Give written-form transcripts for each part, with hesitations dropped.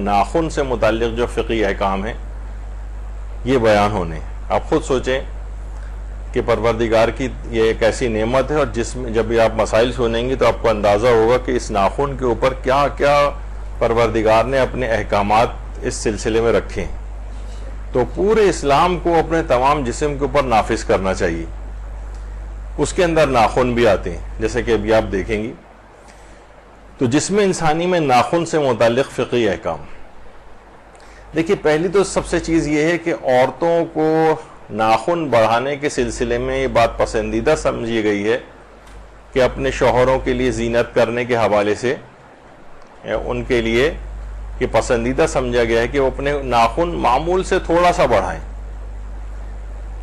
ناخن سے متعلق جو فقہی احکام ہیں یہ بیان ہونے. آپ خود سوچیں کہ پروردگار کی یہ ایک ایسی نعمت ہے، اور جس میں جب آپ مسائل سنیں گے تو آپ کو اندازہ ہوگا کہ اس ناخن کے اوپر کیا کیا پروردگار نے اپنے احکامات اس سلسلے میں رکھے. تو پورے اسلام کو اپنے تمام جسم کے اوپر نافذ کرنا چاہیے. اس کے اندر ناخن بھی آتے ہیں، جیسے کہ ابھی آپ دیکھیں گی. تو جسم انسانی میں ناخن سے متعلق فقہی احکام. دیکھیے، پہلی تو سب سے چیز یہ ہے کہ عورتوں کو ناخن بڑھانے کے سلسلے میں یہ بات پسندیدہ سمجھی گئی ہے کہ اپنے شوہروں کے لیے زینت کرنے کے حوالے سے ان کے لیے یہ پسندیدہ سمجھا گیا ہے کہ وہ اپنے ناخن معمول سے تھوڑا سا بڑھائیں.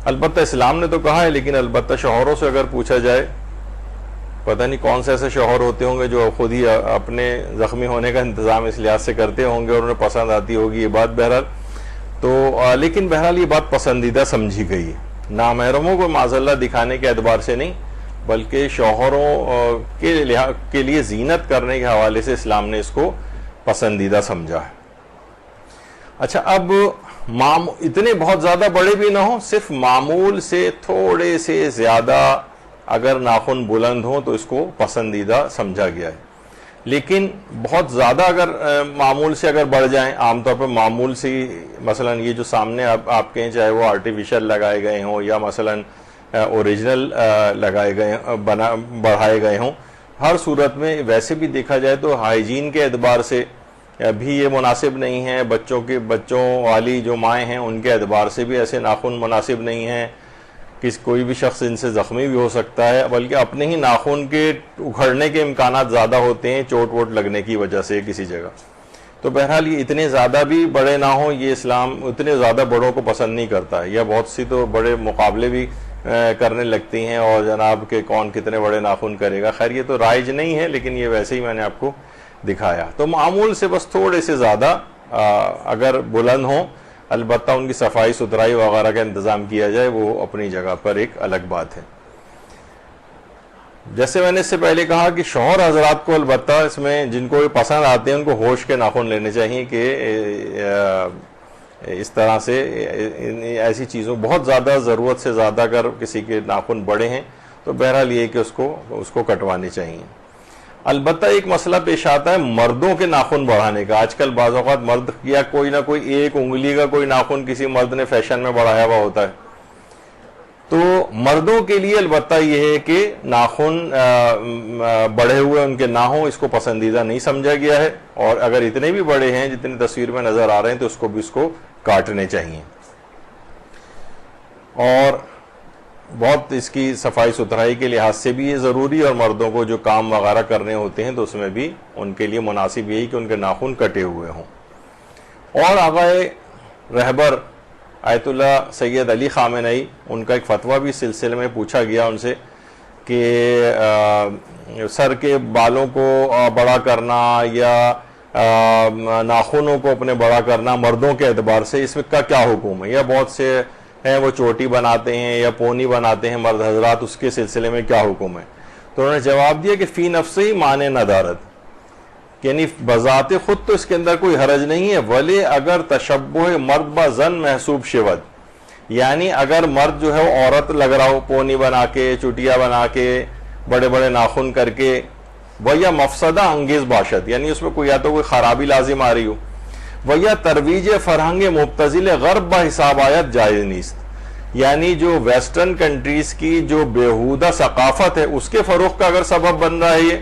البتہ اسلام نے تو کہا ہے، لیکن البتہ شوہروں سے اگر پوچھا جائے، پتہ نہیں کون سے ایسے شوہر ہوتے ہوں گے جو خود ہی اپنے زخمی ہونے کا انتظام اس لحاظ سے کرتے ہوں گے اور انہیں پسند آتی ہوگی یہ بات. بہرحال تو لیکن بہرحال یہ بات پسندیدہ سمجھی گئی ہے، نامحرموں کو معذاللہ دکھانے کے اعتبار سے نہیں، بلکہ شوہروں کے لیے زینت کرنے کے حوالے سے اسلام نے اس کو پسندیدہ سمجھا ہے. اچھا، اب اتنے بہت زیادہ بڑے بھی نہ ہوں، صرف معمول سے تھوڑے سے زیادہ اگر ناخن بلند ہوں تو اس کو پسندیدہ سمجھا گیا ہے. لیکن بہت زیادہ اگر معمول سے اگر بڑھ جائیں، عام طور پر معمول سے مثلا یہ جو سامنے آپ کے ہیں، چاہے وہ آرٹیفیشل لگائے گئے ہوں یا مثلا اوریجنل لگائے گئے بڑھائے گئے ہوں، ہر صورت میں ویسے بھی دیکھا جائے تو ہائیجین کے اعتبار سے بھی یہ مناسب نہیں ہے. بچوں والی جو مائیں ہیں ان کے اعتبار سے بھی ایسے ناخن مناسب نہیں ہیں. کوئی بھی شخص ان سے زخمی بھی ہو سکتا ہے، بلکہ اپنے ہی ناخن کے اکھڑنے کے امکانات زیادہ ہوتے ہیں چوٹ ووٹ لگنے کی وجہ سے کسی جگہ. تو بہرحال یہ اتنے زیادہ بھی بڑے نہ ہوں، یہ اسلام اتنے زیادہ بڑوں کو پسند نہیں کرتا ہے. یا بہت سی تو بڑے مقابلے بھی کرنے لگتی ہیں اور جناب کہ کون کتنے بڑے ناخن کرے گا. خیر یہ تو رائج نہیں ہے، لیکن یہ ویسے ہی میں نے آپ کو دکھایا. تو معمول سے بس تھوڑے سے زیادہ اگر بلند ہوں، البتہ ان کی صفائی ستھرائی وغیرہ کا انتظام کیا جائے، وہ اپنی جگہ پر ایک الگ بات ہے. جیسے میں نے اس سے پہلے کہا کہ شوہر حضرات کو البتہ اس میں جن کو پسند آتے ہیں ان کو ہوش کے ناخن لینے چاہیے کہ اس طرح سے ایسی چیزوں بہت زیادہ ضرورت سے زیادہ اگر کسی کے ناخن بڑے ہیں تو بہرحال یہ کہ اس کو کٹوانے چاہیے. البتہ ایک مسئلہ پیش آتا ہے مردوں کے ناخن بڑھانے کا. آج کل بعض اوقات مرد یا کوئی نہ کوئی ایک انگلی کا کوئی ناخن کسی مرد نے فیشن میں بڑھایا ہوا ہوتا ہے. تو مردوں کے لیے البتہ یہ ہے کہ ناخن بڑھے ہوئے ان کے نہ ہوں، اس کو پسندیدہ نہیں سمجھا گیا ہے. اور اگر اتنے بھی بڑے ہیں جتنی تصویر میں نظر آ رہے ہیں تو اس کو کاٹنے چاہیے. اور بہت اس کی صفائی ستھرائی کے لحاظ سے بھی یہ ضروری، اور مردوں کو جو کام وغیرہ کرنے ہوتے ہیں تو اس میں بھی ان کے لیے مناسب یہی کہ ان کے ناخن کٹے ہوئے ہوں. اور آقائے رہبر آیت اللہ سید علی خامنئی، ان کا ایک فتویٰ بھی اس سلسلے میں پوچھا گیا ان سے کہ سر کے بالوں کو بڑا کرنا یا ناخنوں کو اپنے بڑا کرنا مردوں کے اعتبار سے اس کا کیا حکم ہے. یا بہت سے ہیں وہ چوٹی بناتے ہیں یا پونی بناتے ہیں مرد حضرات، اس کے سلسلے میں کیا حکم ہے. تو انہوں نے جواب دیا کہ فی نفسی معنی ندارت، یعنی بذات خود تو اس کے اندر کوئی حرج نہیں ہے، ولی اگر تشبہ مرد با زن محسوب شود، یعنی اگر مرد جو ہے وہ عورت لگ رہا ہو پونی بنا کے چٹیا بنا کے بڑے بڑے ناخن کر کے، وہ یا مفسدہ انگیز باشد، یعنی اس میں کوئی یا تو کوئی خرابی لازم آ رہی ہو، وہ یا ترویج فرہنگ مبتذل غرب با حساب آیت جائز نیست، یعنی جو ویسٹرن کنٹریز کی جو بیہودہ ثقافت ہے اس کے فروغ کا اگر سبب بن رہا ہے یہ،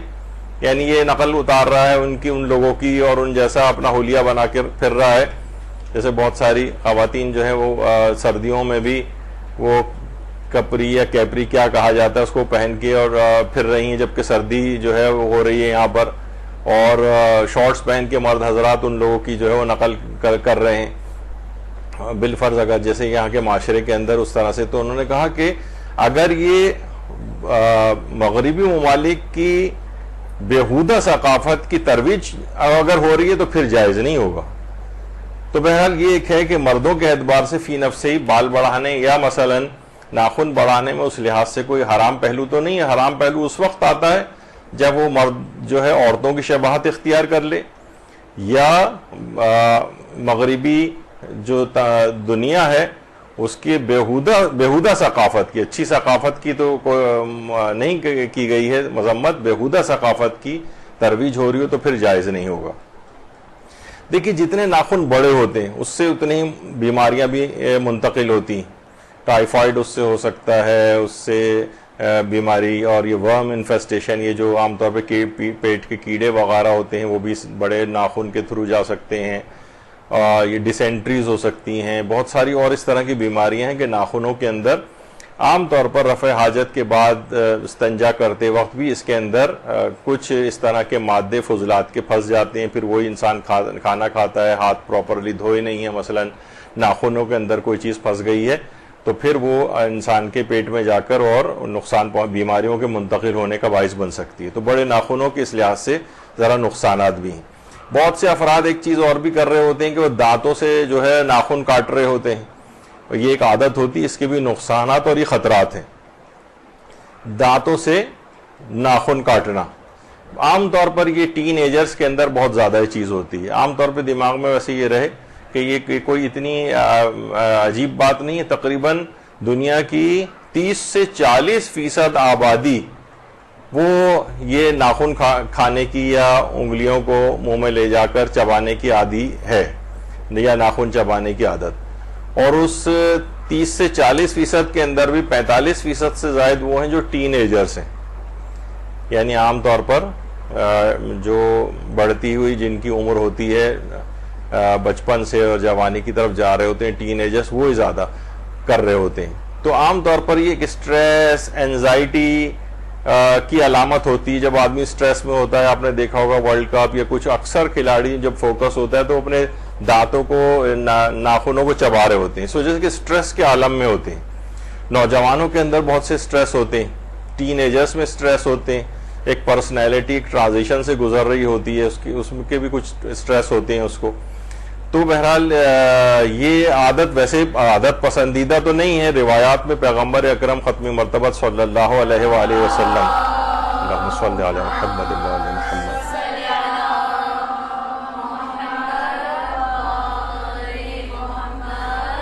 یعنی یہ نقل اتار رہا ہے ان لوگوں کی اور ان جیسا اپنا حلیہ بنا کے پھر رہا ہے. جیسے بہت ساری خواتین جو ہیں وہ سردیوں میں بھی وہ کپری یا کیپری کیا کہا جاتا ہے اس کو پہن کے اور پھر رہی ہیں، جبکہ سردی جو ہے وہ ہو رہی ہے یہاں پر، اور شارٹس پہن کے مرد حضرات ان لوگوں کی جو ہے وہ نقل کر رہے ہیں بالفرض اگر جیسے یہاں کے معاشرے کے اندر اس طرح سے. تو انہوں نے کہا کہ اگر یہ مغربی ممالک کی بیہودہ ثقافت کی ترویج اگر ہو رہی ہے تو پھر جائز نہیں ہوگا. تو بہرحال یہ ایک ہے کہ مردوں کے اعتبار سے فی نفسی بال بڑھانے یا مثلا ناخن بڑھانے میں اس لحاظ سے کوئی حرام پہلو تو نہیں ہے. حرام پہلو اس وقت آتا ہے جب وہ مرد جو ہے عورتوں کی شباہت اختیار کر لے، یا مغربی جو دنیا ہے اس کی بیہودہ ثقافت کی، اچھی ثقافت کی تو نہیں کی گئی ہے مذمت، بیہودہ ثقافت کی ترویج ہو رہی ہو تو پھر جائز نہیں ہوگا۔ دیکھیے جتنے ناخن بڑے ہوتے ہیں اس سے اتنی بیماریاں بھی منتقل ہوتی ہیں، ٹائیفائڈ اس سے ہو سکتا ہے، اس سے بیماری، اور یہ ورم انفیسٹیشن، یہ جو عام طور پہ پیٹ کے کیڑے وغیرہ ہوتے ہیں وہ بھی بڑے ناخن کے تھرو جا سکتے ہیں، یہ ڈیسینٹریز ہو سکتی ہیں، بہت ساری اور اس طرح کی بیماریاں ہیں کہ ناخنوں کے اندر عام طور پر رفع حاجت کے بعد استنجا کرتے وقت بھی اس کے اندر کچھ اس طرح کے مادے فضلات کے پھنس جاتے ہیں، پھر وہی انسان کھانا کھاتا ہے، ہاتھ پراپرلی دھوئے نہیں ہیں، مثلا ناخنوں کے اندر کوئی چیز پھنس گئی ہے تو پھر وہ انسان کے پیٹ میں جا کر اور بیماریوں کے منتقل ہونے کا باعث بن سکتی ہے۔ تو بڑے ناخنوں کے اس لحاظ سے ذرا نقصانات بھی ہیں۔ بہت سے افراد ایک چیز اور بھی کر رہے ہوتے ہیں کہ وہ دانتوں سے جو ہے ناخن کاٹ رہے ہوتے ہیں، اور یہ ایک عادت ہوتی ہے، اس کے بھی نقصانات اور یہ خطرات ہیں۔ دانتوں سے ناخن کاٹنا عام طور پر یہ ٹین ایجرز کے اندر بہت زیادہ یہ چیز ہوتی ہے، عام طور پہ دماغ میں ویسے یہ رہے کہ یہ کوئی اتنی عجیب بات نہیں ہے۔ تقریباً دنیا کی 30 سے 40% آبادی وہ یہ ناخن کھانے کی یا انگلیوں کو منہ میں لے جا کر چبانے کی عادی ہے، یا ناخن چبانے کی عادت، اور اس 30 سے 40% کے اندر بھی 45% سے زائد وہ ہیں جو ٹین ایجرز ہیں، یعنی عام طور پر جو بڑھتی ہوئی جن کی عمر ہوتی ہے بچپن سے اور جوانی کی طرف جا رہے ہوتے ہیں، ٹین ایجرز وہ زیادہ کر رہے ہوتے ہیں۔ تو عام طور پر یہ ایک اسٹریس، اینزائٹی کی علامت ہوتی ہے۔ جب آدمی اسٹریس میں ہوتا ہے، آپ نے دیکھا ہوگا ورلڈ کپ یا کچھ، اکثر کھلاڑی جب فوکس ہوتا ہے تو اپنے دانتوں کو، ناخنوں کو چبا رہے ہوتے ہیں، اس وجہ سے کہ اسٹریس کے عالم میں ہوتے ہیں۔ نوجوانوں کے اندر بہت سے اسٹریس ہوتے ہیں، ٹین ایجرز میں اسٹریس ہوتے ہیں، ایک پرسنالٹی ایک ٹرانزیشن سے گزر رہی ہوتی ہے، اس کے بھی کچھ اسٹریس ہوتے ہیں اس کو۔ تو بہرحال یہ عادت ویسے عادت پسندیدہ تو نہیں ہے، روایات میں پیغمبر اکرم ختم مرتبہ صلی اللہ علیہ وآلہ وسلم، اللہم صلی علی محمد وآل محمد،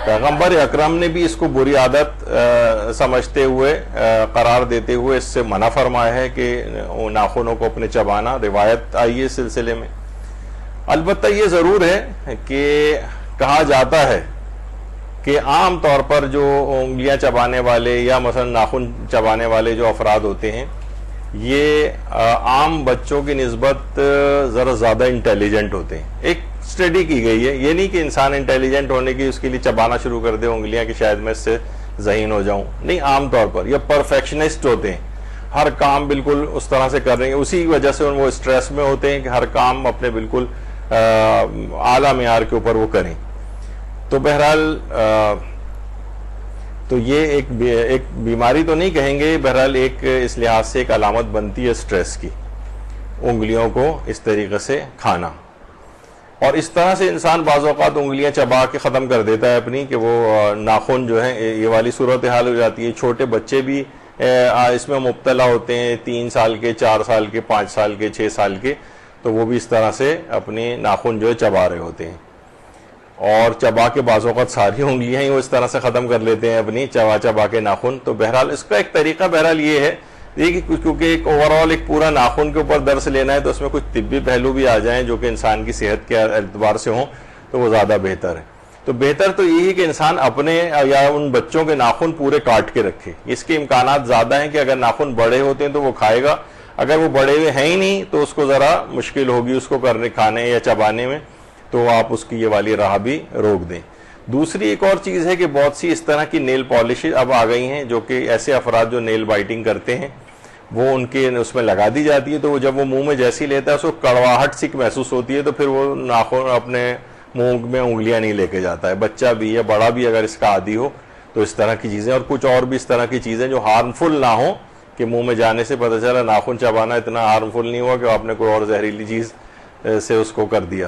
پیغمبر اکرم نے بھی اس کو بری عادت سمجھتے ہوئے، قرار دیتے ہوئے اس سے منع فرمایا ہے کہ ناخنوں کو اپنے چبانا، روایت آئی ہے اس سلسلے میں۔ البتہ یہ ضرور ہے کہ کہا جاتا ہے کہ عام طور پر جو انگلیاں چبانے والے یا مثلا ناخن چبانے والے جو افراد ہوتے ہیں، یہ عام بچوں کی نسبت ذرا زیادہ انٹیلیجنٹ ہوتے ہیں۔ ایک اسٹڈی کی گئی ہے، یہ نہیں کہ انسان انٹیلیجنٹ ہونے کی اس کے لیے چبانا شروع کر دے انگلیاں کہ شاید میں اس سے ذہین ہو جاؤں، نہیں، عام طور پر یہ پرفیکشنسٹ ہوتے ہیں، ہر کام بالکل اس طرح سے کر رہے ہیں، اسی وجہ سے وہ اسٹریس میں ہوتے ہیں کہ ہر کام اپنے بالکل اعلیٰ معیار کے اوپر وہ کریں۔ تو بہرحال تو یہ ایک بیماری تو نہیں کہیں گے، بہرحال ایک اس لحاظ سے ایک علامت بنتی ہے اسٹریس کی، انگلیوں کو اس طریقے سے کھانا۔ اور اس طرح سے انسان بعض اوقات انگلیاں چبا کے ختم کر دیتا ہے اپنی، کہ وہ ناخن جو ہیں، یہ والی صورتحال ہو جاتی ہے۔ چھوٹے بچے بھی اس میں مبتلا ہوتے ہیں، 3 سال کے، 4 سال کے، 5 سال کے، 6 سال کے، تو وہ بھی اس طرح سے اپنے ناخن جو ہے چبا رہے ہوتے ہیں، اور چبا کے بعض اوقات ساری انگلیاں ہی وہ اس طرح سے ختم کر لیتے ہیں اپنی چبا کے ناخن۔ تو بہرحال اس کا ایک طریقہ بہرحال یہ ہے کیونکہ ایک اوورآل ایک پورا ناخن کے اوپر درس لینا ہے تو اس میں کچھ طبی پہلو بھی آ جائیں جو کہ انسان کی صحت کے اعتبار سے ہوں تو وہ زیادہ بہتر ہے۔ تو بہتر تو یہی کہ انسان اپنے یا ان بچوں کے ناخن پورے کاٹ کے رکھے۔ اس کے امکانات زیادہ ہیں کہ اگر ناخن بڑے ہوتے ہیں تو وہ کھائے گا، اگر وہ بڑے ہوئے ہیں ہی نہیں تو اس کو ذرا مشکل ہوگی اس کو کھانے یا چبانے میں، تو آپ اس کی یہ والی راہ بھی روک دیں۔ دوسری ایک اور چیز ہے کہ بہت سی اس طرح کی نیل پالش اب آ گئی ہیں جو کہ ایسے افراد جو نیل بائٹنگ کرتے ہیں وہ ان کے اس میں لگا دی جاتی ہے، تو وہ جب وہ منہ میں جیسی لیتا ہے اس کو کڑواہٹ سی محسوس ہوتی ہے، تو پھر وہ ناخن اپنے منہ میں انگلیاں نہیں لے کے جاتا ہے۔ بچہ بھی یا بڑا بھی اگر اس کا عادی ہو تو اس طرح کی چیزیں، اور کچھ اور بھی اس طرح کی چیزیں جو ہارمفل نہ ہوں کہ منہ میں جانے سے پتہ چلا ناخن چبانا اتنا ہارمفل نہیں ہوا کہ آپ نے کوئی اور زہریلی چیز سے اس کو کر دیا۔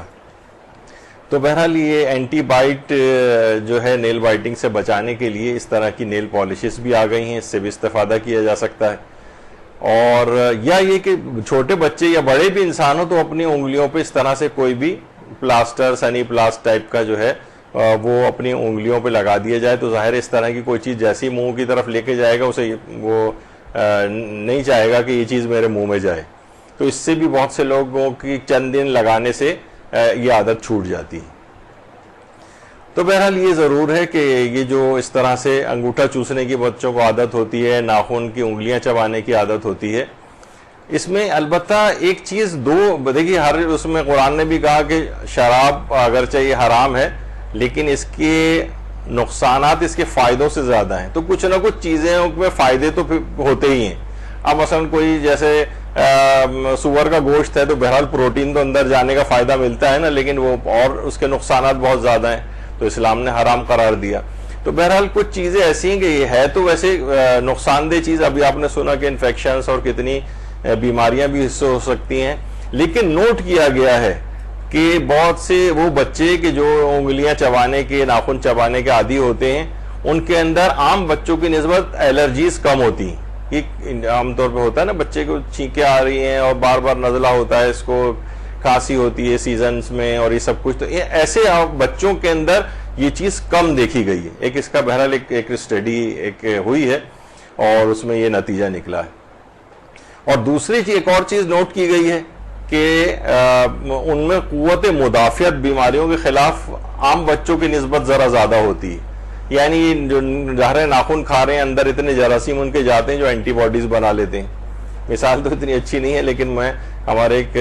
تو بہرحال یہ اینٹی بائٹ جو ہے نیل بائٹنگ سے بچانے کے لیے اس طرح کی نیل پالشز بھی آ گئی ہیں، اس سے بھی استفادہ کیا جا سکتا ہے۔ اور یا یہ کہ چھوٹے بچے یا بڑے بھی انسان ہو تو اپنی انگلیوں پہ اس طرح سے کوئی بھی پلاسٹر سنی پلاسٹ ٹائپ کا جو ہے وہ اپنی انگلیوں پہ لگا دیا جائے تو ظاہر اس طرح کی کوئی چیز جیسی منہ کی طرف لے کے جائے گا اسے وہ نہیں چاہے گا کہ یہ چیز میرے منہ میں جائے. تو اس سے بھی بہت سے لوگوں کی چند دن لگانے سے یہ عادت چھوٹ جاتی ہے. تو بہرحال یہ ضرور ہے کہ یہ جو اس طرح سے انگوٹھا چوسنے کی بچوں کو عادت ہوتی ہے, ناخن کی انگلیاں چبانے کی عادت ہوتی ہے, اس میں البتہ ایک چیز دیکھیے ہر اس میں قرآن نے بھی کہا کہ شراب اگرچہ یہ حرام ہے لیکن اس کے نقصانات اس کے فائدوں سے زیادہ ہیں. تو کچھ نہ کچھ چیزیں میں فائدے تو ہوتے ہی ہیں. اب مثلا کوئی جیسے سور کا گوشت ہے تو بہرحال پروٹین تو اندر جانے کا فائدہ ملتا ہے نا, لیکن وہ اور اس کے نقصانات بہت زیادہ ہیں تو اسلام نے حرام قرار دیا. تو بہرحال کچھ چیزیں ایسی ہیں کہ یہ ہے تو ویسے نقصان دہ چیز. ابھی آپ نے سنا کہ انفیکشنز اور کتنی بیماریاں بھی اس سے ہو سکتی ہیں, لیکن نوٹ کیا گیا ہے کہ بہت سے وہ بچے کہ جو انگلیاں چبانے کے ناخن چبانے کے عادی ہوتے ہیں ان کے اندر عام بچوں کی نسبت الرجیز کم ہوتی ہیں. یہ عام طور پہ ہوتا ہے نا, بچے کو چھینکیں آ رہی ہیں اور بار بار نزلہ ہوتا ہے, اس کو کھانسی ہوتی ہے سیزنز میں اور یہ سب کچھ. تو ایسے بچوں کے اندر یہ چیز کم دیکھی گئی ہے. ایک اس کا بہرحال ایک اسٹڈی ایک ہوئی ہے اور اس میں یہ نتیجہ نکلا ہے. اور دوسری ایک اور چیز نوٹ کی گئی ہے کہ ان میں قوت مدافعت بیماریوں کے خلاف عام بچوں کی نسبت ذرا زیادہ ہوتی ہے. یعنی جو ظاہر ناخن کھا رہے ہیں اندر اتنے جراثیم ان کے جاتے ہیں جو اینٹی باڈیز بنا لیتے ہیں. مثال تو اتنی اچھی نہیں ہے لیکن ہمارے ایک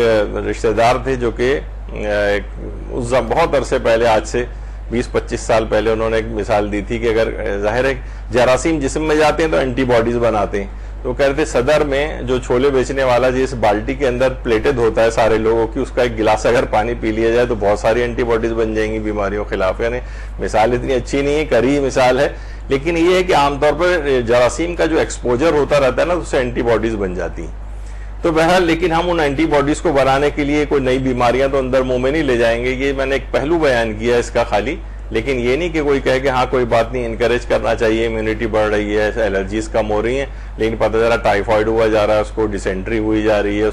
رشتہ دار تھے جو کہ بہت عرصے پہلے, آج سے 20-25 سال پہلے انہوں نے ایک مثال دی تھی کہ اگر ظاہر ہے جراثیم جسم میں جاتے ہیں تو اینٹی باڈیز بناتے ہیں. تو کہہ رہے تھے صدر میں جو چھولے بیچنے والا جس بالٹی کے اندر پلیٹڈ ہوتا ہے سارے لوگوں کی, اس کا ایک گلاس اگر پانی پی لیا جائے تو بہت ساری اینٹی باڈیز بن جائیں گی بیماریوں کے خلاف. یعنی مثال اتنی اچھی نہیں ہے, کری مثال ہے, لیکن یہ ہے کہ عام طور پر جراثیم کا جو ایکسپوجر ہوتا رہتا ہے نا, اس سے اینٹی باڈیز بن جاتی ہیں. تو بہرحال لیکن ہم ان اینٹی باڈیز کو بنانے کے لیے کوئی نئی بیماریاں تو اندر منہ میں نہیں لے جائیں گے. یہ میں نے ایک پہلو بیان کیا اس کا خالی, لیکن یہ نہیں کہ کوئی کہے کہ ہاں کوئی بات نہیں, انکریج کرنا چاہیے, امیونٹی بڑھ رہی ہے, الرجیز کم ہو رہی ہیں, لیکن پتہ چلا ٹائیفائڈ ہوا جا رہا ہے, اس کو ڈیسینٹری ہوئی جا رہی ہے,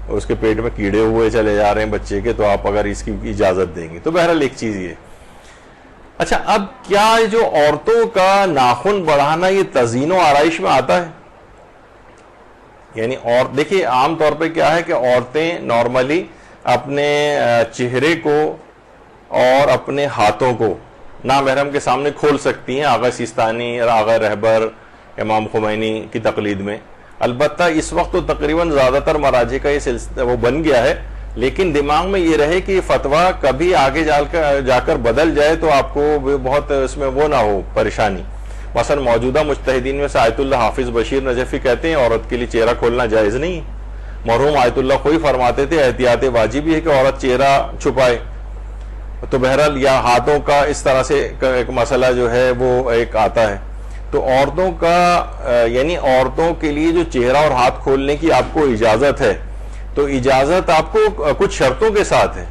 اس کے پیٹ میں کیڑے ہوئے چلے جا رہے ہیں بچے کے, تو آپ اگر اس کی اجازت دیں گے. تو بہرحال ایک چیز یہ. اچھا, اب کیا جو عورتوں کا ناخن بڑھانا یہ تزئین و آرائش میں آتا ہے؟ یعنی اور دیکھیے عام طور پہ کیا ہے کہ عورتیں نارملی اپنے چہرے کو اور اپنے ہاتھوں کو نامحرم کے سامنے کھول سکتی ہیں, آغا سیستانی, آغا رہبر, امام خمینی کی تقلید میں. البتہ اس وقت تو تقریباً زیادہ تر مراجع کا یہ سلسلہ وہ بن گیا ہے, لیکن دماغ میں یہ رہے کہ فتویٰ کبھی آگے جا کر بدل جائے تو آپ کو بہت اس میں وہ نہ ہو پریشانی. مثلا موجودہ مجتہدین میں سے آیت اللہ حافظ بشیر نجفی کہتے ہیں عورت کے لیے چہرہ کھولنا جائز نہیں. مرحوم آیت اللہ خوئی فرماتے تھے احتیاط واجب ہے کہ عورت چہرہ چھپائے. تو بہرحال یا ہاتھوں کا اس طرح سے ایک مسئلہ جو ہے وہ ایک آتا ہے. تو عورتوں کا یعنی عورتوں کے لیے جو چہرہ اور ہاتھ کھولنے کی آپ کو اجازت ہے, تو اجازت آپ کو کچھ شرطوں کے ساتھ ہے.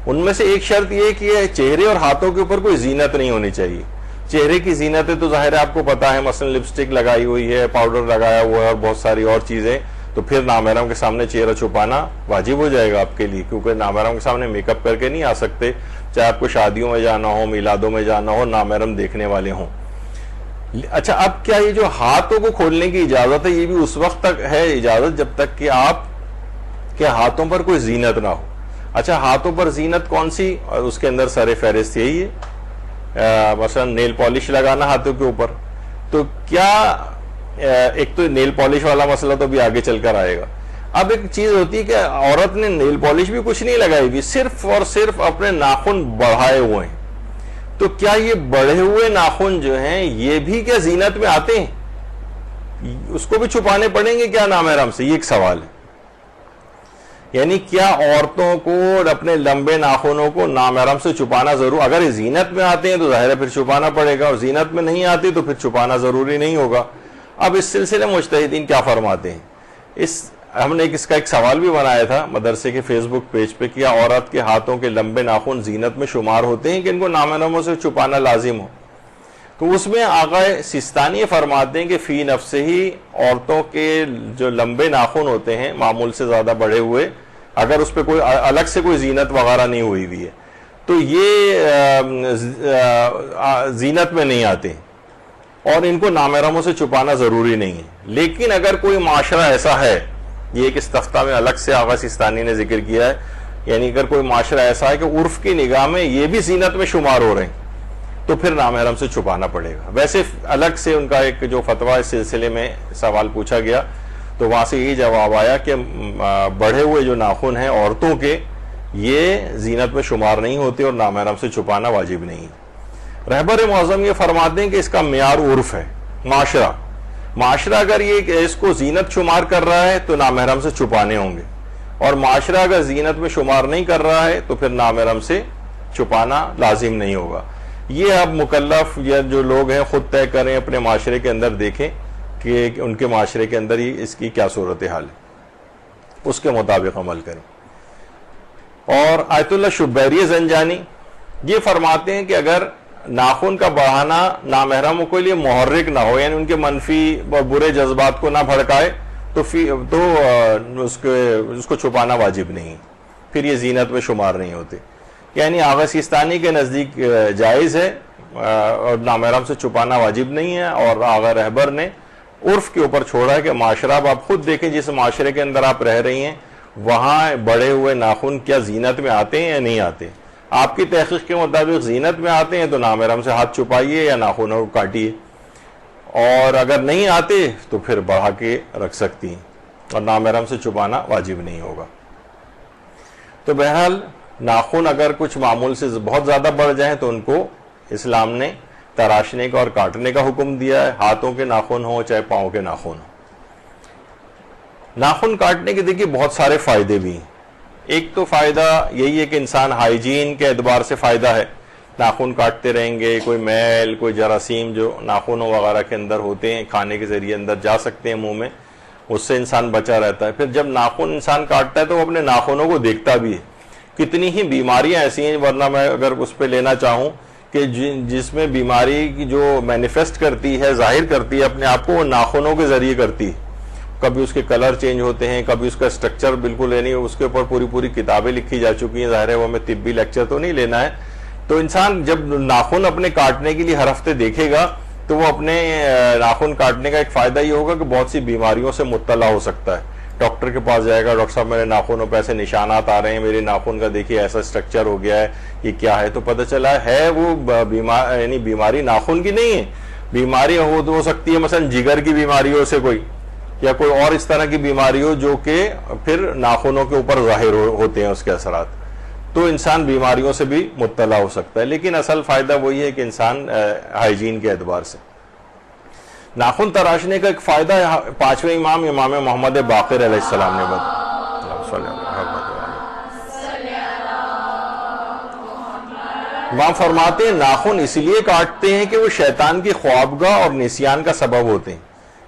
ان میں سے ایک شرط یہ کہ چہرے اور ہاتھوں کے اوپر کوئی زینت نہیں ہونی چاہیے. چہرے کی زینتیں تو ظاہر ہے آپ کو پتا ہے, مثلا لپسٹک لگائی ہوئی ہے, پاؤڈر لگایا ہوا ہے اور بہت ساری اور چیزیں, تو پھر نامحرم کے سامنے چہرہ چھپانا واجب ہو جائے گا آپ کے لیے, کیونکہ نامحرم کے سامنے میک اپ کر کے نہیں آ سکتے, چاہے آپ کو شادیوں میں جانا ہو, میلادوں میں جانا ہو, نامحرم دیکھنے والے ہوں. اچھا, اب کیا یہ جو ہاتھوں کو کھولنے کی اجازت ہے یہ بھی اس وقت تک ہے اجازت جب تک کہ آپ کے ہاتھوں پر کوئی زینت نہ ہو. اچھا, ہاتھوں پر زینت کون سی؟ اس کے اندر سر فہرست یہی ہے, مثلا نیل پالش لگانا ہاتھوں کے اوپر. تو کیا ایک تو نیل پالش والا مسئلہ تو بھی آگے چل کر آئے گا. اب ایک چیز ہوتی ہے کہ عورت نے نیل پالش بھی کچھ نہیں لگائی بھی, صرف اور صرف اپنے ناخن بڑھائے ہوئے ہیں. تو کیا یہ بڑھے ہوئے ناخن جو ہیں یہ بھی کیا زینت میں آتے ہیں؟ اس کو بھی چھپانے پڑیں گے کیا نامحرم سے؟ یہ ایک سوال ہے. یعنی کیا عورتوں کو اپنے لمبے ناخنوں کو نامحرم سے چھپانا ضرور؟ اگر یہ زینت میں آتے ہیں تو ظاہر ہے پھر چھپانا پڑے گا, اور زینت میں نہیں آتے تو پھر چھپانا ضروری نہیں ہوگا. اب اس سلسلے مجتہدین کیا فرماتے ہیں؟ ہم نے اس کا ایک سوال بھی بنایا تھا مدرسے کے فیس بک پیج پہ, کیا عورت کے ہاتھوں کے لمبے ناخن زینت میں شمار ہوتے ہیں کہ ان کو نامحرموں سے چھپانا لازم ہو؟ تو اس میں آقا سیستانی فرماتے ہیں کہ فی نفس ہی عورتوں کے جو لمبے ناخن ہوتے ہیں معمول سے زیادہ بڑھے ہوئے, اگر اس پہ کوئی الگ سے کوئی زینت وغیرہ نہیں ہوئی ہوئی ہے تو یہ زینت میں نہیں آتے اور ان کو نامحرموں سے چھپانا ضروری نہیں ہے. لیکن اگر کوئی معاشرہ ایسا ہے، یہ ایک استفتاء میں الگ سے آغا سیستانی نے ذکر کیا ہے، یعنی اگر کوئی معاشرہ ایسا ہے کہ عرف کی نگاہ میں یہ بھی زینت میں شمار ہو رہے ہیں تو پھر نامحرم سے چھپانا پڑے گا. ویسے الگ سے ان کا ایک جو فتویٰ اس سلسلے میں سوال پوچھا گیا تو وہاں سے یہ جواب آیا کہ بڑھے ہوئے جو ناخن ہیں عورتوں کے یہ زینت میں شمار نہیں ہوتے اور نامحرم سے چھپانا واجب نہیں. رہبر معظم یہ فرماتے ہیں کہ اس کا معیار عرف ہے. معاشرہ اگر یہ اس کو زینت شمار کر رہا ہے تو نامحرم سے چھپانے ہوں گے، اور معاشرہ اگر زینت میں شمار نہیں کر رہا ہے تو پھر نامحرم سے چھپانا لازم نہیں ہوگا. یہ اب مکلف یا جو لوگ ہیں خود طے کریں، اپنے معاشرے کے اندر دیکھیں کہ ان کے معاشرے کے اندر ہی اس کی کیا صورتحال ہے، اس کے مطابق عمل کریں. اور آیت اللہ شبیری زنجانی یہ فرماتے ہیں کہ اگر ناخن کا بڑھانا نامحرموں کے لیے محرک نہ ہو، یعنی ان کے منفی اور برے جذبات کو نہ بھڑکائے تو اس کو چھپانا واجب نہیں، پھر یہ زینت میں شمار نہیں ہوتے. یعنی آغا سیستانی کے نزدیک جائز ہے اور نامحرم سے چھپانا واجب نہیں ہے، اور آغا رہبر نے عرف کے اوپر چھوڑا ہے کہ معاشرہ اب آپ خود دیکھیں جس معاشرے کے اندر آپ رہ رہی ہیں وہاں بڑے ہوئے ناخن کیا زینت میں آتے ہیں یا نہیں آتے. آپ کی تحقیق کے مطابق زینت میں آتے ہیں تو نامحرم سے ہاتھ چھپائیے یا ناخنوں کو کاٹیے، اور اگر نہیں آتے تو پھر بڑھا کے رکھ سکتی ہیں اور نامحرم سے چھپانا واجب نہیں ہوگا. تو بہرحال ناخن اگر کچھ معمول سے بہت زیادہ بڑھ جائیں تو ان کو اسلام نے تراشنے کا اور کاٹنے کا حکم دیا ہے، ہاتھوں کے ناخن ہوں چاہے پاؤں کے ناخن ہوں. ناخن کاٹنے کے دیکھیے بہت سارے فائدے بھی ہیں. ایک تو فائدہ یہی ہے کہ انسان ہائیجین کے اعتبار سے فائدہ ہے. ناخن کاٹتے رہیں گے، کوئی میل کوئی جراثیم جو ناخنوں وغیرہ کے اندر ہوتے ہیں کھانے کے ذریعے اندر جا سکتے ہیں منہ میں، اس سے انسان بچا رہتا ہے. پھر جب ناخن انسان کاٹتا ہے تو وہ اپنے ناخنوں کو دیکھتا بھی ہے. کتنی ہی بیماریاں ایسی ہیں، ورنہ میں اگر اس پہ لینا چاہوں کہ جس میں بیماری کی جو مینیفیسٹ کرتی ہے، ظاہر کرتی ہے اپنے آپ کو، وہ ناخنوں کے ذریعے کرتی ہے. کبھی اس کے کلر چینج ہوتے ہیں، کبھی اس کا سٹرکچر بالکل، یعنی اس کے اوپر پوری کتابیں لکھی جا چکی ہیں. ظاہر ہے وہ ہمیں طبی لیکچر تو نہیں لینا ہے. تو انسان جب ناخن اپنے کاٹنے کے لیے ہر ہفتے دیکھے گا تو وہ اپنے ناخن کاٹنے کا ایک فائدہ یہ ہوگا کہ بہت سی بیماریوں سے مطلع ہو سکتا ہے. ڈاکٹر کے پاس جائے گا، ڈاکٹر صاحب میرے ناخنوں پہ ایسے نشانات آ رہے ہیں، میرے ناخن کا دیکھیے ایسا سٹرکچر ہو گیا ہے، یہ کیا ہے؟ تو پتہ چلا ہے وہ یعنی بیماری ناخن کی نہیں ہے. بیماری ہو سکتی ہے مثلا جگر کی بیماریوں سے کوئی، یا کوئی اور اس طرح کی بیماری ہو جو کہ پھر ناخنوں کے اوپر ظاہر ہوتے ہیں اس کے اثرات. تو انسان بیماریوں سے بھی مطلع ہو سکتا ہے. لیکن اصل فائدہ وہی ہے کہ انسان ہائیجین کے اعتبار سے. ناخن تراشنے کا ایک فائدہ ہے، پانچویں امام محمد باقر علیہ السلام نے امام فرماتے ہیں ناخن اس لیے کاٹتے ہیں کہ وہ شیطان کی خوابگاہ اور نسیان کا سبب ہوتے ہیں.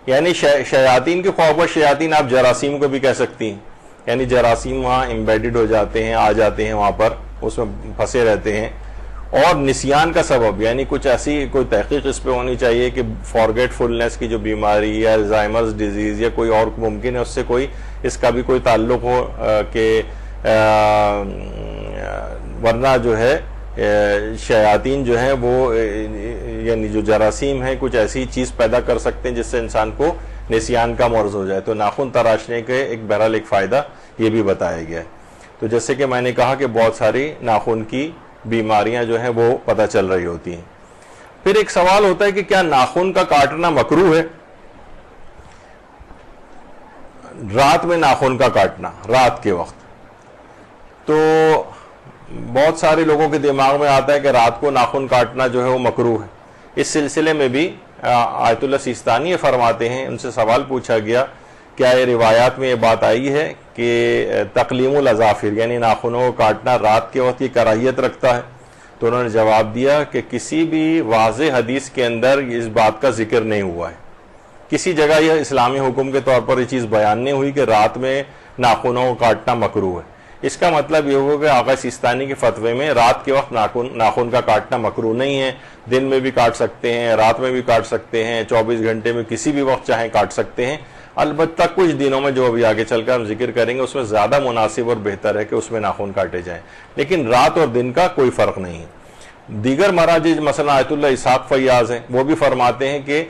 یعنی شیاطین کی خوابگاہ، شیاطین آپ جراثیم کو بھی کہہ سکتی ہیں، یعنی جراثیم وہاں امبیڈڈ ہو جاتے ہیں، آ جاتے ہیں وہاں پر، اس میں پھنسے رہتے ہیں. اور نسیان کا سبب، یعنی کچھ ایسی کوئی تحقیق اس پہ ہونی چاہیے کہ فارگیٹ فلنس کی جو بیماری یا الزائمرز ڈیزیز یا کوئی اور ممکن ہے اس سے کوئی اس کا بھی کوئی تعلق ہو کہ ورنہ جو ہے شیاطین جو ہیں وہ یعنی جو جراثیم ہیں کچھ ایسی چیز پیدا کر سکتے ہیں جس سے انسان کو نسیان کا مرض ہو جائے. تو ناخن تراشنے کے بہرحال ایک فائدہ یہ بھی بتایا گیا ہے. تو جیسے کہ میں نے کہا کہ بہت ساری ناخن کی بیماریاں جو ہیں وہ پتہ چل رہی ہوتی ہیں. پھر ایک سوال ہوتا ہے کہ کیا ناخن کا کاٹنا مکروہ ہے؟ رات میں ناخن کا کاٹنا، رات کے وقت، تو بہت سارے لوگوں کے دماغ میں آتا ہے کہ رات کو ناخن کاٹنا جو ہے وہ مکروہ ہے. اس سلسلے میں بھی آیت اللہ سیستانی فرماتے ہیں، ان سے سوال پوچھا گیا کیا یہ روایات میں یہ بات آئی ہے کہ تقلیم الاظافر یعنی ناخنوں کو کاٹنا رات کے وقت کی کراہیت رکھتا ہے؟ تو انہوں نے جواب دیا کہ کسی بھی واضح حدیث کے اندر اس بات کا ذکر نہیں ہوا ہے. کسی جگہ یہ اسلامی حکم کے طور پر یہ چیز بیان نہیں ہوئی کہ رات میں ناخنوں کو کاٹنا مکروہ ہے. اس کا مطلب یہ ہوگا کہ آقا سیستانی کے فتوے میں رات کے وقت ناخن کا کاٹنا مکروہ نہیں ہے. دن میں بھی کاٹ سکتے ہیں، رات میں بھی کاٹ سکتے ہیں، 24 گھنٹے میں کسی بھی وقت چاہیں کاٹ سکتے ہیں. البتہ کچھ دنوں میں جو ابھی آگے چل کر ہم ذکر کریں گے اس میں زیادہ مناسب اور بہتر ہے کہ اس میں ناخن کاٹے جائیں، لیکن رات اور دن کا کوئی فرق نہیں ہے۔ دیگر مراجع مثلا آیت اللہ اسحاق فیاض ہیں، وہ بھی فرماتے ہیں کہ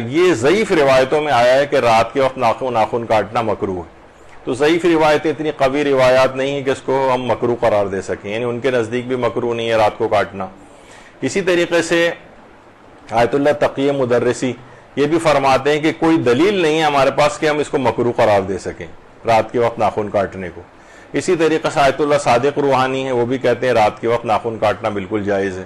یہ ضعیف روایتوں میں آیا ہے کہ رات کے وقت ناخن کاٹنا مکروہ ہے، تو ضعیف روایتیں اتنی قوی روایات نہیں ہیں کہ اس کو ہم مکروہ قرار دے سکیں، یعنی ان کے نزدیک بھی مکروہ نہیں ہے رات کو کاٹنا۔ اسی طریقے سے آیت اللہ تقی مدرسی یہ بھی فرماتے ہیں کہ کوئی دلیل نہیں ہے ہمارے پاس کہ ہم اس کو مکروہ قرار دے سکیں رات کے وقت ناخن کاٹنے کو۔ اسی طریقے سے آیت اللہ صادق روحانی ہے، وہ بھی کہتے ہیں رات کے وقت ناخن کاٹنا بالکل جائز ہے۔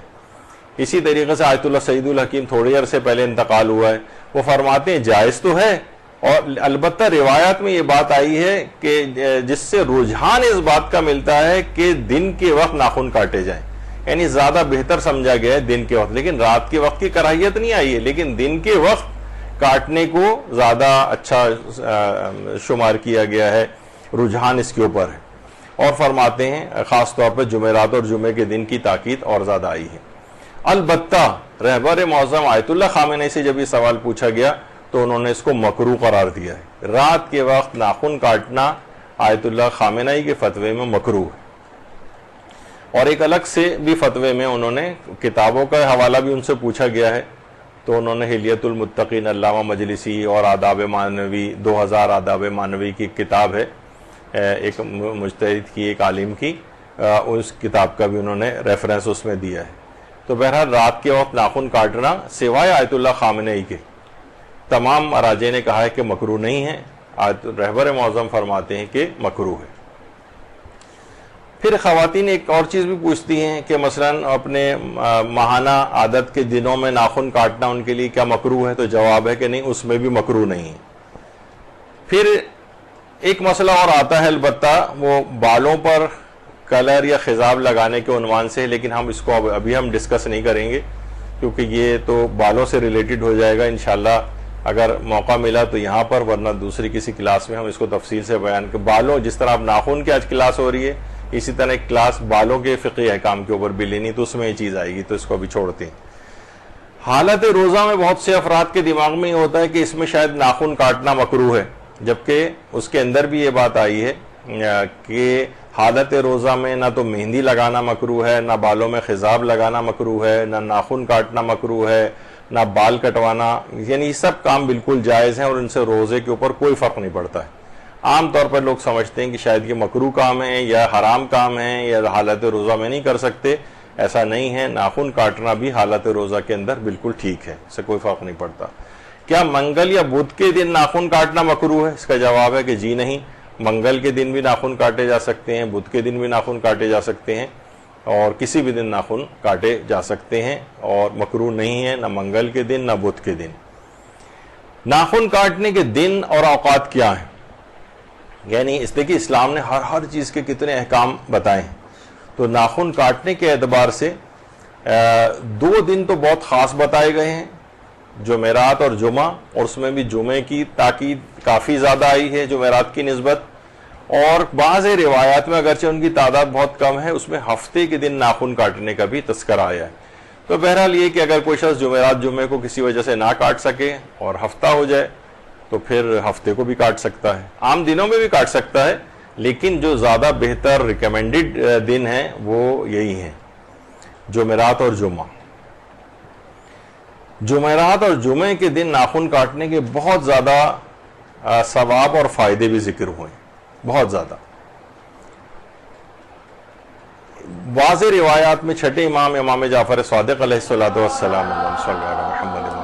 اسی طریقے سے آیت اللہ سعید الحکیم تھوڑی عرصے پہلے انتقال ہوا ہے، وہ فرماتے ہیں جائز تو ہے، اور البتہ روایات میں یہ بات آئی ہے کہ جس سے رجحان اس بات کا ملتا ہے کہ دن کے وقت ناخن کاٹے جائیں، یعنی زیادہ بہتر سمجھا گیا ہے دن کے وقت، لیکن رات کے وقت کی کراہیت نہیں آئی ہے، لیکن دن کے وقت کاٹنے کو زیادہ اچھا شمار کیا گیا ہے، رجحان اس کے اوپر ہے۔ اور فرماتے ہیں خاص طور پر جمعرات اور جمعے کے دن کی تاکید اور زیادہ آئی ہے۔ البتہ رہبر معظم آیت اللہ خامنئی سے جب یہ سوال پوچھا گیا تو انہوں نے اس کو مکروہ قرار دیا ہے، رات کے وقت ناخن کاٹنا آیت اللہ خامنئی کے فتوے میں مکروہ ہے۔ اور ایک الگ سے بھی فتوے میں انہوں نے کتابوں کا حوالہ بھی ان سے پوچھا گیا ہے، تو انہوں نے حلیت المتقین علامہ مجلسی اور آداب معنوی 2000 آداب معنوی کی کتاب ہے، ایک مجتہد کی، ایک عالم کی، اس کتاب کا بھی انہوں نے ریفرنس اس میں دیا ہے۔ تو بہرحال رات کے وقت ناخن کاٹنا سوائے آیت اللہ خامنئی کے تمام مراجع نے کہا ہے کہ مکروہ نہیں ہے، رہبر معظم فرماتے ہیں کہ مکروہ ہے۔ پھر خواتین ایک اور چیز بھی پوچھتی ہیں کہ مثلا اپنے ماہانہ عادت کے دنوں میں ناخن کاٹنا ان کے لیے کیا مکروہ ہے، تو جواب ہے کہ نہیں، اس میں بھی مکروہ نہیں ہے۔ پھر ایک مسئلہ اور آتا ہے، البتہ وہ بالوں پر کلر یا خضاب لگانے کے عنوان سے، لیکن ہم اس کو ابھی ہم ڈسکس نہیں کریں گے کیونکہ یہ تو بالوں سے ریلیٹڈ ہو جائے گا، انشاءاللہ اگر موقع ملا تو یہاں پر، ورنہ دوسری کسی کلاس میں ہم اس کو تفصیل سے بیان کہ بالوں، جس طرح اب ناخن کی آج کلاس ہو رہی ہے، اسی طرح ایک کلاس بالوں کے فقہی احکام کے اوپر بھی لینی، تو اس میں یہ چیز آئے گی، تو اس کو ابھی چھوڑتے ہیں۔ حالت روزہ میں بہت سے افراد کے دماغ میں یہ ہوتا ہے کہ اس میں شاید ناخن کاٹنا مکروہ ہے، جبکہ اس کے اندر بھی یہ بات آئی ہے کہ حالت روزہ میں نہ تو مہندی لگانا مکروہ ہے، نہ بالوں میں خضاب لگانا مکروہ ہے، نہ ناخن کاٹنا مکروہ ہے، نہ بال کٹوانا، یعنی یہ سب کام بالکل جائز ہیں اور ان سے روزے کے اوپر کوئی فرق نہیں پڑتا ہے۔ عام طور پر لوگ سمجھتے ہیں کہ شاید یہ مکروہ کام ہے یا حرام کام ہے یا حالت روزہ میں نہیں کر سکتے، ایسا نہیں ہے، ناخن کاٹنا بھی حالت روزہ کے اندر بالکل ٹھیک ہے، اس سے کوئی فرق نہیں پڑتا۔ کیا منگل یا بدھ کے دن ناخن کاٹنا مکروہ ہے؟ اس کا جواب ہے کہ جی نہیں، منگل کے دن بھی ناخن کاٹے جا سکتے ہیں، بدھ کے دن بھی ناخن کاٹے جا سکتے ہیں، اور کسی بھی دن ناخن کاٹے جا سکتے ہیں، اور مکروہ نہیں ہے نہ منگل کے دن نہ بدھ کے دن۔ ناخن کاٹنے کے دن اور اوقات کیا ہیں؟ یعنی اس دیکھیے اسلام نے ہر چیز کے کتنے احکام بتائے ہیں، تو ناخن کاٹنے کے اعتبار سے 2 دن تو بہت خاص بتائے گئے ہیں، جمعرات اور جمعہ، اور اس میں بھی جمعے کی تاکید کافی زیادہ آئی ہے جمعرات کی نسبت، اور بعض روایات میں اگرچہ ان کی تعداد بہت کم ہے، اس میں ہفتے کے دن ناخن کاٹنے کا بھی تذکرہ آیا ہے۔ تو بہرحال یہ کہ اگر کوئی شخص جمعرات جمعے کو کسی وجہ سے نہ کاٹ سکے اور ہفتہ ہو جائے تو پھر ہفتے کو بھی کاٹ سکتا ہے، عام دنوں میں بھی کاٹ سکتا ہے، لیکن جو زیادہ بہتر ریکمینڈڈ دن ہیں وہ یہی ہیں، جمعرات اور جمعہ۔ جمعرات اور جمعے کے دن ناخن کاٹنے کے بہت زیادہ ثواب اور فائدے بھی ذکر ہوئے، بہت زیادہ۔ واضح روایات میں چھٹے امام، امام جعفر صادق علیہ الصلوۃ والسلام، صلی اللہ علیہ محمد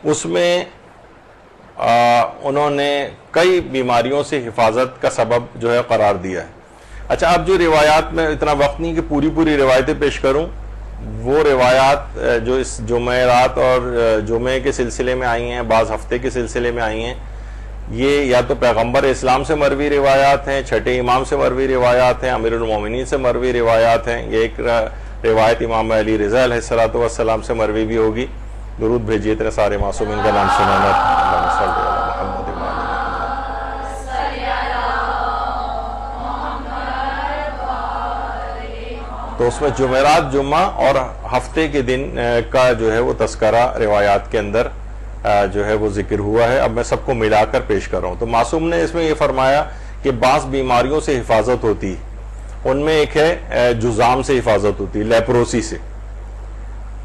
اس میں انہوں نے کئی بیماریوں سے حفاظت کا سبب جو ہے قرار دیا ہے۔ اچھا، اب جو روایات میں اتنا وقت نہیں کہ پوری روایتیں پیش کروں، وہ روایات جو اس جمعرات اور جمعے کے سلسلے میں آئی ہیں، بعض ہفتے کے سلسلے میں آئی ہیں، یہ یا تو پیغمبر اسلام سے مروی روایات ہیں، چھٹے امام سے مروی روایات ہیں، امیر المومنین سے مروی روایات ہیں، یہ ایک روایت امام علی رضا علیہ الصلوۃ والسلام سے مروی بھی ہوگی۔ درود بھیجیے اتنے سارے معصومین کا نام سنانا۔ تو تو اس میں جمعرات، جمعہ اور ہفتے کے دن کا جو ہے وہ تذکرہ روایات کے اندر جو ہے وہ ذکر ہوا ہے. اب میں سب کو ملا کر پیش کر رہا ہوں. تو معصوم نے اس میں یہ فرمایا کہ بعض بیماریوں سے حفاظت ہوتی ہے. ان میں ایک ہے جذام سے حفاظت ہوتی ہے، لیپروسی سے.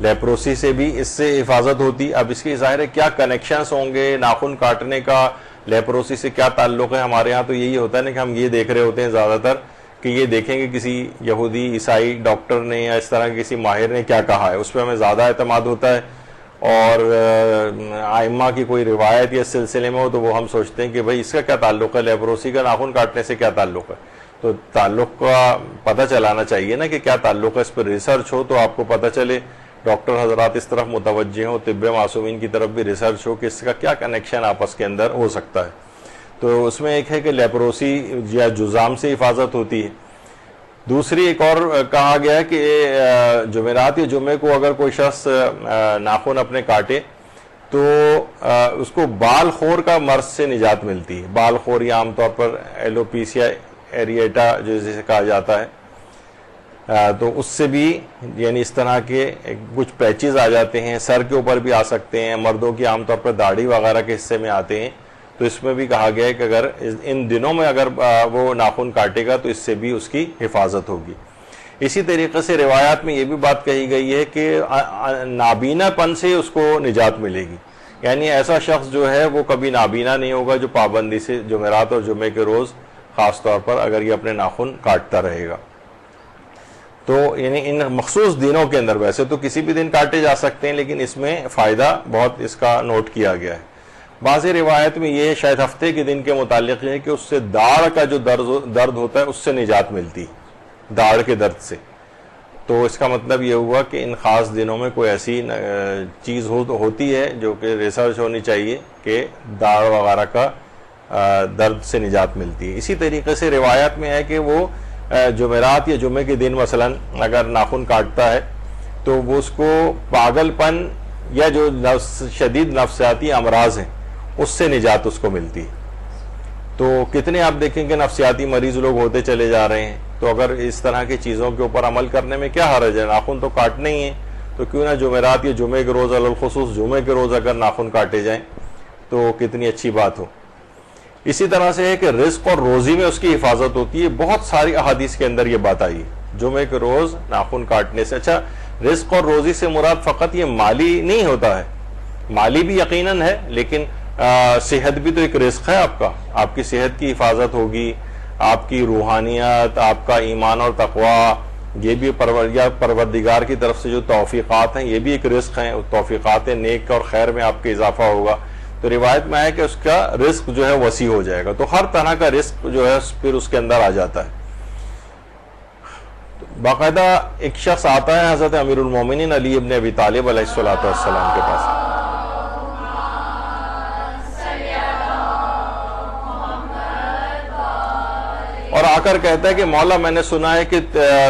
لیپروسی سے بھی اس سے حفاظت ہوتی. اب اس کی ظاہر ہے کیا کنیکشنز ہوں گے ناخن کاٹنے کا لیپروسی سے کیا تعلق ہے. ہمارے ہاں تو یہی ہوتا ہے نا کہ ہم یہ دیکھ رہے ہوتے ہیں زیادہ تر کہ یہ دیکھیں گے کسی یہودی عیسائی ڈاکٹر نے یا اس طرح کسی ماہر نے کیا کہا ہے، اس پہ ہمیں زیادہ اعتماد ہوتا ہے. اور ائمہ کی کوئی روایت یا سلسلے میں ہو تو وہ ہم سوچتے ہیں کہ بھئی اس کا کیا تعلق ہے، لیپروسی کا ناخن کاٹنے سے کیا تعلق ہے. تو تعلق کا پتہ چلانا چاہیے نا کہ کیا تعلق ہے. اس پر ریسرچ ہو تو آپ کو پتہ چلے، ڈاکٹر حضرات اس طرف متوجہ ہوں، طب معصومین کی طرف بھی ریسرچ ہو کہ اس کا کیا کنیکشن آپس کے اندر ہو سکتا ہے. تو اس میں ایک ہے کہ لیپروسی یا جذام سے حفاظت ہوتی ہے. دوسری ایک اور کہا گیا ہے کہ جمعرات یا جمعے کو اگر کوئی شخص ناخن اپنے کاٹے تو اس کو بال خور کا مرض سے نجات ملتی ہے. بال خور یا عام طور پر ایلوپیسیا ایریٹا جسے کہا جاتا ہے، تو اس سے بھی یعنی اس طرح کے کچھ پیچز آ جاتے ہیں، سر کے اوپر بھی آ سکتے ہیں، مردوں کی عام طور پر داڑھی وغیرہ کے حصے میں آتے ہیں. تو اس میں بھی کہا گیا ہے کہ اگر ان دنوں میں اگر وہ ناخن کاٹے گا تو اس سے بھی اس کی حفاظت ہوگی. اسی طریقے سے روایات میں یہ بھی بات کہی گئی ہے کہ نابینا پن سے اس کو نجات ملے گی. یعنی ایسا شخص جو ہے وہ کبھی نابینا نہیں ہوگا جو پابندی سے جمعرات اور جمعے کے روز خاص طور پر اگر یہ اپنے ناخن کاٹتا رہے گا. تو یعنی ان مخصوص دنوں کے اندر، ویسے تو کسی بھی دن کاٹے جا سکتے ہیں لیکن اس میں فائدہ بہت اس کا نوٹ کیا گیا ہے. بعض روایت میں یہ شاید ہفتے کے دن کے متعلق ہے کہ اس سے داڑھ کا جو درد ہوتا ہے اس سے نجات ملتی، داڑھ کے درد سے. تو اس کا مطلب یہ ہوا کہ ان خاص دنوں میں کوئی ایسی چیز ہوتی ہے جو کہ ریسرچ ہونی چاہیے کہ داڑھ وغیرہ کا درد سے نجات ملتی ہے. اسی طریقے سے روایات میں ہے کہ وہ جمعرات یا جمعے کے دن مثلا اگر ناخن کاٹتا ہے تو وہ اس کو پاگل پن یا جو شدید نفسیاتی امراض ہیں اس سے نجات اس کو ملتی. تو کتنے آپ دیکھیں کہ نفسیاتی مریض لوگ ہوتے چلے جا رہے ہیں. تو اگر اس طرح کی چیزوں کے اوپر عمل کرنے میں کیا حرج ہے، ناخن تو کاٹنے ہی ہیں، تو کیوں نہ جمعرات یا جمعے کے روز الخصوص جمعے کے روز اگر ناخن کاٹے جائیں تو کتنی اچھی بات ہو. اسی طرح سے ہے کہ رزق اور روزی میں اس کی حفاظت ہوتی ہے. بہت ساری احادیث کے اندر یہ بات آئی ہے جمعے کے روز ناخن کاٹنے سے. اچھا، رزق اور روزی سے مراد فقط یہ مالی نہیں ہوتا ہے، مالی بھی یقیناً ہے لیکن صحت بھی تو ایک رزق ہے. آپ کی صحت کی حفاظت ہوگی، آپ کی روحانیت، آپ کا ایمان اور تقوی، یہ بھی پروردگار کی طرف سے جو توفیقات ہیں یہ بھی ایک رزق ہیں. توفیقات نیک اور خیر میں آپ کے اضافہ ہوگا. تو روایت میں ہے کہ اس کا رزق جو ہے وسیع ہو جائے گا. تو ہر طرح کا رزق جو ہے پھر اس کے اندر آ جاتا ہے. باقاعدہ ایک شخص آتا ہے حضرت امیر المومنین علی ابن ابی طالب علیہ السلام کے پاس، اور آ کر کہتا ہے کہ مولا میں نے سنا ہے کہ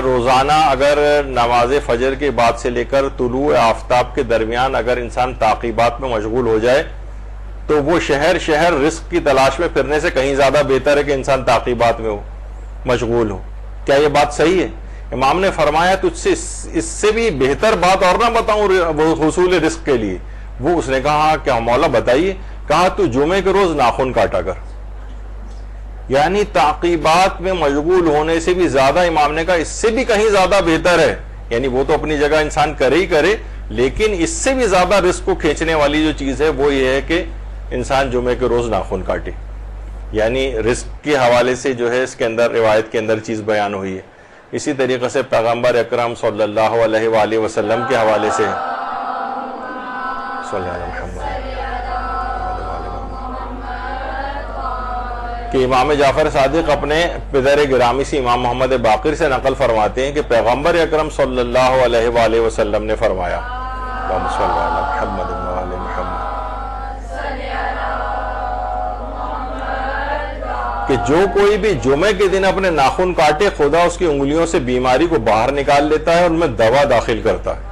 روزانہ اگر نماز فجر کے بعد سے لے کر طلوع آفتاب کے درمیان اگر انسان تعقیبات میں مشغول ہو جائے تو وہ شہر رزق کی تلاش میں پھرنے سے کہیں زیادہ بہتر ہے کہ انسان تعقیبات میں مشغول ہو. کیا یہ بات صحیح ہے؟ امام نے فرمایا تو اس سے بھی بہتر بات اور نہ بتاؤں حصول رزق کے لیے. وہ اس نے کہا کہ مولا بتائیے. کہا تو جمعے کے روز ناخن کاٹا کر. یعنی تعقیبات میں مشغول ہونے سے بھی زیادہ امام نے کہا اس سے بھی کہیں زیادہ بہتر ہے. یعنی وہ تو اپنی جگہ انسان کرے ہی کرے لیکن اس سے بھی زیادہ رزق کو کھینچنے والی جو چیز ہے وہ یہ ہے کہ انسان جمعے کے روز ناخن کاٹے. یعنی رزق کے حوالے سے جو ہے اس کے اندر روایت کے اندر چیز بیان ہوئی ہے. اسی طریقے سے پیغمبر اکرم صلی اللہ علیہ وآلہ وسلم کے حوالے سے صلی اللہ علیہ وسلم کہ امام جعفر صادق اپنے پدر گرامی سے امام محمد باقر سے نقل فرماتے ہیں کہ پیغمبر اکرم صلی اللہ علیہ وآلہ وسلم نے فرمایا اللہم صلی علی محمد وآل محمد کہ جو کوئی بھی جمعے کے دن اپنے ناخن کاٹے خدا اس کی انگلیوں سے بیماری کو باہر نکال لیتا ہے اور ان میں دوا داخل کرتا ہے.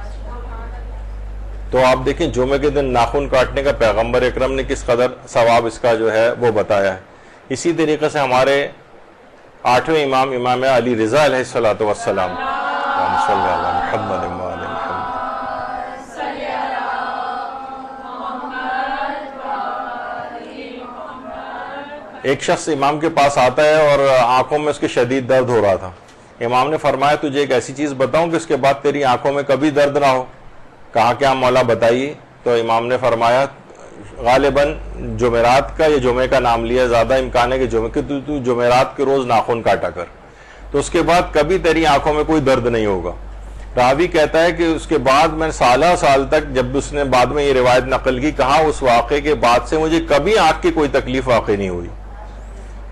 تو آپ دیکھیں جمعے کے دن ناخن کاٹنے کا پیغمبر اکرم نے کس قدر ثواب اس کا جو ہے وہ بتایا ہے. اسی طریقے سے ہمارے 8ویں امام علی رضا علیہ السلام ایک شخص امام کے پاس آتا ہے اور آنکھوں میں اس کے شدید درد ہو رہا تھا. امام نے فرمایا تجھے ایک ایسی چیز بتاؤں کہ اس کے بعد تیری آنکھوں میں کبھی درد نہ ہو. کہا کیا مولا بتائیے. تو امام نے فرمایا غالباً جمعرات کا یا جمعے کا نام لیا, زیادہ امکان ہے کہ تو جمعرات کے روز ناخن کاٹا کر, تو اس کے بعد کبھی تیری آنکھوں میں کوئی درد نہیں ہوگا. راوی کہتا ہے کہ اس کے بعد میں سالہ سال تک, جب اس نے بعد میں یہ روایت نقل کی, کہا اس واقعے کے بعد سے مجھے کبھی آنکھ کی کوئی تکلیف واقع نہیں ہوئی.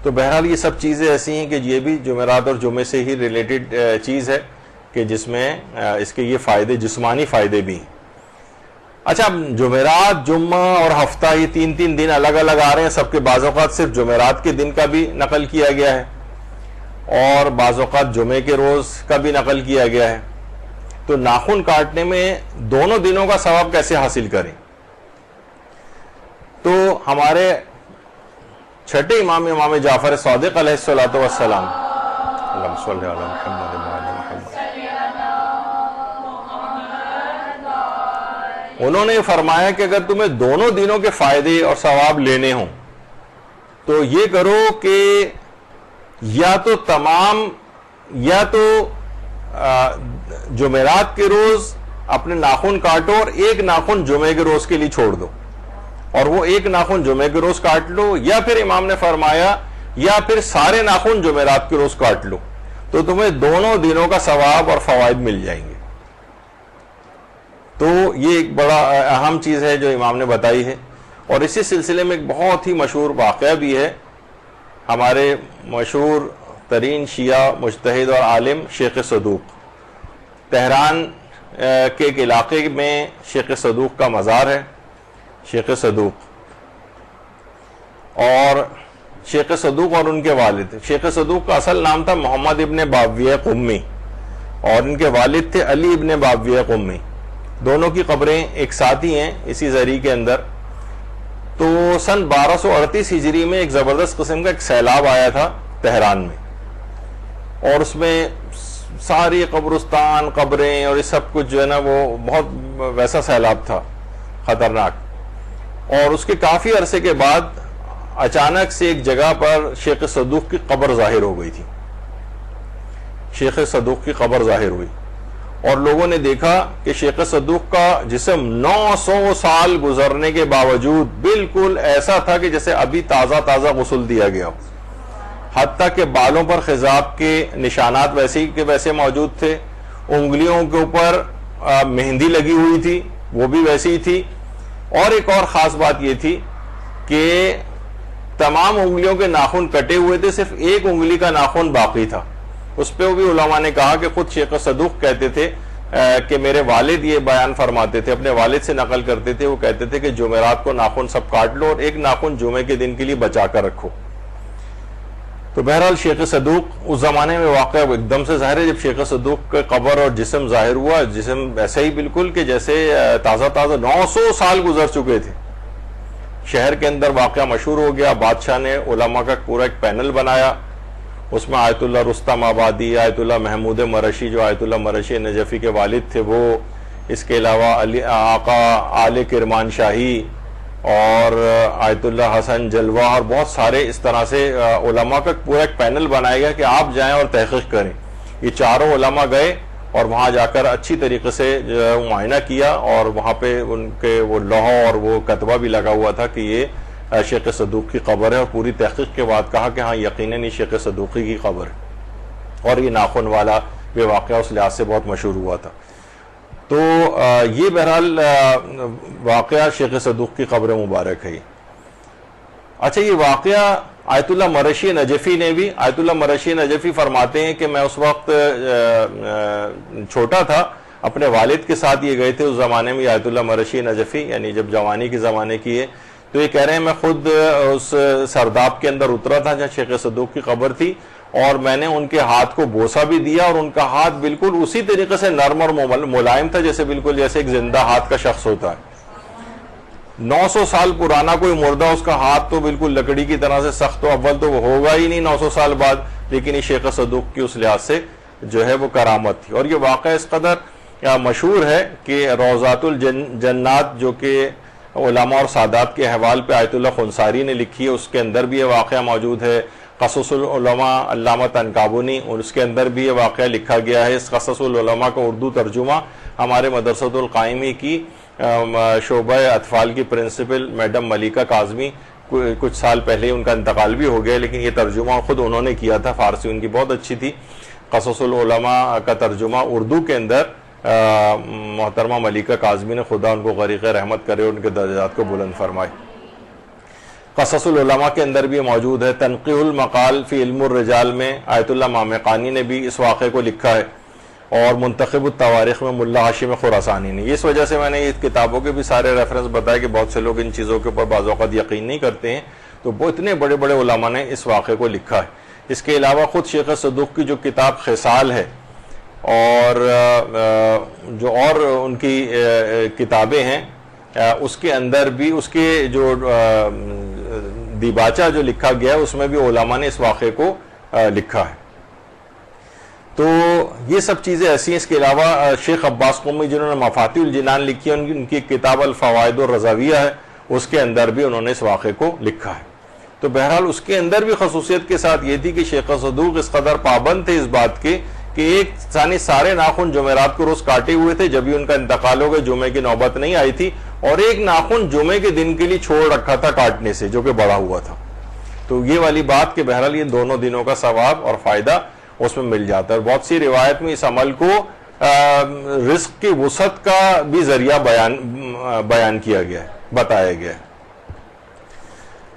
تو بہرحال یہ سب چیزیں ایسی ہیں کہ یہ بھی جمعرات اور جمعے سے ہی ریلیٹڈ چیز ہے کہ جس میں اس کے یہ فائدے, جسمانی فائدے بھی ہیں. اچھا, جمعرات, جمعہ اور ہفتہ یہ تین دن الگ الگ آ رہے ہیں. سب کے بعض اوقات صرف جمعرات کے دن کا بھی نقل کیا گیا ہے اور بعض اوقات جمعے کے روز کا بھی نقل کیا گیا ہے. تو ناخن کاٹنے میں دونوں دنوں کا ثواب کیسے حاصل کریں؟ تو ہمارے چھٹے امام جعفر صادق علیہ الصلوۃ والسلام, اللہم صلی علی محمد وعلی محمد, انہوں نے فرمایا کہ اگر تمہیں دونوں دنوں کے فائدے اور ثواب لینے ہوں تو یہ کرو کہ یا تو جمعرات کے روز اپنے ناخن کاٹو اور ایک ناخن جمعے کے روز کے لیے چھوڑ دو, اور وہ ایک ناخن جمعے کے روز کاٹ لو, یا پھر امام نے فرمایا یا پھر سارے ناخن جمعرات کے روز کاٹ لو, تو تمہیں دونوں دنوں کا ثواب اور فوائد مل جائیں گے. تو یہ ایک بڑا اہم چیز ہے جو امام نے بتائی ہے. اور اسی سلسلے میں ایک بہت ہی مشہور واقعہ بھی ہے. ہمارے مشہور ترین شیعہ مجتہد اور عالم شیخ صدوق, تہران کے ایک علاقے میں شیخ صدوق کا مزار ہے. شیخ صدوق اور ان کے والد, شیخ صدوق کا اصل نام تھا محمد ابن باویہ قمی, اور ان کے والد تھے علی ابن باویہ قمی. دونوں کی قبریں ایک ساتھ ہی ہیں اسی زری کے اندر. تو سن 1238 ہجری میں ایک زبردست قسم کا ایک سیلاب آیا تھا تہران میں, اور اس میں ساری قبرستان, قبریں اور یہ سب کچھ جو ہے نا وہ بہت ویسا سیلاب تھا خطرناک. اور اس کے کافی عرصے کے بعد اچانک سے ایک جگہ پر شیخ صدوق کی قبر ظاہر ہو گئی تھی. شیخ صدوق کی قبر ظاہر ہوئی اور لوگوں نے دیکھا کہ شیخ صدوق کا جسم 900 سال گزرنے کے باوجود بالکل ایسا تھا کہ جیسے ابھی تازہ غسل دیا گیا ہو. حتیٰ کہ بالوں پر خضاب کے نشانات ویسے ہی کے ویسے موجود تھے, انگلیوں کے اوپر مہندی لگی ہوئی تھی وہ بھی ویسی ہی تھی. اور ایک اور خاص بات یہ تھی کہ تمام انگلیوں کے ناخن کٹے ہوئے تھے, صرف ایک انگلی کا ناخن باقی تھا. اس پہ بھی علماء نے کہا کہ خود شیخ صدوق کہتے تھے کہ میرے والد یہ بیان فرماتے تھے, اپنے والد سے نقل کرتے تھے, وہ کہتے تھے کہ جمعرات کو ناخن سب کاٹ لو اور ایک ناخن جمعے کے دن کے لیے بچا کر رکھو. تو بہرحال شیخ صدوق اس زمانے میں واقع ایک دم سے ظاہر ہے, جب شیخ صدوق کا قبر اور جسم ظاہر ہوا, جسم ایسے ہی بالکل کہ جیسے تازہ 900 سال گزر چکے تھے. شہر کے اندر واقعہ مشہور ہو گیا. بادشاہ نے علماء کا پورا ایک پینل بنایا, اس میں آیت اللہ رستم آبادی, آیت اللہ محمود مرشی جو آیت اللہ مرشی نجفی کے والد تھے وہ, اس کے علاوہ آقا آل کرمان شاہی اور آیت اللہ حسن جلوہ, اور بہت سارے اس طرح سے علماء کا پورا ایک پینل بنایا گیا کہ آپ جائیں اور تحقیق کریں. یہ چاروں علماء گئے اور وہاں جا کر اچھی طریقے سے معائنہ کیا, اور وہاں پہ ان کے وہ لوح اور وہ کتبہ بھی لگا ہوا تھا کہ یہ شیخ صدوق کی قبر ہے, اور پوری تحقیق کے بعد کہا کہ ہاں یقیناً یہ شیخ صدوقی کی قبر ہے. اور یہ ناخن والا یہ واقعہ اس لحاظ سے بہت مشہور ہوا تھا. تو یہ بہرحال واقعہ شیخ صدوق کی قبر مبارک ہے. اچھا, یہ واقعہ آیت اللہ مرشی نجفی نے بھی, آیت اللہ مرشی نجفی فرماتے ہیں کہ میں اس وقت چھوٹا تھا, اپنے والد کے ساتھ یہ گئے تھے اس زمانے میں. آیت اللہ مرشی نجفی یعنی جب جوانی کے زمانے کی ہے, تو یہ کہہ رہے ہیں میں خود اس سرداب کے اندر اترا تھا جہاں شیخ صدوق کی قبر تھی, اور میں نے ان کے ہاتھ کو بوسا بھی دیا, اور ان کا ہاتھ بالکل اسی طریقے سے نرم اور ملائم تھا جیسے بالکل جیسے ایک زندہ ہاتھ کا شخص ہوتا ہے. 900 سال پرانا کوئی مردہ, اس کا ہاتھ تو بالکل لکڑی کی طرح سے سخت, تو اول تو وہ ہوگا ہی نہیں 900 سال بعد, لیکن یہ شیخ صدوق کی اس لحاظ سے جو ہے وہ کرامت تھی. اور یہ واقعہ اس قدر مشہور ہے کہ روضات الجنات جو کہ علماء اور سادات کے احوال پہ آیت اللہ خنصاری نے لکھی ہے، اس کے اندر بھی یہ واقعہ موجود ہے. قصص العلماء علامہ تنکابنی، اور اس کے اندر بھی یہ واقعہ لکھا گیا ہے. اس قصص العلماء کا اردو ترجمہ ہمارے مدرسۃ القائمی کی شعبہ اطفال کی پرنسپل میڈم ملیکہ کاظمی، کچھ سال پہلے ان کا انتقال بھی ہو گیا، لیکن یہ ترجمہ خود انہوں نے کیا تھا. فارسی ان کی بہت اچھی تھی. قصص العلماء کا ترجمہ اردو کے اندر محترمہ ملیکہ کاظمی نے، خدا ان کو غریق رحمت کرے اور ان کے درجات کو بلند فرمائے. قصص العلماء کے اندر بھی موجود ہے. تنقیح المقال فی علم الرجال میں آیت اللہ مامقانی نے بھی اس واقعے کو لکھا ہے، اور منتخب التواریخ میں ملا ہاشم خراسانی نے. اس وجہ سے میں نے اس کتابوں کے بھی سارے ریفرنس بتائے کہ بہت سے لوگ ان چیزوں کے اوپر بعض اوقات یقین نہیں کرتے ہیں، تو وہ اتنے بڑے بڑے علماء نے اس واقعے کو لکھا ہے. اس کے علاوہ خود شیخ صدوق کی جو کتاب خصال ہے، اور جو اور ان کی کتابیں ہیں، اس کے اندر بھی اس کے جو دیباچہ جو لکھا گیا ہے، اس میں بھی علماء نے اس واقعے کو لکھا ہے. تو یہ سب چیزیں ایسی ہیں. اس کے علاوہ شیخ عباس قمی جنہوں نے مفاتیح الجنان لکھی ہے، ان کی کتاب الفوائد الرضویہ ہے، اس کے اندر بھی انہوں نے اس واقعے کو لکھا ہے. تو بہرحال اس کے اندر بھی خصوصیت کے ساتھ یہ تھی کہ شیخ صدوق اس قدر پابند تھے اس بات کے کہ ایک ثانی سارے ناخن جمعرات کو روز کاٹے ہوئے تھے. جب ہی ان کا انتقال ہو گیا، جمعے کی نوبت نہیں آئی تھی، اور ایک ناخن جمعے کے دن کے لیے چھوڑ رکھا تھا کاٹنے سے، جو کہ بڑا ہوا تھا. تو یہ والی بات کہ بہرحال یہ دونوں دنوں کا ثواب اور فائدہ اس میں مل جاتا ہے. اور بہت سی روایت میں اس عمل کو رزق کی وسعت کا بھی ذریعہ بیان کیا گیا ہے، بتایا گیا ہے.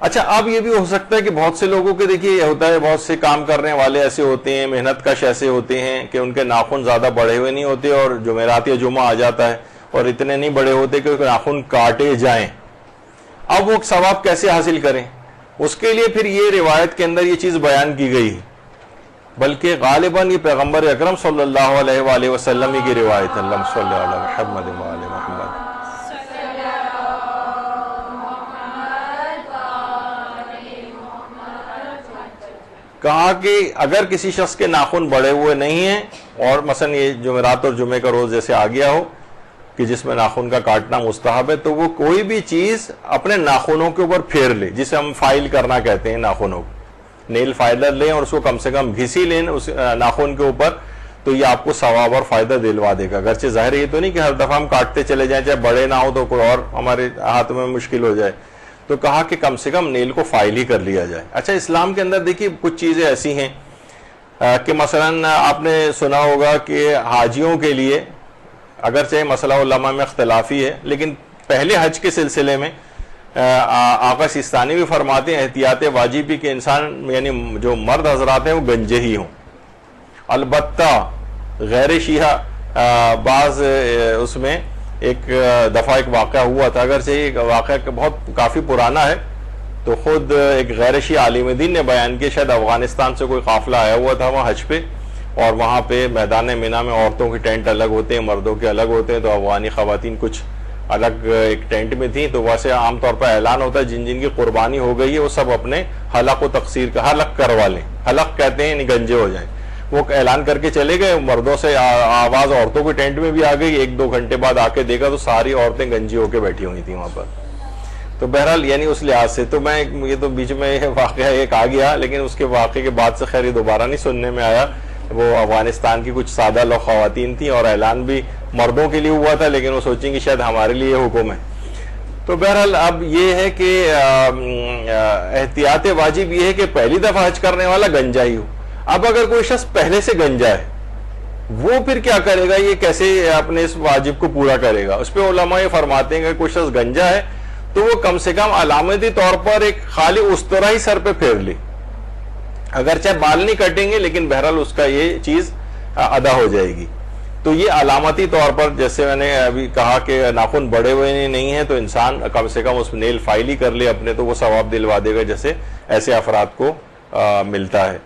اچھا، اب یہ بھی ہو سکتا ہے کہ بہت سے لوگوں کے دیکھیے یہ ہوتا ہے، بہت سے کام کرنے والے ایسے ہوتے ہیں، محنت کش ایسے ہوتے ہیں کہ ان کے ناخن زیادہ بڑے ہوئے نہیں ہوتے، اور جمعرات یا جمعہ آ جاتا ہے اور اتنے نہیں بڑے ہوتے کہ ناخن کاٹے جائیں. اب وہ ثواب کیسے حاصل کریں؟ اس کے لیے پھر یہ روایت کے اندر یہ چیز بیان کی گئی ہے، بلکہ غالباً یہ پیغمبر اکرم صلی اللہ علیہ وآلہ وسلم کی روایت ہے. اللہم صلی علی محمد وآل محمد. کہا کہ اگر کسی شخص کے ناخن بڑے ہوئے نہیں ہیں، اور مثلا یہ جمعرات اور جمعے کا روز جیسے آ گیا ہو کہ جس میں ناخن کا کاٹنا مستحب ہے، تو وہ کوئی بھی چیز اپنے ناخنوں کے اوپر پھیر لے، جسے ہم فائل کرنا کہتے ہیں. ناخنوں کو نیل فائلر لیں اور اس کو کم سے کم گھسی لیں اس ناخن کے اوپر، تو یہ آپ کو ثواب اور فائدہ دلوا دے گا. اگرچہ ظاہر یہ تو نہیں کہ ہر دفعہ ہم کاٹتے چلے جائیں، چاہے بڑے نہ ہو تو کوئی اور ہمارے ہاتھ میں مشکل ہو جائے. تو کہا کہ کم سے کم نیل کو فائل ہی کر لیا جائے. اچھا، اسلام کے اندر دیکھیے کچھ چیزیں ایسی ہیں کہ مثلا آپ نے سنا ہوگا کہ حاجیوں کے لیے، اگرچہ مسئلہ علماء میں اختلافی ہے، لیکن پہلے حج کے سلسلے میں آقا سیستانی بھی فرماتے ہیں احتیاط واجبی کہ انسان یعنی جو مرد حضرات ہیں وہ گنجے ہی ہوں. البتہ غیر شیعہ بعض اس میں ایک دفعہ ایک واقعہ ہوا تھا، اگرچہ یہ واقعہ بہت کافی پرانا ہے، تو خود ایک غیر شیعہ عالم دین نے بیان کیا، شاید افغانستان سے کوئی قافلہ آیا ہوا تھا وہاں حج پہ، اور وہاں پہ میدان مینا میں عورتوں کے ٹینٹ الگ ہوتے ہیں، مردوں کے الگ ہوتے ہیں. تو افغانی خواتین کچھ الگ ایک ٹینٹ میں تھیں. تو ویسے عام طور پر اعلان ہوتا ہے جن جن کی قربانی ہو گئی ہے وہ سب اپنے حلق و تقصیر کا حلق کروا لیں. حلق کہتے ہیں یعنی گنجے ہو جائیں. وہ اعلان کر کے چلے گئے، مردوں سے آواز عورتوں کے ٹینٹ میں بھی آ گئی. 1-2 گھنٹے بعد آ کے دیکھا تو ساری عورتیں گنجی ہو کے بیٹھی ہوئی تھیں وہاں پر. تو بہرحال یعنی اس لحاظ سے تو میں یہ تو بیچ میں واقعہ ایک آ گیا، لیکن اس کے واقعے کے بعد سے خیر یہ دوبارہ نہیں سننے میں آیا. وہ افغانستان کی کچھ سادہ لوگ خواتین تھیں اور اعلان بھی مردوں کے لیے ہوا تھا، لیکن وہ سوچیں کہ شاید ہمارے لیے یہ حکم ہے. تو بہرحال اب یہ ہے کہ احتیاط واجب یہ ہے کہ پہلی دفعہ حج کرنے والا گنجا ہی ہو. اب اگر کوئی شخص پہلے سے گنجا ہے وہ پھر کیا کرے گا؟ یہ کیسے اپنے اس واجب کو پورا کرے گا؟ اس پہ علماء یہ فرماتے ہیں کہ کوئی شخص گنجا ہے تو وہ کم سے کم علامتی طور پر ایک خالی استرا ہی سر پہ پھیر لے، اگرچہ بال نہیں کٹیں گے لیکن بہرحال اس کا یہ چیز ادا ہو جائے گی. تو یہ علامتی طور پر، جیسے میں نے ابھی کہا کہ ناخن بڑے ہوئے نہیں ہیں تو انسان کم سے کم اس نیل فائل ہی کر لے اپنے، تو وہ ثواب دلوا دے گا جیسے ایسے افراد کو ملتا ہے.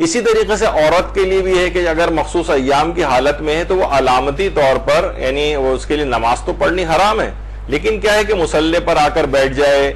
اسی طریقے سے عورت کے لیے بھی ہے کہ اگر مخصوص ایام کی حالت میں ہے تو وہ علامتی طور پر یعنی وہ اس کے لیے نماز تو پڑھنی حرام ہے، لیکن کیا ہے کہ مصلی پر آ کر بیٹھ جائے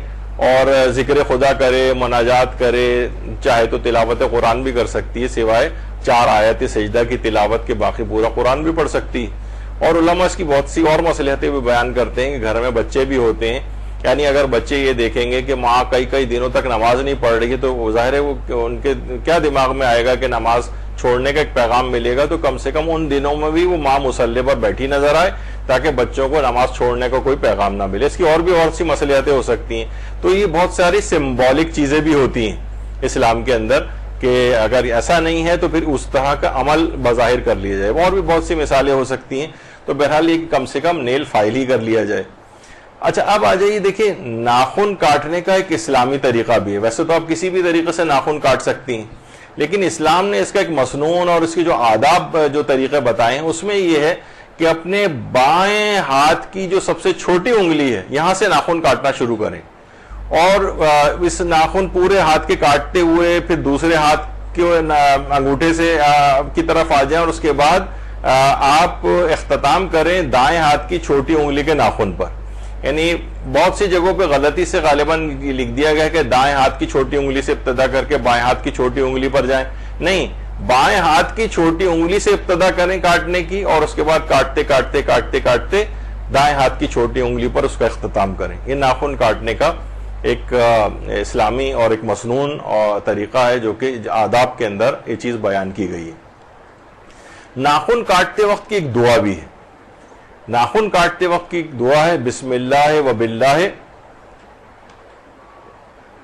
اور ذکر خدا کرے، مناجات کرے، چاہے تو تلاوت قرآن بھی کر سکتی ہے، سوائے 4 آیت سجدہ کی تلاوت کے باقی پورا قرآن بھی پڑھ سکتی ہے. اور علماء اس کی بہت سی اور مصلحتیں بھی بیان کرتے ہیں کہ گھر میں بچے بھی ہوتے ہیں، یعنی اگر بچے یہ دیکھیں گے کہ ماں کئی دنوں تک نماز نہیں پڑھ رہی ہے تو ظاہر ہے وہ ان کے کیا دماغ میں آئے گا کہ نماز چھوڑنے کا ایک پیغام ملے گا، تو کم سے کم ان دنوں میں بھی وہ ماں مصلی پر بیٹھی نظر آئے تاکہ بچوں کو نماز چھوڑنے کا کوئی پیغام نہ ملے۔ اس کی اور بھی سی مصلحتیں ہو سکتی ہیں۔ تو یہ بہت ساری سمبولک چیزیں بھی ہوتی ہیں اسلام کے اندر کہ اگر ایسا نہیں ہے تو پھر اس طرح کا عمل بظاہر کر لیا جائے۔ اور بھی بہت سی مثالیں ہو سکتی ہیں، تو بہرحال یہ کہ کم سے کم نیل فائل ہی کر لیا جائے۔ اچھا اب آ جائیے، دیکھیں ناخن کاٹنے کا ایک اسلامی طریقہ بھی ہے۔ ویسے تو آپ کسی بھی طریقے سے ناخن کاٹ سکتی ہیں، لیکن اسلام نے اس کا ایک مسنون اور اس کی جو آداب جو طریقے بتائے ہیں اس میں یہ ہے کہ اپنے بائیں ہاتھ کی جو سب سے چھوٹی انگلی ہے یہاں سے ناخن کاٹنا شروع کریں، اور اس ناخن پورے ہاتھ کے کاٹتے ہوئے پھر دوسرے ہاتھ کے انگوٹھے سے کی طرف آ جائیں، اور اس کے بعد آپ اختتام کریں دائیں ہاتھ کی چھوٹی انگلی کے ناخن پر۔ یعنی بہت سی جگہوں پہ غلطی سے غالباً لکھ دیا گیا کہ دائیں ہاتھ کی چھوٹی انگلی سے ابتدا کر کے بائیں ہاتھ کی چھوٹی انگلی پر جائیں، نہیں، بائیں ہاتھ کی چھوٹی انگلی سے ابتدا کریں کاٹنے کی، اور اس کے بعد کاٹتے کاٹتے کاٹتے کاٹتے دائیں ہاتھ کی چھوٹی انگلی پر اس کا اختتام کریں۔ یہ ناخن کاٹنے کا ایک اسلامی اور ایک مسنون اور طریقہ ہے جو کہ آداب کے اندر یہ چیز بیان کی گئی ہے۔ ناخن کاٹتے وقت کی ایک دعا بھی ہے۔ ناخن کاٹتے وقت کی ایک دعا ہے، بسم اللہ و باللہ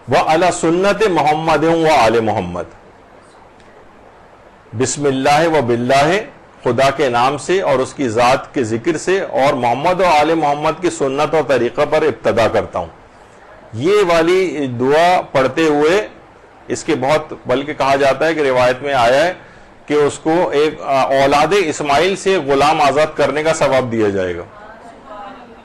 و علی سنت محمد و آل محمد۔ بسم اللہ و باللہ، خدا کے نام سے اور اس کی ذات کے ذکر سے، اور محمد و آل محمد کی سنت اور طریقہ پر ابتدا کرتا ہوں۔ یہ والی دعا پڑھتے ہوئے اس کے بہت، بلکہ کہا جاتا ہے کہ روایت میں آیا ہے کہ اس کو ایک اولاد اسماعیل سے غلام آزاد کرنے کا ثواب دیا جائے گا۔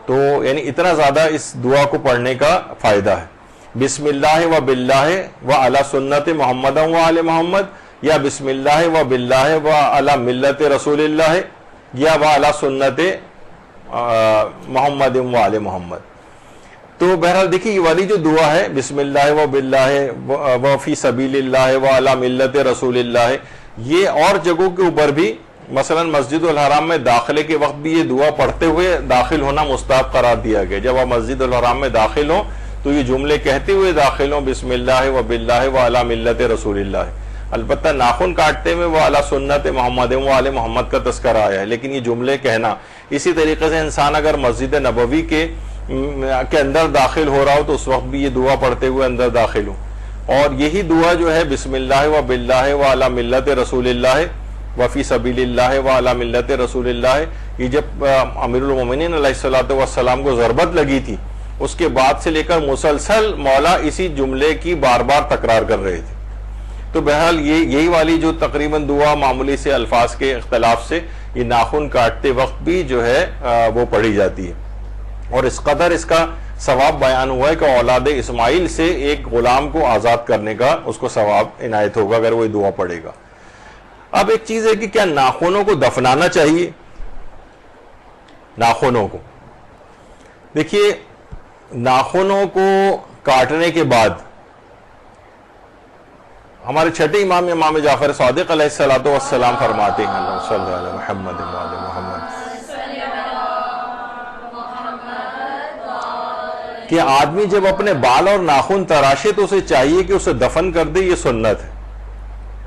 تو یعنی اتنا زیادہ اس دعا کو پڑھنے کا فائدہ ہے۔ بسم اللہ و باللہ و علی سنت محمد و آل محمد، یا بسم اللہ و باللہ و علی ملت رسول اللہ، یا و علی سنت محمد و آل محمد۔ تو بہرحال دیکھیے یہ والی جو دعا ہے، بسم اللہ و باللہ و فی سبیل اللہ و علی ملت رسول اللہ، یہ اور جگہوں کے اوپر بھی، مثلا مسجد الحرام میں داخلے کے وقت بھی یہ دعا پڑھتے ہوئے داخل ہونا مستحب قرار دیا گیا۔ جب آپ مسجد الحرام میں داخل ہوں تو یہ جملے کہتے ہوئے داخل ہوں، بسم اللہ و باللہ و علی ملت رسول اللہ۔ البتہ ناخن کاٹتے میں وہ علی سنت محمد و آل محمد کا تذکرہ آیا ہے، لیکن یہ جملے کہنا، اسی طریقے سے انسان اگر مسجد نبوی کے اندر داخل ہو رہا ہو تو اس وقت بھی یہ دعا پڑھتے ہوئے اندر داخل ہو، اور یہی دعا جو ہے بسم اللہ و باللہ و علی ملت رسول اللہ و فی سبیل اللہ و علی ملت رسول اللہ، یہ جب امیر المومنین علیہ الصلوۃ والسلام کو ضربت لگی تھی اس کے بعد سے لے کر مسلسل مولا اسی جملے کی بار بار تکرار کر رہے تھے۔ تو بہرحال یہی والی جو تقریباً دعا معمولی سے الفاظ کے اختلاف سے یہ ناخن کاٹتے وقت بھی جو ہے وہ پڑھی جاتی ہے، اور اس قدر اس کا ثواب بیان ہوا ہے کہ اولاد اسماعیل سے ایک غلام کو آزاد کرنے کا اس کو ثواب عنایت ہوگا اگر وہ دعا پڑھے گا۔ اب ایک چیز ہے کہ کیا ناخنوں کو دفنانا چاہیے؟ ناخنوں کو دیکھیے، ناخنوں کو کاٹنے کے بعد ہمارے چھٹے امام جعفر صادق علیہ الصلوۃ والسلام فرماتے ہیں، اللہ صلی اللہ علیہ محمد و آل محمد، کہ آدمی جب اپنے بال اور ناخن تراشے تو اسے چاہیے کہ اسے دفن کر دے، یہ سنت ہے۔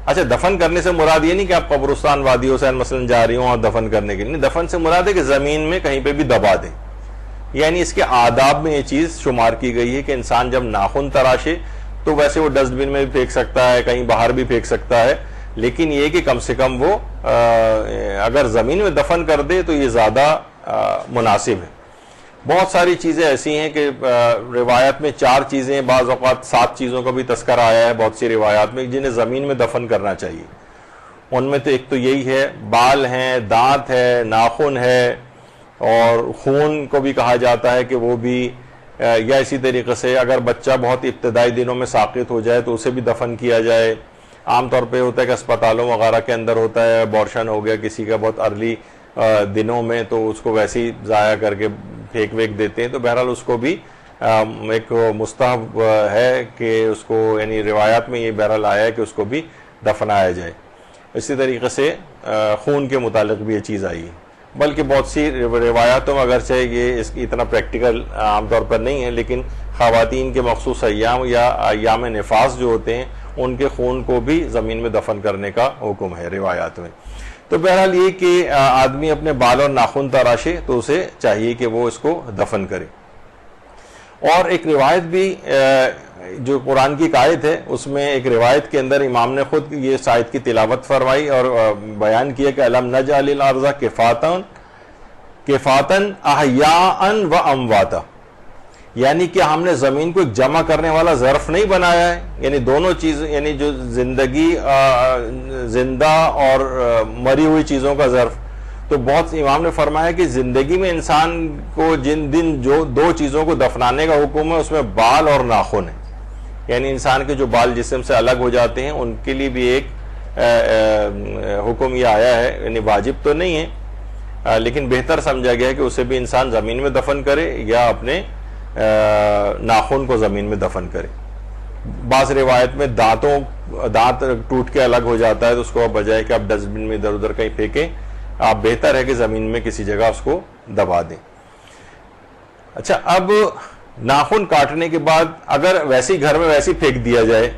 اچھا، دفن کرنے سے مراد یہ نہیں کہ آپ قبرستان وادی حسین مثلا جا رہی ہوں اور دفن کرنے کے لیے، دفن سے مراد ہے کہ زمین میں کہیں پہ بھی دبا دیں۔ یعنی اس کے آداب میں یہ چیز شمار کی گئی ہے کہ انسان جب ناخن تراشے تو ویسے وہ ڈسٹ بن میں بھی پھینک سکتا ہے، کہیں باہر بھی پھینک سکتا ہے، لیکن یہ کہ کم سے کم وہ اگر زمین میں دفن کر دے تو یہ زیادہ مناسب ہے۔ بہت ساری چیزیں ایسی ہیں کہ روایت میں 4 چیزیں، بعض اوقات 7 چیزوں کا بھی تذکرہ آیا ہے بہت سی روایات میں، جنہیں زمین میں دفن کرنا چاہیے۔ ان میں تو ایک تو یہی ہے، بال ہیں، دانت ہے، ناخن ہے، اور خون کو بھی کہا جاتا ہے کہ وہ بھی، یا اسی طریقے سے اگر بچہ بہت ابتدائی دنوں میں ساقط ہو جائے تو اسے بھی دفن کیا جائے۔ عام طور پہ ہوتا ہے کہ اسپتالوں وغیرہ کے اندر ہوتا ہے، ابارشن ہو گیا کسی کا بہت ارلی دنوں میں تو اس کو ویسے ہی ضائع کر کے پھینک ویک دیتے ہیں، تو بہرحال اس کو بھی ایک مستحب ہے کہ اس کو، یعنی روایات میں یہ بہرحال آیا ہے کہ اس کو بھی دفنایا جائے۔ اسی طریقے سے خون کے متعلق بھی یہ چیز آئی ہے۔ بلکہ بہت سی روایاتوں میں اگرچہ یہ اس کی اتنا پریکٹیکل عام طور پر نہیں ہے، لیکن خواتین کے مخصوص ایام یا ایام نفاس جو ہوتے ہیں ان کے خون کو بھی زمین میں دفن کرنے کا حکم ہے روایات میں۔ تو بہرحال یہ کہ آدمی اپنے بال اور ناخن تراشے تو اسے چاہیے کہ وہ اس کو دفن کرے۔ اور ایک روایت بھی جو قرآن کی ایک آیت ہے، اس میں ایک روایت کے اندر امام نے خود یہ اس آیت کی تلاوت فرمائی اور بیان کیا کہ الم نجعل الارض کفاتا احیاء و امواتا، یعنی کہ ہم نے زمین کو ایک جمع کرنے والا ظرف نہیں بنایا ہے، یعنی دونوں چیز، یعنی جو زندگی زندہ اور مری ہوئی چیزوں کا ظرف۔ تو بہت امام نے فرمایا کہ زندگی میں انسان کو جن دن جو دو چیزوں کو دفنانے کا حکم ہے اس میں بال اور ناخن ہے، یعنی انسان کے جو بال جسم سے الگ ہو جاتے ہیں ان کے لیے بھی ایک حکم یہ آیا ہے، یعنی واجب تو نہیں ہے لیکن بہتر سمجھا گیا ہے کہ اسے بھی انسان زمین میں دفن کرے یا اپنے ناخن کو زمین میں دفن کرے۔ بعض روایت میں دانت ٹوٹ کے الگ ہو جاتا ہے تو اس کو بجائے کہ آپ ڈسٹ بن میں ادھر ادھر کہیں پھینکیں، آپ بہتر ہے کہ زمین میں کسی جگہ اس کو دبا دیں۔ اچھا، اب ناخن کاٹنے کے بعد اگر ویسے گھر میں ویسے پھینک دیا جائے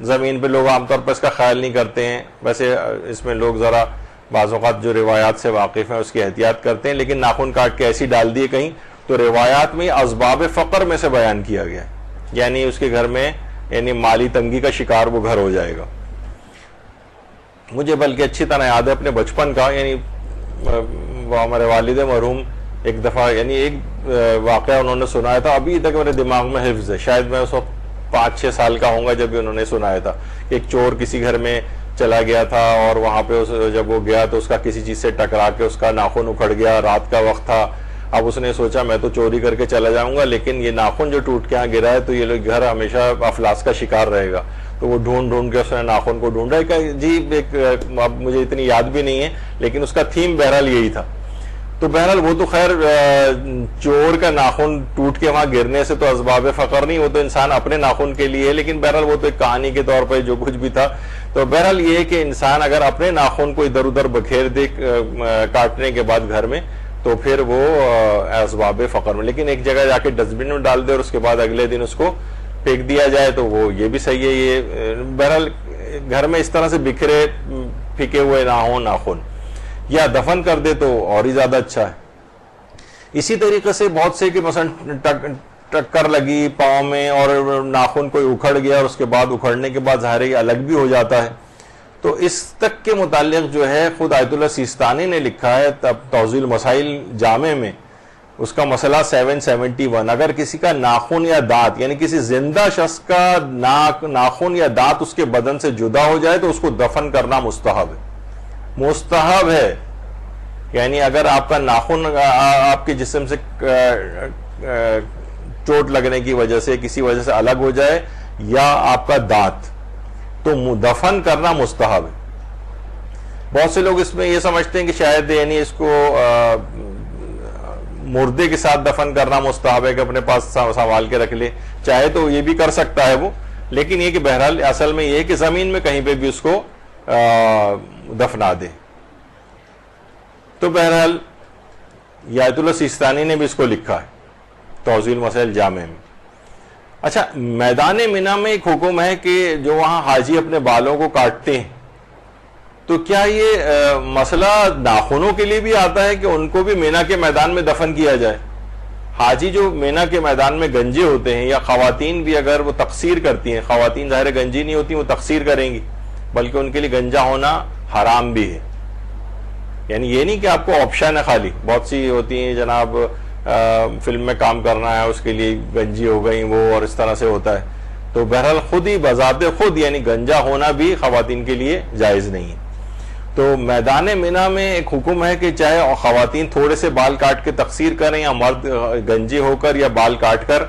زمین پہ، لوگ عام طور پر اس کا خیال نہیں کرتے ہیں، ویسے اس میں لوگ ذرا بعض اوقات جو روایات سے واقف ہیں اس کی احتیاط کرتے ہیں، لیکن ناخن کاٹ کے ایسی ڈال دیے کہیں تو روایات میں اسباب فقر میں سے بیان کیا گیا ہے، یعنی اس کے گھر میں یعنی مالی تنگی کا شکار وہ گھر ہو جائے گا۔ مجھے بلکہ اچھی طرح یاد ہے اپنے بچپن کا، یعنی وہ ہمارے والد مرحوم ایک دفعہ یعنی ایک واقعہ انہوں نے سنایا تھا، ابھی تک میرے دماغ میں حفظ ہے، شاید میں اس وقت 5-6 سال کا ہوں گا جب انہوں نے سنایا تھا کہ ایک چور کسی گھر میں چلا گیا تھا اور وہاں پہ جب وہ گیا تو اس کا کسی چیز سے ٹکرا کے اس کا ناخن اکھڑ گیا، رات کا وقت تھا۔ اب اس نے سوچا میں تو چوری کر کے چلا جاؤں گا لیکن یہ ناخن جو ٹوٹ کے یہاں گرا ہے تو یہ گھر ہمیشہ افلاس کا شکار رہے گا، تو وہ ڈھونڈ کے اس نے ناخن کو ڈھونڈا۔ ایک اب مجھے اتنی یاد بھی نہیں ہے لیکن اس کا تھیم بہرحال یہی تھا۔ تو بہرحال وہ تو خیر چور کا ناخن ٹوٹ کے وہاں گرنے سے تو اسباب فقر نہیں، وہ تو انسان اپنے ناخن کے لیے ہے، لیکن بہرحال وہ تو ایک کہانی کے طور پر جو کچھ بھی تھا۔ تو بہرحال یہ ہے کہ انسان اگر اپنے ناخن کو ادھر ادھر بکھیر دے کاٹنے کے بعد گھر میں تو پھر وہ اسباب فقر میں، لیکن ایک جگہ جا کے ڈسٹ بن میں ڈال دے اور اس کے بعد اگلے دن اس کو پھینک دیا جائے تو وہ یہ بھی صحیح ہے۔ یہ بہرحال گھر میں اس طرح سے بکھرے پھینکے ہوئے نہ ہوں ناخن، یا دفن کر دے تو اور ہی زیادہ اچھا ہے۔ اسی طریقے سے بہت سے کہ مثلا ٹکر لگی پاؤں میں اور ناخن کوئی اکھڑ گیا اور اس کے بعد اکھڑنے کے بعد ظاہر یہ الگ بھی ہو جاتا ہے، تو اس تک کے متعلق جو ہے خود آیت اللہ سیستانی نے لکھا ہے توضیح المسائل جامع میں، اس کا مسئلہ 771، اگر کسی کا ناخن یا دانت یعنی کسی زندہ شخص کا ناخن یا دانت اس کے بدن سے جدا ہو جائے تو اس کو دفن کرنا مستحب ہے، مستحب ہے۔ یعنی اگر آپ کا ناخن آپ کے جسم سے چوٹ لگنے کی وجہ سے کسی وجہ سے الگ ہو جائے یا آپ کا دانت تو دفن کرنا مستحب ہے۔ بہت سے لوگ اس میں یہ سمجھتے ہیں کہ شاید یعنی اس کو مردے کے ساتھ دفن کرنا مستحب ہے کہ اپنے پاس سنبھال کے رکھ لے، چاہے تو یہ بھی کر سکتا ہے وہ، لیکن یہ کہ بہرحال اصل میں یہ کہ زمین میں کہیں پہ بھی اس کو دفنا دے۔ تو بہرحال آیت اللہ سیستانی نے بھی اس کو لکھا ہے توضیح المسائل جامع میں۔ اچھا، میدان مینا میں ایک حکم ہے کہ جو وہاں حاجی اپنے بالوں کو کاٹتے ہیں تو کیا یہ مسئلہ ناخنوں کے لیے بھی آتا ہے کہ ان کو بھی مینا کے میدان میں دفن کیا جائے؟ حاجی جو مینا کے میدان میں گنجے ہوتے ہیں، یا خواتین بھی اگر وہ تقصیر کرتی ہیں، خواتین ظاہر گنجی نہیں ہوتی، وہ تقصیر کریں گی، بلکہ ان کے لیے گنجا ہونا حرام بھی ہے۔ یعنی یہ نہیں کہ آپ کو آپشن ہے خالی، بہت سی ہوتی ہیں جناب فلم میں کام کرنا ہے اس کے لیے گنجی ہو گئی وہ، اور اس طرح سے ہوتا ہے، تو بہرحال خود ہی بذات خود یعنی گنجا ہونا بھی خواتین کے لیے جائز نہیں ہے۔ تو میدان مینا میں ایک حکم ہے کہ چاہے خواتین تھوڑے سے بال کاٹ کے تقصیر کریں یا مرد گنجے ہو کر یا بال کاٹ کر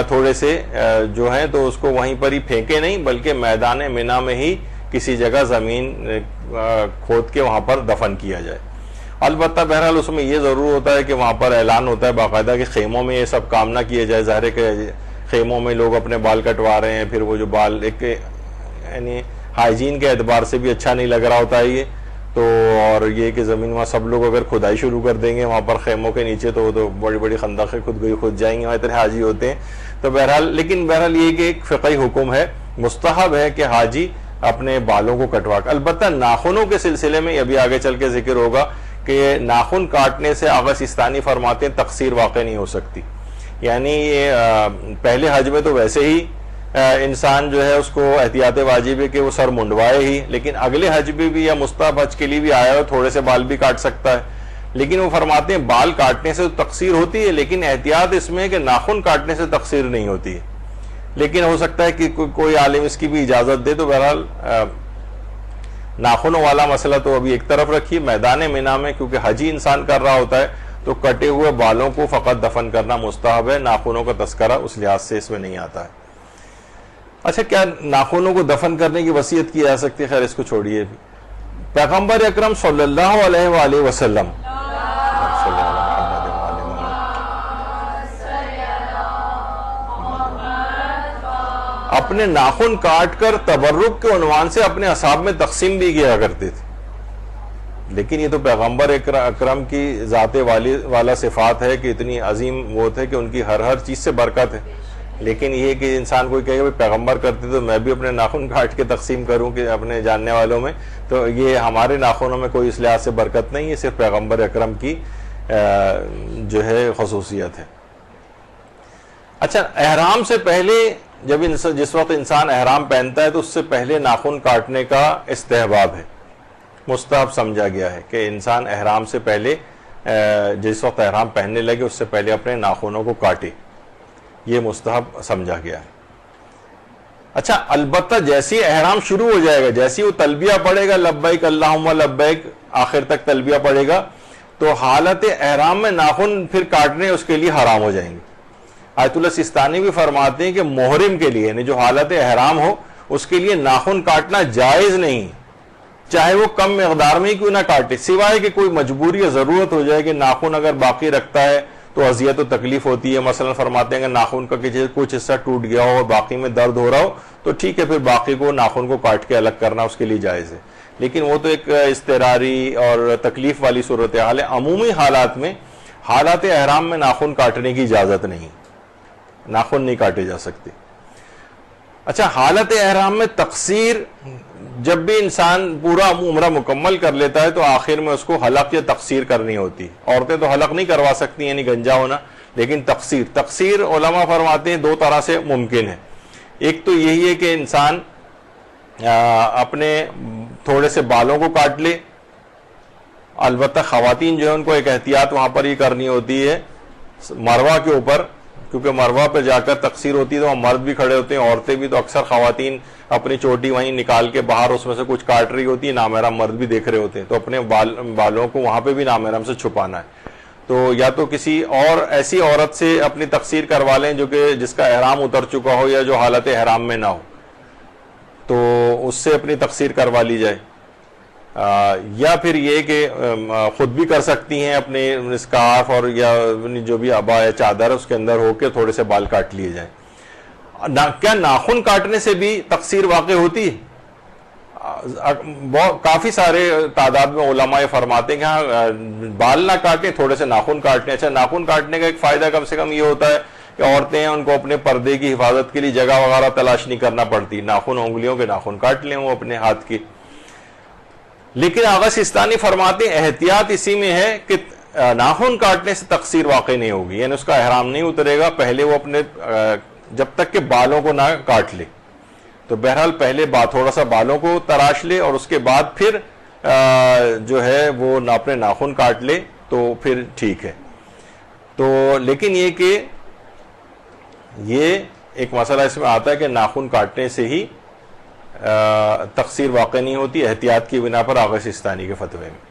تھوڑے سے جو ہیں تو اس کو وہیں پر ہی پھینکے نہیں، بلکہ میدان مینا میں ہی کسی جگہ زمین کھود کے وہاں پر دفن کیا جائے۔ البتہ بہرحال اس میں یہ ضرور ہوتا ہے کہ وہاں پر اعلان ہوتا ہے باقاعدہ کہ خیموں میں یہ سب کام نہ کیے جائے، ظاہر ہے کہ خیموں میں لوگ اپنے بال کٹوا رہے ہیں، پھر وہ جو بال ایک یعنی ہائیجین کے اعتبار سے بھی اچھا نہیں لگ رہا ہوتا ہے یہ، تو اور یہ کہ زمین وہاں سب لوگ اگر کھدائی شروع کر دیں گے وہاں پر خیموں کے نیچے تو وہ تو بڑی بڑی خندقیں خود جائیں گے، وہاں اتنے حاجی ہوتے ہیں. تو بہرحال یہ کہ ایک فقہی حکم ہے، مستحب ہے کہ حاجی اپنے بالوں کو کٹوا کر. البتہ ناخنوں کے سلسلے میں ابھی آگے چل کے ذکر ہوگا کہ ناخن کاٹنے سے آغا سستانی فرماتے ہیں تقصیر واقع نہیں ہو سکتی. یعنی یہ پہلے حج میں تو ویسے ہی انسان جو ہے اس کو احتیاط واجب ہے کہ وہ سر منڈوائے ہی، لیکن اگلے حج میں بھی یا مستحب حج کے لیے بھی آیا ہو تھوڑے سے بال بھی کاٹ سکتا ہے. لیکن وہ فرماتے ہیں بال کاٹنے سے تو تقصیر ہوتی ہے، لیکن احتیاط اس میں ہے کہ ناخن کاٹنے سے تقصیر نہیں ہوتی ہے. لیکن ہو سکتا ہے کہ کوئی عالم اس کی بھی اجازت دے. تو بہرحال ناخنوں والا مسئلہ تو ابھی ایک طرف رکھیے. میدان مینا میں کیونکہ حجی انسان کر رہا ہوتا ہے تو کٹے ہوئے بالوں کو فقط دفن کرنا مستحب ہے، ناخنوں کا تذکرہ اس لحاظ سے اس میں نہیں آتا ہے. اچھا، کیا ناخنوں کو دفن کرنے کی وصیت کی جا سکتی ہے؟ خیر اس کو چھوڑیے. پیغمبر اکرم صلی اللہ علیہ وآلہ وسلم اپنے ناخن کاٹ کر تبرک کے عنوان سے اپنے اصحاب میں تقسیم بھی کیا کرتے تھے. لیکن یہ تو پیغمبر اکرم کی ذات والا صفات ہے کہ اتنی عظیم وہ تھے کہ ان کی ہر چیز سے برکت ہے. لیکن یہ کہ انسان کوئی کہے کہ پیغمبر کرتے تو میں بھی اپنے ناخن کاٹ کے تقسیم کروں کہ اپنے جاننے والوں میں، تو یہ ہمارے ناخنوں میں کوئی اس لحاظ سے برکت نہیں ہے، صرف پیغمبر اکرم کی جو ہے خصوصیت ہے. اچھا، احرام سے پہلے جس وقت انسان احرام پہنتا ہے تو اس سے پہلے ناخن کاٹنے کا استحباب ہے، مستحب سمجھا گیا ہے کہ انسان احرام سے پہلے جس وقت احرام پہننے لگے اس سے پہلے اپنے ناخنوں کو کاٹے، یہ مستحب سمجھا گیا ہے. اچھا، البتہ جیسی احرام شروع ہو جائے گا، جیسی وہ تلبیہ پڑھے گا لبیک اللہم لبیک آخر تک تلبیہ پڑھے گا، تو حالت احرام میں ناخن پھر کاٹنے اس کے لیے حرام ہو جائیں گے. آیت اللہ سستانی بھی فرماتے ہیں کہ محرم کے لیے یعنی جو حالت احرام ہو اس کے لیے ناخن کاٹنا جائز نہیں، چاہے وہ کم مقدار میں ہی کیوں نہ کاٹے، سوائے کہ کوئی مجبوری یا ضرورت ہو جائے کہ ناخن اگر باقی رکھتا ہے تو اذیت و تکلیف ہوتی ہے. مثلا فرماتے ہیں کہ ناخن کا کچھ حصہ ٹوٹ گیا ہو اور باقی میں درد ہو رہا ہو تو ٹھیک ہے، پھر باقی کو ناخن کو کاٹ کے الگ کرنا اس کے لیے جائز ہے. لیکن وہ تو ایک اضطراری اور تکلیف والی صورتحال ہے. عمومی حالات میں حالات احرام میں ناخن کاٹنے کی اجازت نہیں، ناخن نہیں کاٹے جا سکتے. اچھا، حالت احرام میں تقصیر، جب بھی انسان پورا عمرہ مکمل کر لیتا ہے تو آخر میں اس کو حلق یا تقصیر کرنی ہوتی. عورتیں تو حلق نہیں کروا سکتی یعنی گنجا ہونا، لیکن تقصیر علماء فرماتے ہیں دو طرح سے ممکن ہے. ایک تو یہی ہے کہ انسان اپنے تھوڑے سے بالوں کو کاٹ لے. البتہ خواتین جو ہے ان کو ایک احتیاط وہاں پر یہ کرنی ہوتی ہے مروہ کے اوپر، کیونکہ مروہ پہ جا کر تقصیر ہوتی ہے تو وہاں مرد بھی کھڑے ہوتے ہیں، عورتیں بھی، تو اکثر خواتین اپنی چوٹی وہیں نکال کے باہر اس میں سے کچھ کاٹ رہی ہوتی ہے، نامحرم مرد بھی دیکھ رہے ہوتے ہیں، تو اپنے بالوں کو وہاں پہ بھی نامحرم سے چھپانا ہے. تو یا تو کسی اور ایسی عورت سے اپنی تقصیر کروا لیں جو کہ جس کا احرام اتر چکا ہو یا جو حالت احرام میں نہ ہو، تو اس سے اپنی تقصیر کروا لی جائے. یا پھر یہ کہ خود بھی کر سکتی ہیں، اپنے اسکارف اور یا جو بھی عبا یا چادر اس کے اندر ہو کے تھوڑے سے بال کاٹ لیے جائیں. کیا ناخن کاٹنے سے بھی تقصیر واقع ہوتی ہے؟ کافی سارے تعداد میں علماء فرماتے ہیں کہ ہاں بال نہ کاٹیں، تھوڑے سے ناخن کاٹنے. اچھا، ناخن کاٹنے کا ایک فائدہ کم سے کم یہ ہوتا ہے کہ عورتیں ہیں ان کو اپنے پردے کی حفاظت کے لیے جگہ وغیرہ تلاش نہیں کرنا پڑتی، ناخن انگلیوں کے ناخن کاٹ لیں وہ اپنے ہاتھ کی. لیکن آغا سستانی فرماتے ہیں احتیاط اسی میں ہے کہ ناخن کاٹنے سے تقصیر واقع نہیں ہوگی، یعنی اس کا احرام نہیں اترے گا پہلے وہ اپنے جب تک کہ بالوں کو نہ کاٹ لے. تو بہرحال پہلے تھوڑا سا بالوں کو تراش لے اور اس کے بعد پھر جو ہے وہ اپنے ناخن کاٹ لے تو پھر ٹھیک ہے. تو لیکن یہ کہ یہ ایک مسئلہ اس میں آتا ہے کہ ناخن کاٹنے سے ہی تقصیر واقع نہیں ہوتی احتیاط کی بنا پر آغا سستانی کے فتوے میں.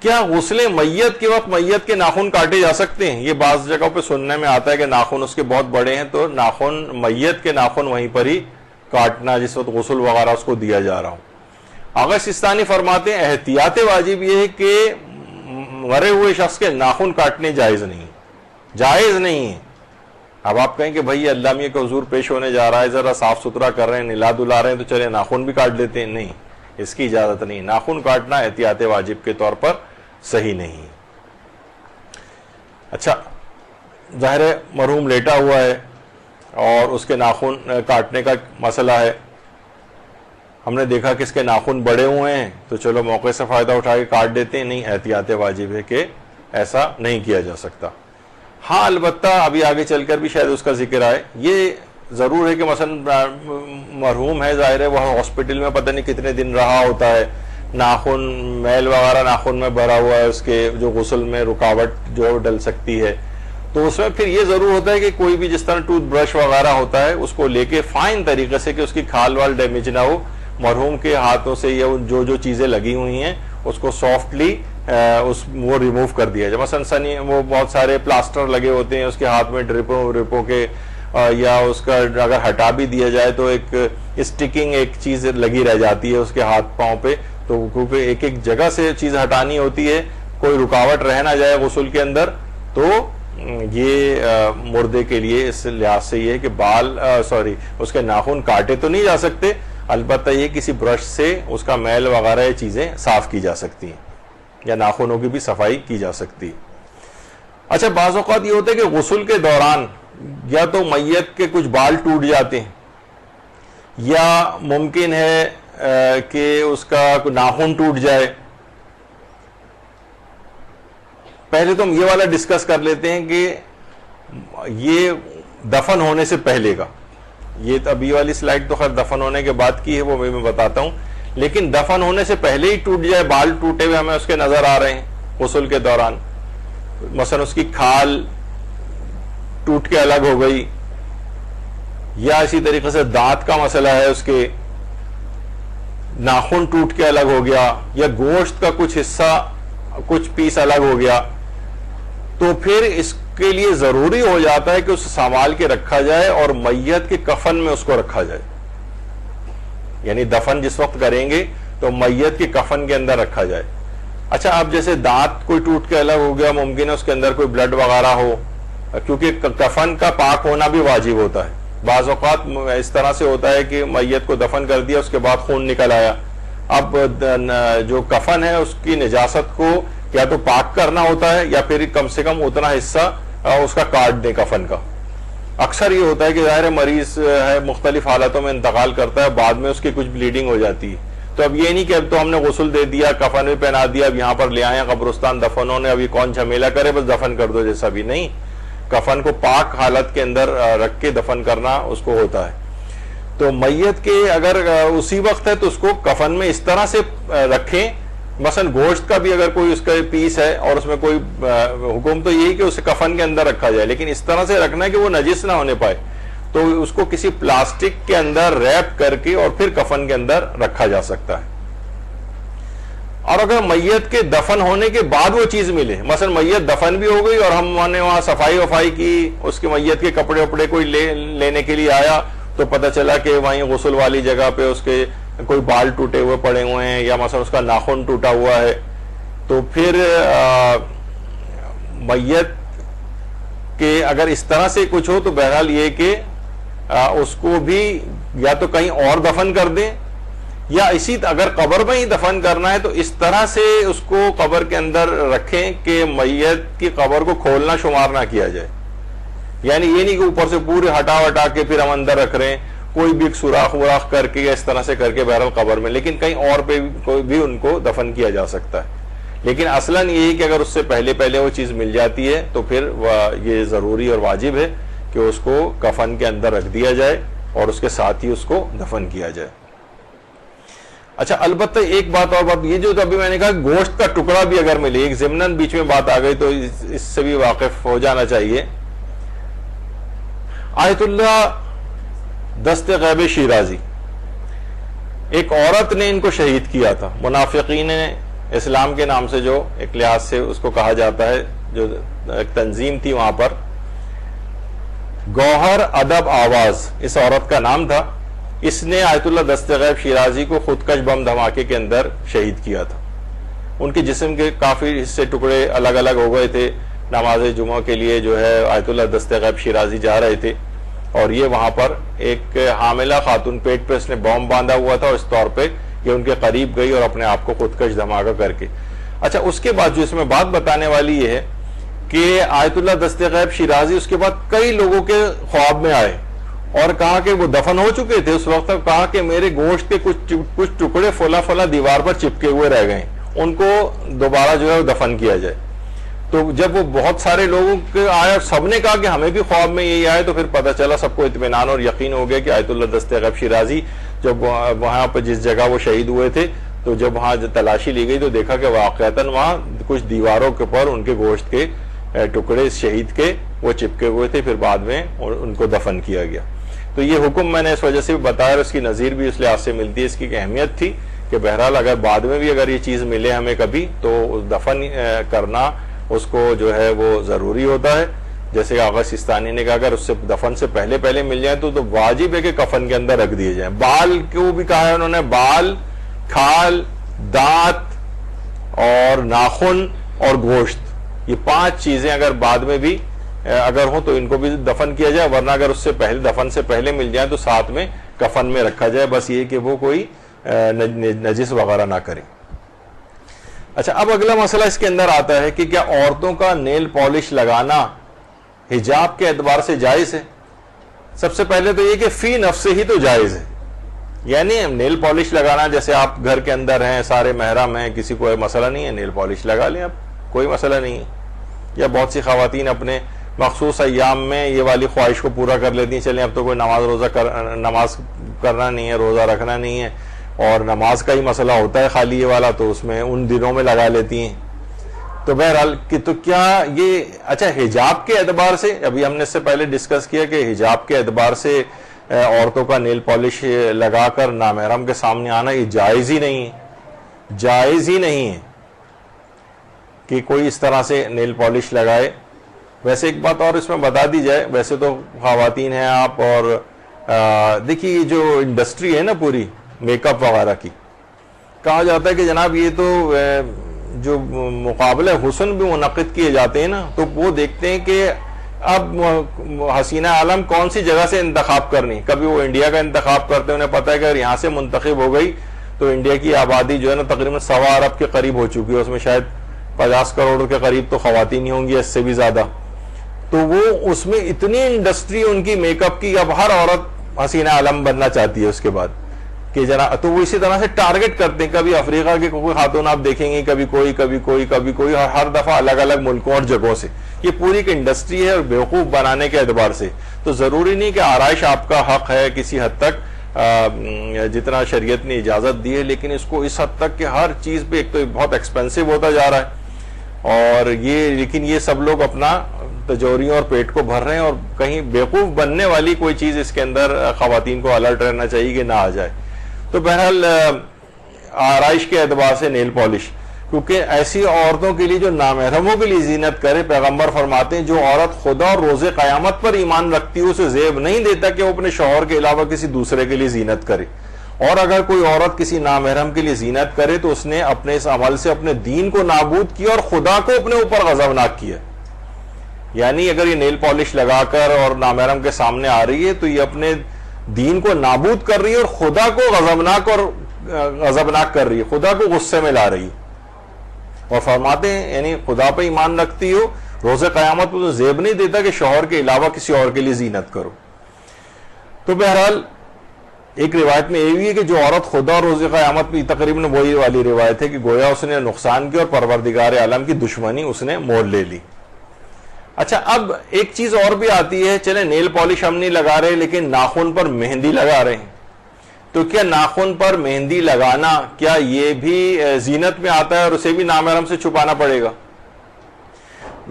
کیا غسل میت کے وقت میت کے ناخن کاٹے جا سکتے ہیں؟ یہ بعض جگہوں پہ سننے میں آتا ہے کہ ناخن اس کے بہت بڑے ہیں تو ناخن میت کے ناخن وہیں پر ہی کاٹنا جس وقت غسل وغیرہ اس کو دیا جا رہا ہوں. آغا سستانی فرماتے ہیں احتیاط واجب یہ ہے کہ مرے ہوئے شخص کے ناخن کاٹنے جائز نہیں ہے. اب آپ کہیں کہ بھائی اللہ میاں کا حضور پیش ہونے جا رہا ہے، ذرا صاف ستھرا کر رہے ہیں، نلا دلا رہے ہیں تو چلے ناخن بھی کاٹ لیتے ہیں. نہیں، اس کی اجازت نہیں. ناخن کاٹنا احتیاط واجب کے طور پر صحیح نہیں. اچھا ظاہر ہے مرحوم لیٹا ہوا ہے اور اس کے ناخن کاٹنے کا مسئلہ ہے. ہم نے دیکھا کہ اس کے ناخن بڑے ہوئے ہیں تو چلو موقع سے فائدہ اٹھا کے کاٹ دیتے ہیں. نہیں, احتیاط واجب ہے کہ ایسا نہیں کیا جا سکتا. ہاں البتہ ابھی آگے چل کر بھی شاید اس کا ذکر آئے. یہ ضرور ہے کہ مثلا مرحوم ہے, ظاہر ہے وہ ہاسپٹل میں پتہ نہیں کتنے دن رہا ہوتا ہے, ناخن میل وغیرہ ناخن میں بھرا ہوا ہے, اس کے جو غسل میں رکاوٹ جو ڈل سکتی ہے, تو اس میں پھر یہ ضرور ہوتا ہے کہ کوئی بھی جس طرح ٹوتھ برش وغیرہ ہوتا ہے اس کو لے کے فائن طریقے سے کہ اس کی کھال وال ڈیمیج نہ ہو, مرحوم کے ہاتھوں سے یا جو چیزیں لگی ہوئی ہیں اس کو سافٹلی وہ ریموو کر دیا جائے. مثلا وہ بہت سارے پلاسٹر لگے ہوتے ہیں اس کے ہاتھ میں ڈرپوں کے, یا اس کا اگر ہٹا بھی دیا جائے تو ایک اسٹکنگ ایک چیز لگی رہ جاتی ہے اس کے ہاتھ پاؤں پہ, تو کیونکہ ایک جگہ سے چیز ہٹانی ہوتی ہے, کوئی رکاوٹ رہ نہ جائے غسل کے اندر. تو یہ مردے کے لیے اس لحاظ سے یہ ہے کہ اس کے ناخن کاٹے تو نہیں جا سکتے, البتہ یہ کسی برش سے اس کا میل وغیرہ یہ چیزیں صاف کی جا سکتی ہیں یا ناخنوں کی بھی صفائی کی جا سکتی. اچھا بعض اوقات یہ ہوتا ہے کہ غسل کے دوران یا تو میت کے کچھ بال ٹوٹ جاتے ہیں, یا ممکن ہے کہ اس کا ناخن ٹوٹ جائے. پہلے تو ہم یہ والا ڈسکس کر لیتے ہیں کہ یہ دفن ہونے سے پہلے کا, یہ ابھی والی سلائیڈ تو خیر دفن ہونے کے بعد کی ہے, وہ میں بتاتا ہوں. لیکن دفن ہونے سے پہلے ہی ٹوٹ جائے, بال ٹوٹے ہوئے ہمیں اس کے نظر آ رہے ہیں غسل کے دوران, مثلا اس کی کھال ٹوٹ کے الگ ہو گئی, یا اسی طریقے سے دانت کا مسئلہ ہے, اس کے ناخن ٹوٹ کے الگ ہو گیا, یا گوشت کا کچھ حصہ کچھ پیس الگ ہو گیا, تو پھر اس کے لیے ضروری ہو جاتا ہے کہ اسے سنبھال کے رکھا جائے اور میت کے کفن میں اس کو رکھا جائے. یعنی دفن جس وقت کریں گے تو میت کے کفن کے اندر رکھا جائے. اچھا اب جیسے دانت کوئی ٹوٹ کے الگ ہو گیا, ممکن ہے اس کے اندر کوئی بلڈ وغیرہ ہو, کیونکہ کفن کا پاک ہونا بھی واجب ہوتا ہے. بعض اوقات اس طرح سے ہوتا ہے کہ میت کو دفن کر دیا, اس کے بعد خون نکل آیا. اب جو کفن ہے اس کی نجاست کو یا تو پاک کرنا ہوتا ہے, یا پھر کم سے کم اتنا حصہ اس کا کاٹ دیں کفن کا. اکثر یہ ہوتا ہے کہ ظاہر مریض ہے مختلف حالتوں میں انتقال کرتا ہے, بعد میں اس کی کچھ بلیڈنگ ہو جاتی ہے, تو اب یہ نہیں کہ اب تو ہم نے غسل دے دیا, کفن بھی پہنا دیا, اب یہاں پر لے آئے قبرستان دفن ہونے, ابھی کون جھمیلا کرے, بس دفن کر دو جیسا بھی. نہیں, کفن کو پاک حالت کے اندر رکھ کے دفن کرنا اس کو ہوتا ہے. تو میت کے اگر اسی وقت ہے تو اس کو کفن میں اس طرح سے رکھیں, مثلا گوشت کا بھی اگر کوئی اس کا پیس ہے اور اس میں کوئی حکم تو یہی کہ اسے کفن کے اندر رکھا جائے, لیکن اس طرح سے رکھنا ہے کہ وہ نجس نہ ہونے پائے, تو اس کو کسی پلاسٹک کے اندر ریپ کر کے اور پھر کفن کے اندر رکھا جا سکتا ہے. اور اگر میت کے دفن ہونے کے بعد وہ چیز ملے, مثلا میت دفن بھی ہو گئی اور ہم نے وہاں صفائی وفائی کی, اس کے میت کے کپڑے وپڑے کوئی لینے کے لیے آیا تو پتہ چلا کہ وہیں غسل والی جگہ پہ اس کے کوئی بال ٹوٹے ہوئے پڑے ہوئے ہیں, یا مثلا اس کا ناخن ٹوٹا ہوا ہے, تو پھر میت کے اگر اس طرح سے کچھ ہو تو بہرحال یہ کہ اس کو بھی یا تو کہیں اور دفن کر دیں, یا اسی اگر قبر میں ہی دفن کرنا ہے تو اس طرح سے اس کو قبر کے اندر رکھیں کہ میت کی قبر کو کھولنا شمار نہ کیا جائے. یعنی یہ نہیں کہ اوپر سے پورے ہٹا کے پھر ہم اندر رکھ رہے ہیں, کوئی بھی ایک سوراخ وراخ کر کے یا اس طرح سے کر کے بہرحال قبر میں, لیکن کہیں اور پہ بھی ان کو دفن کیا جا سکتا ہے. لیکن اصلاً یہی کہ اگر اس سے پہلے وہ چیز مل جاتی ہے تو پھر یہ ضروری اور واجب ہے کہ اس کو کفن کے اندر رکھ دیا جائے اور اس کے ساتھ ہی اس کو دفن کیا جائے. اچھا البتہ ایک بات اور بات, یہ جو ابھی میں نے کہا گوشت کا ٹکڑا بھی اگر ملے, ایک ضمناً بیچ میں بات آ گئی تو اس سے بھی واقف ہو جانا چاہیے. آیت اللہ دست غیب شیرازی, ایک عورت نے ان کو شہید کیا تھا. منافقین اسلام کے نام سے جو ایک لحاظ سے اس کو کہا جاتا ہے, جو ایک تنظیم تھی وہاں پر, گوہر ادب آواز اس عورت کا نام تھا. اس نے آیت اللہ دست غیب شیرازی کو خودکش بم دھماکے کے اندر شہید کیا تھا. ان کے جسم کے کافی حصے ٹکڑے الگ الگ ہو گئے تھے. نماز جمعہ کے لیے جو ہے آیت اللہ دست غیب شیرازی جا رہے تھے, اور یہ وہاں پر ایک حاملہ خاتون پیٹ پہ اس نے بم باندھا ہوا تھا, اور اس طور پہ کہ ان کے قریب گئی اور اپنے آپ کو خودکش دھماکہ کر کے. اچھا اس کے بعد جو اس میں بات بتانے والی یہ ہے کہ آیت اللہ دست غیب شیرازی اس کے بعد کئی لوگوں کے خواب میں آئے اور کہا کہ وہ دفن ہو چکے تھے اس وقت تک, کہا کہ میرے گوشت کے کچھ ٹکڑے فلا دیوار پر چپکے ہوئے رہ گئے, ان کو دوبارہ جو ہے وہ دفن کیا جائے. تو جب وہ بہت سارے لوگوں کے آئے اور سب نے کہا کہ ہمیں بھی خواب میں یہی آئے, تو پھر پتہ چلا سب کو اطمینان اور یقین ہو گیا کہ آیت اللہ دست غیب شیرازی جب وہاں پہ جس جگہ وہ شہید ہوئے تھے, تو جب وہاں تلاشی لی گئی تو دیکھا کہ واقعتاً وہاں کچھ دیواروں کے اوپر ان کے گوشت کے ٹکڑے شہید کے وہ چپکے ہوئے تھے, پھر بعد میں ان کو دفن کیا گیا. تو یہ حکم میں نے اس وجہ سے بتایا, اور اس کی نظیر بھی اس لحاظ سے ملتی ہے, اس کی اہمیت تھی کہ بہرحال اگر بعد میں بھی اگر یہ چیز ملے ہمیں کبھی تو دفن کرنا اس کو جو ہے وہ ضروری ہوتا ہے. جیسے آغا سیستانی نے کہا اگر اس سے دفن سے پہلے مل جائیں تو واجب ہے کہ کفن کے اندر رکھ دیے جائیں. بال کو بھی کہا ہے انہوں نے, بال, کھال, دانت اور ناخن اور گوشت, یہ 5 چیزیں اگر بعد میں بھی اگر ہو تو ان کو بھی دفن کیا جائے, ورنہ اگر اس سے پہلے دفن سے پہلے مل جائیں تو ساتھ میں کفن میں رکھا جائے, بس یہ کہ وہ کوئی نجس وغیرہ نہ کرے. اچھا اب اگلا مسئلہ اس کے اندر آتا ہے کہ کیا عورتوں کا نیل پالش لگانا حجاب کے اعتبار سے جائز ہے؟ سب سے پہلے تو یہ کہ فی نفس ہی تو جائز ہے, یعنی نیل پالش لگانا, جیسے آپ گھر کے اندر ہیں, سارے محرم ہیں, کسی کو مسئلہ نہیں ہے, نیل پالش لگا لیں, اب کوئی مسئلہ نہیں ہے. یا بہت سی خواتین اپنے مخصوص ایام میں یہ والی خواہش کو پورا کر لیتی ہیں, چلیں اب تو کوئی نماز کرنا نہیں ہے, روزہ رکھنا نہیں ہے, اور نماز کا ہی مسئلہ ہوتا ہے خالی یہ والا, تو اس میں ان دنوں میں لگا لیتی ہیں. تو بہرحال تو کیا یہ اچھا حجاب کے اعتبار سے, ابھی ہم نے اس سے پہلے ڈسکس کیا کہ حجاب کے اعتبار سے عورتوں کا نیل پالش لگا کر نامحرم کے سامنے آنا یہ جائز ہی نہیں ہے, جائز ہی نہیں ہے کہ کوئی اس طرح سے نیل پالش لگائے. ویسے ایک بات اور اس میں بتا دی جائے, ویسے تو خواتین ہیں آپ, اور دیکھیے جو انڈسٹری ہے نا پوری میک اپ وغیرہ کی, کہا جاتا ہے کہ جناب یہ تو جو مقابلہ حسن بھی منعقد کیے جاتے ہیں نا, تو وہ دیکھتے ہیں کہ اب حسینہ عالم کون سی جگہ سے انتخاب کرنی. کبھی وہ انڈیا کا انتخاب کرتے ہیں, انہیں پتہ ہے کہ اگر یہاں سے منتخب ہو گئی تو انڈیا کی آبادی جو ہے نا تقریباً 1.25 ارب کے قریب ہو چکی ہے, اس میں شاید 50 کروڑ کے قریب تو خواتین ہی ہوں گی, اس سے بھی زیادہ. تو وہ اس میں اتنی انڈسٹری ان کی میک اپ کی, اب ہر عورت حسینہ عالم بننا چاہتی ہے اس کے بعد کہ جناب, تو وہ اسی طرح سے ٹارگٹ کرتے ہیں. کبھی افریقہ کے کوئی خاتون آپ دیکھیں گے, کبھی کوئی, ہر دفعہ الگ الگ ملکوں اور جگہوں سے. یہ پوری ایک انڈسٹری ہے, اور بیوقوف بنانے کے اعتبار سے تو ضروری نہیں کہ آرائش آپ کا حق ہے کسی حد تک جتنا شریعت نے اجازت دی ہے, لیکن اس کو اس حد تک کہ ہر چیز پہ ایک تو بہت ایکسپینسو ہوتا جا رہا ہے, اور لیکن یہ سب لوگ اپنا تجوریوں اور پیٹ کو بھر رہے ہیں, اور کہیں بیوقوف بننے والی کوئی چیز اس کے اندر خواتین کو الرٹ رہنا چاہیے کہ نہ آ جائے. تو بہرحال آرائش کے اعتبار سے نیل پالش, کیونکہ ایسی عورتوں کے لیے جو نامحرموں کے لیے زینت کرے, پیغمبر فرماتے ہیں جو عورت خدا اور روز قیامت پر ایمان رکھتی ہے اسے زیب نہیں دیتا کہ وہ اپنے شوہر کے علاوہ کسی دوسرے کے لیے زینت کرے. اور اگر کوئی عورت کسی نامحرم کے لیے زینت کرے تو اس نے اپنے اس عمل سے اپنے دین کو نابود کیا اور خدا کو اپنے اوپر غضبناک کیا. یعنی اگر یہ نیل پالش لگا کر اور نامحرم کے سامنے آ رہی ہے تو یہ اپنے دین کو نابود کر رہی ہے اور خدا کو غضبناک کر رہی ہے, خدا کو غصے میں لا رہی ہے. اور فرماتے ہیں یعنی خدا پہ ایمان رکھتی ہو, روز قیامت کو تو زیب نہیں دیتا کہ شوہر کے علاوہ کسی اور کے لیے زینت کرو. تو بہرحال ایک روایت میں یہ بھی ہے کہ جو عورت خدا اور روز قیامت میں, تقریباً وہی والی روایت ہے کہ گویا اس نے نقصان کیا اور پروردگار عالم کی دشمنی اس نے مول لے لی. اچھا اب ایک چیز اور بھی آتی ہے, چلے نیل پالش ہم نہیں لگا رہے لیکن ناخن پر مہندی لگا رہے ہیں, تو کیا ناخن پر مہندی لگانا کیا یہ بھی زینت میں آتا ہے اور اسے بھی نامحرم سے چھپانا پڑے گا؟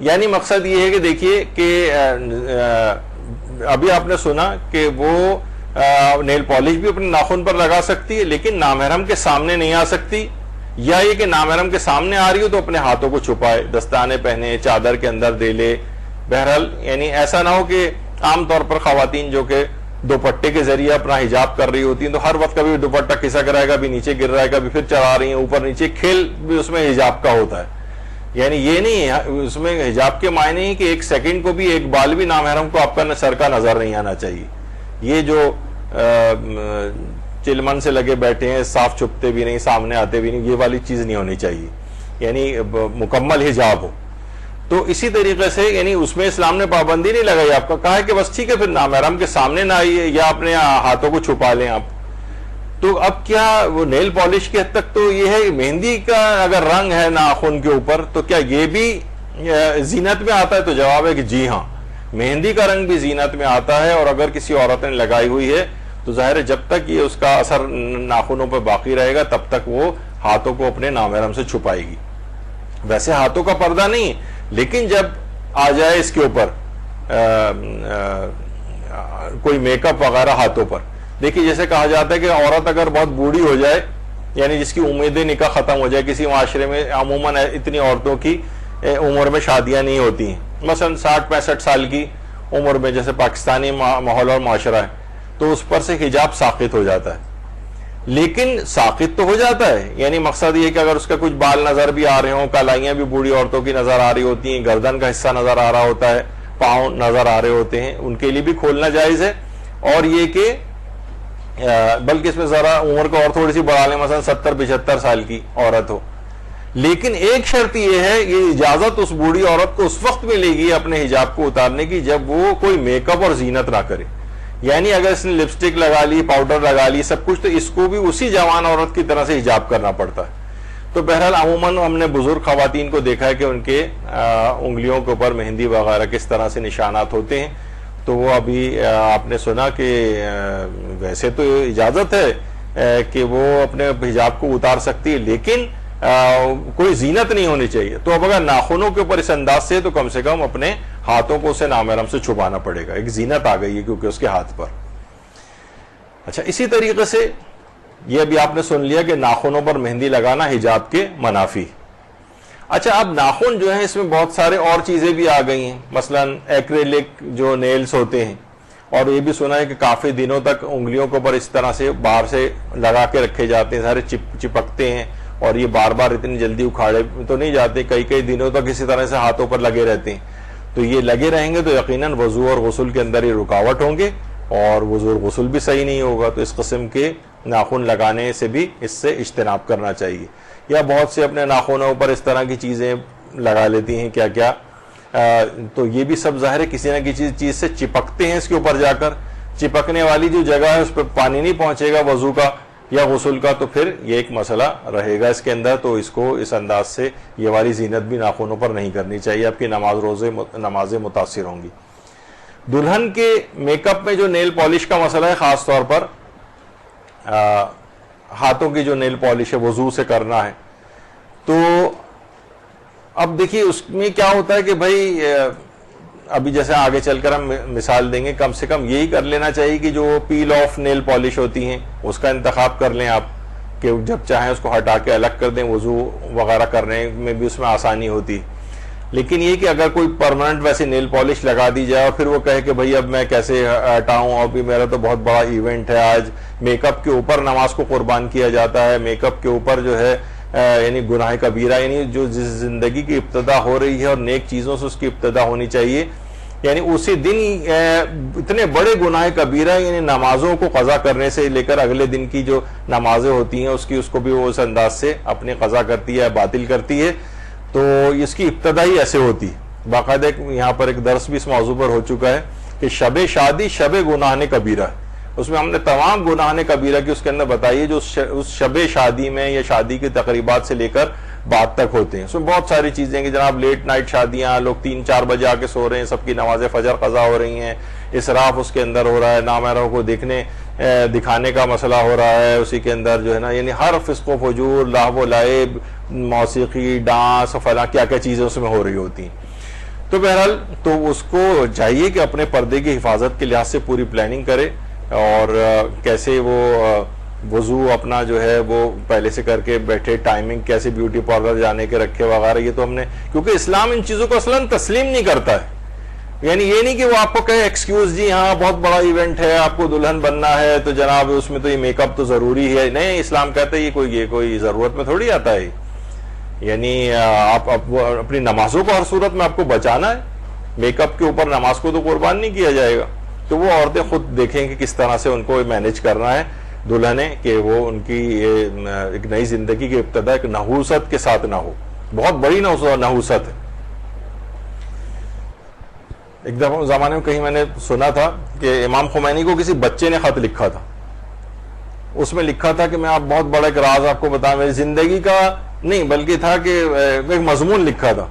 یعنی مقصد یہ ہے کہ دیکھیے کہ ابھی آپ نے سنا کہ وہ نیل پالش بھی اپنے ناخن پر لگا سکتی ہے لیکن نامحرم کے سامنے نہیں آ سکتی, یا یہ کہ نامحرم کے سامنے آ رہی ہو تو اپنے ہاتھوں کو چھپائے, دستانے پہنے, چادر کے اندر دے لے. بہرحال یعنی ایسا نہ ہو کہ عام طور پر خواتین جو کہ دوپٹے کے ذریعے اپنا حجاب کر رہی ہوتی ہیں تو ہر وقت کبھی دوپٹہ کھسک رہا ہے, کبھی نیچے گر رہا ہے, کبھی پھر چڑھا رہی ہیں اوپر نیچے, کھیل بھی اس میں حجاب کا ہوتا ہے. یعنی یہ نہیں ہے اس میں حجاب کے معنی ہے کہ ایک سیکنڈ کو بھی ایک بال بھی نامحرم کو آپ کا سر کا نظر نہیں آنا چاہیے. یہ جو چلمن سے لگے بیٹھے ہیں, صاف چھپتے بھی نہیں, سامنے آتے بھی نہیں, یہ والی چیز نہیں ہونی چاہیے, یعنی مکمل حجاب ہو. تو اسی طریقے سے یعنی اس میں اسلام نے پابندی نہیں لگائی آپ کا, کہا ہے کہ بس ٹھیک ہے پھر نامحرم کے سامنے نہ آئیے یا اپنے ہاتھوں کو چھپا لیں آپ. تو اب کیا وہ نیل پالش کی حد تک تو یہ ہے, مہندی کا اگر رنگ ہے ناخن کے اوپر تو کیا یہ بھی زینت میں آتا ہے؟ تو جواب ہے کہ جی ہاں, مہندی کا رنگ بھی زینت میں آتا ہے, اور اگر کسی عورت نے لگائی ہوئی ہے تو ظاہر ہے جب تک یہ اس کا اثر ناخنوں پہ باقی رہے گا تب تک وہ ہاتھوں کو اپنے نامحرم سے چھپائے گی. ویسے ہاتھوں کا پردہ نہیں, لیکن جب آ جائے اس کے اوپر کوئی میک اپ وغیرہ ہاتھوں پر, دیکھیے جیسے کہا جاتا ہے کہ عورت اگر بہت بوڑھی ہو جائے, یعنی جس کی امید نکاح ختم ہو جائے, کسی معاشرے میں عموماً اتنی عورتوں کی عمر میں شادیاں نہیں ہوتی ہیں, مثلا 60-65 سال کی عمر میں, جیسے پاکستانی ماحول اور معاشرہ ہے, تو اس پر سے حجاب ساقط ہو جاتا ہے. لیکن ساقط تو ہو جاتا ہے, یعنی مقصد یہ کہ اگر اس کا کچھ بال نظر بھی آ رہے ہوں, کلائیاں بھی بوڑھی عورتوں کی نظر آ رہی ہوتی ہیں, گردن کا حصہ نظر آ رہا ہوتا ہے, پاؤں نظر آ رہے ہوتے ہیں, ان کے لیے بھی کھولنا جائز ہے. اور یہ کہ بلکہ اس میں ذرا عمر کو اور تھوڑی سی بڑھا لیں, مثلا 70-75 سال کی عورت ہو. لیکن ایک شرط یہ ہے, یہ اجازت اس بوڑھی عورت کو اس وقت ملے گی اپنے حجاب کو اتارنے کی جب وہ کوئی میک اپ اور زینت نہ کرے. یعنی اگر اس نے لپسٹک لگا لی, پاؤڈر لگا لی, سب کچھ, تو اس کو بھی اسی جوان عورت کی طرح سے حجاب کرنا پڑتا ہے. تو بہرحال عموماً ہم نے بزرگ خواتین کو دیکھا ہے کہ ان کے انگلیوں کے اوپر مہندی وغیرہ کس طرح سے نشانات ہوتے ہیں. تو وہ ابھی آپ نے سنا کہ ویسے تو اجازت ہے کہ وہ اپنے حجاب کو اتار سکتی ہے, لیکن کوئی زینت نہیں ہونی چاہیے. تو اب اگر ناخنوں کے اوپر اس انداز سے, تو کم سے کم اپنے ہاتھوں کو اسے نامحرم سے چھپانا پڑے گا, ایک زینت آ گئی ہے کیونکہ اس کے ہاتھ پر. اچھا, اسی طریقے سے یہ ابھی آپ نے سن لیا کہ ناخنوں پر مہندی لگانا حجاب کے منافی. اچھا, اب ناخن جو ہیں اس میں بہت سارے اور چیزیں بھی آ گئی ہیں, مثلا ایکریلک جو نیلز ہوتے ہیں, اور یہ بھی سنا ہے کہ کافی دنوں تک انگلیوں کے اوپر اس طرح سے باہر سے لگا کے رکھے جاتے ہیں, سارے چپکتے ہیں, اور یہ بار بار اتنی جلدی اکھاڑے تو نہیں جاتے, کئی دنوں تک اسی طرح سے ہاتھوں پر لگے رہتے ہیں. تو یہ لگے رہیں گے تو یقیناً وضو اور غسل کے اندر یہ رکاوٹ ہوں گے, اور وضو اور غسل بھی صحیح نہیں ہوگا. تو اس قسم کے ناخن لگانے سے بھی اس سے اجتناب کرنا چاہیے. یا بہت سے اپنے ناخنوں پر اس طرح کی چیزیں لگا لیتی ہیں کیا کیا, تو یہ بھی سب ظاہر ہے کسی نہ کسی چیز سے چپکتے ہیں. اس کے اوپر جا کر چپکنے والی جو جگہ ہے اس پہ پانی نہیں پہنچے گا وضو کا یا غسل کا, تو پھر یہ ایک مسئلہ رہے گا اس کے اندر. تو اس کو اس انداز سے یہ والی زینت بھی ناخنوں پر نہیں کرنی چاہیے, آپ کی نمازیں متاثر ہوں گی. دلہن کے میک اپ میں جو نیل پالش کا مسئلہ ہے, خاص طور پر ہاتھوں کی جو نیل پالش ہے وضو سے کرنا ہے, تو اب دیکھیے اس میں کیا ہوتا ہے کہ بھائی ابھی جیسے آگے چل کر ہم مثال دیں گے, کم سے کم یہی کر لینا چاہیے کہ جو پیل آف نیل پالش ہوتی ہیں اس کا انتخاب کر لیں آپ, کہ جب چاہیں اس کو ہٹا کے الگ کر دیں, وضو وغیرہ کرنے میں بھی اس میں آسانی ہوتی. لیکن یہ کہ اگر کوئی پرماننٹ ویسی نیل پالش لگا دی جائے اور پھر وہ کہے کہ بھائی اب میں کیسے ہٹاؤں, ابھی میرا تو بہت بڑا ایونٹ ہے آج, میک اپ کے اوپر نماز کو قربان کیا جاتا ہے, میک اپ کے اوپر جو ہے یعنی گناہ کبیرہ, یعنی جو جس زندگی کی ابتدا ہو رہی ہے اور نیک چیزوں سے اس کی ابتدا ہونی چاہیے, یعنی اسی دن اتنے بڑے گناہ کبیرہ, یعنی نمازوں کو قضا کرنے سے لے کر اگلے دن کی جو نمازیں ہوتی ہیں اس کو بھی وہ اس انداز سے اپنی قضا کرتی ہے, باطل کرتی ہے. تو اس کی ابتدا ہی ایسے ہوتی. باقاعدہ یہاں پر ایک درس بھی اس موضوع پر ہو چکا ہے کہ شب شادی شب گناہ کبیرہ ہے, اس میں ہم نے تمام گناہ کبیرہ کی اس کے اندر بتائی جو اس شب شادی میں یا شادی کی تقریبات سے لے کر بعد تک ہوتے ہیں. اس میں بہت ساری چیزیں کہ جناب لیٹ نائٹ شادیاں, لوگ 3-4 بجے آ کے سو رہے ہیں, سب کی نماز فجر قضا ہو رہی ہیں, اسراف اس کے اندر ہو رہا ہے, نامحرموں کو دکھانے کا مسئلہ ہو رہا ہے اسی کے اندر جو ہے نا, یعنی ہر فسق و فجور, لہو و لعب, موسیقی, ڈانس, فلاں کیا کیا چیزیں اس میں ہو رہی ہوتی ہیں. تو بہرحال تو اس کو چاہیے کہ اپنے پردے کی حفاظت کے لحاظ سے پوری پلاننگ کرے, اور کیسے وہ وضو اپنا جو ہے وہ پہلے سے کر کے بیٹھے, ٹائمنگ کیسے بیوٹی پارلر جانے کے رکھے وغیرہ. یہ تو ہم نے, کیونکہ اسلام ان چیزوں کو اصلاً تسلیم نہیں کرتا ہے. یعنی یہ نہیں کہ وہ آپ کو کہے ایکسکیوز جی ہاں بہت بڑا ایونٹ ہے, آپ کو دلہن بننا ہے تو جناب اس میں تو یہ میک اپ تو ضروری ہے. نہیں, اسلام کہتا ہے یہ کوئی ضرورت میں تھوڑی آتا ہے. یعنی آپ اپنی نمازوں کو ہر صورت میں آپ کو بچانا ہے, میک اپ کے اوپر نماز کو تو قربان نہیں کیا جائے گا. تو وہ عورتیں خود دیکھیں کہ کس طرح سے ان کو مینیج کرنا ہے. دلہنیں کہ وہ ان کی ایک نئی زندگی کی ابتدا ایک نحوست کے ساتھ نہ ہو. بہت بڑی نحوست ہے. ایک دفعہ زمانے میں کہیں میں نے سنا تھا کہ امام خمینی کو کسی بچے نے خط لکھا تھا. اس میں لکھا تھا کہ میں آپ بہت بڑا ایک راز آپ کو بتاؤں, میری زندگی کا نہیں بلکہ تھا کہ ایک مضمون لکھا تھا,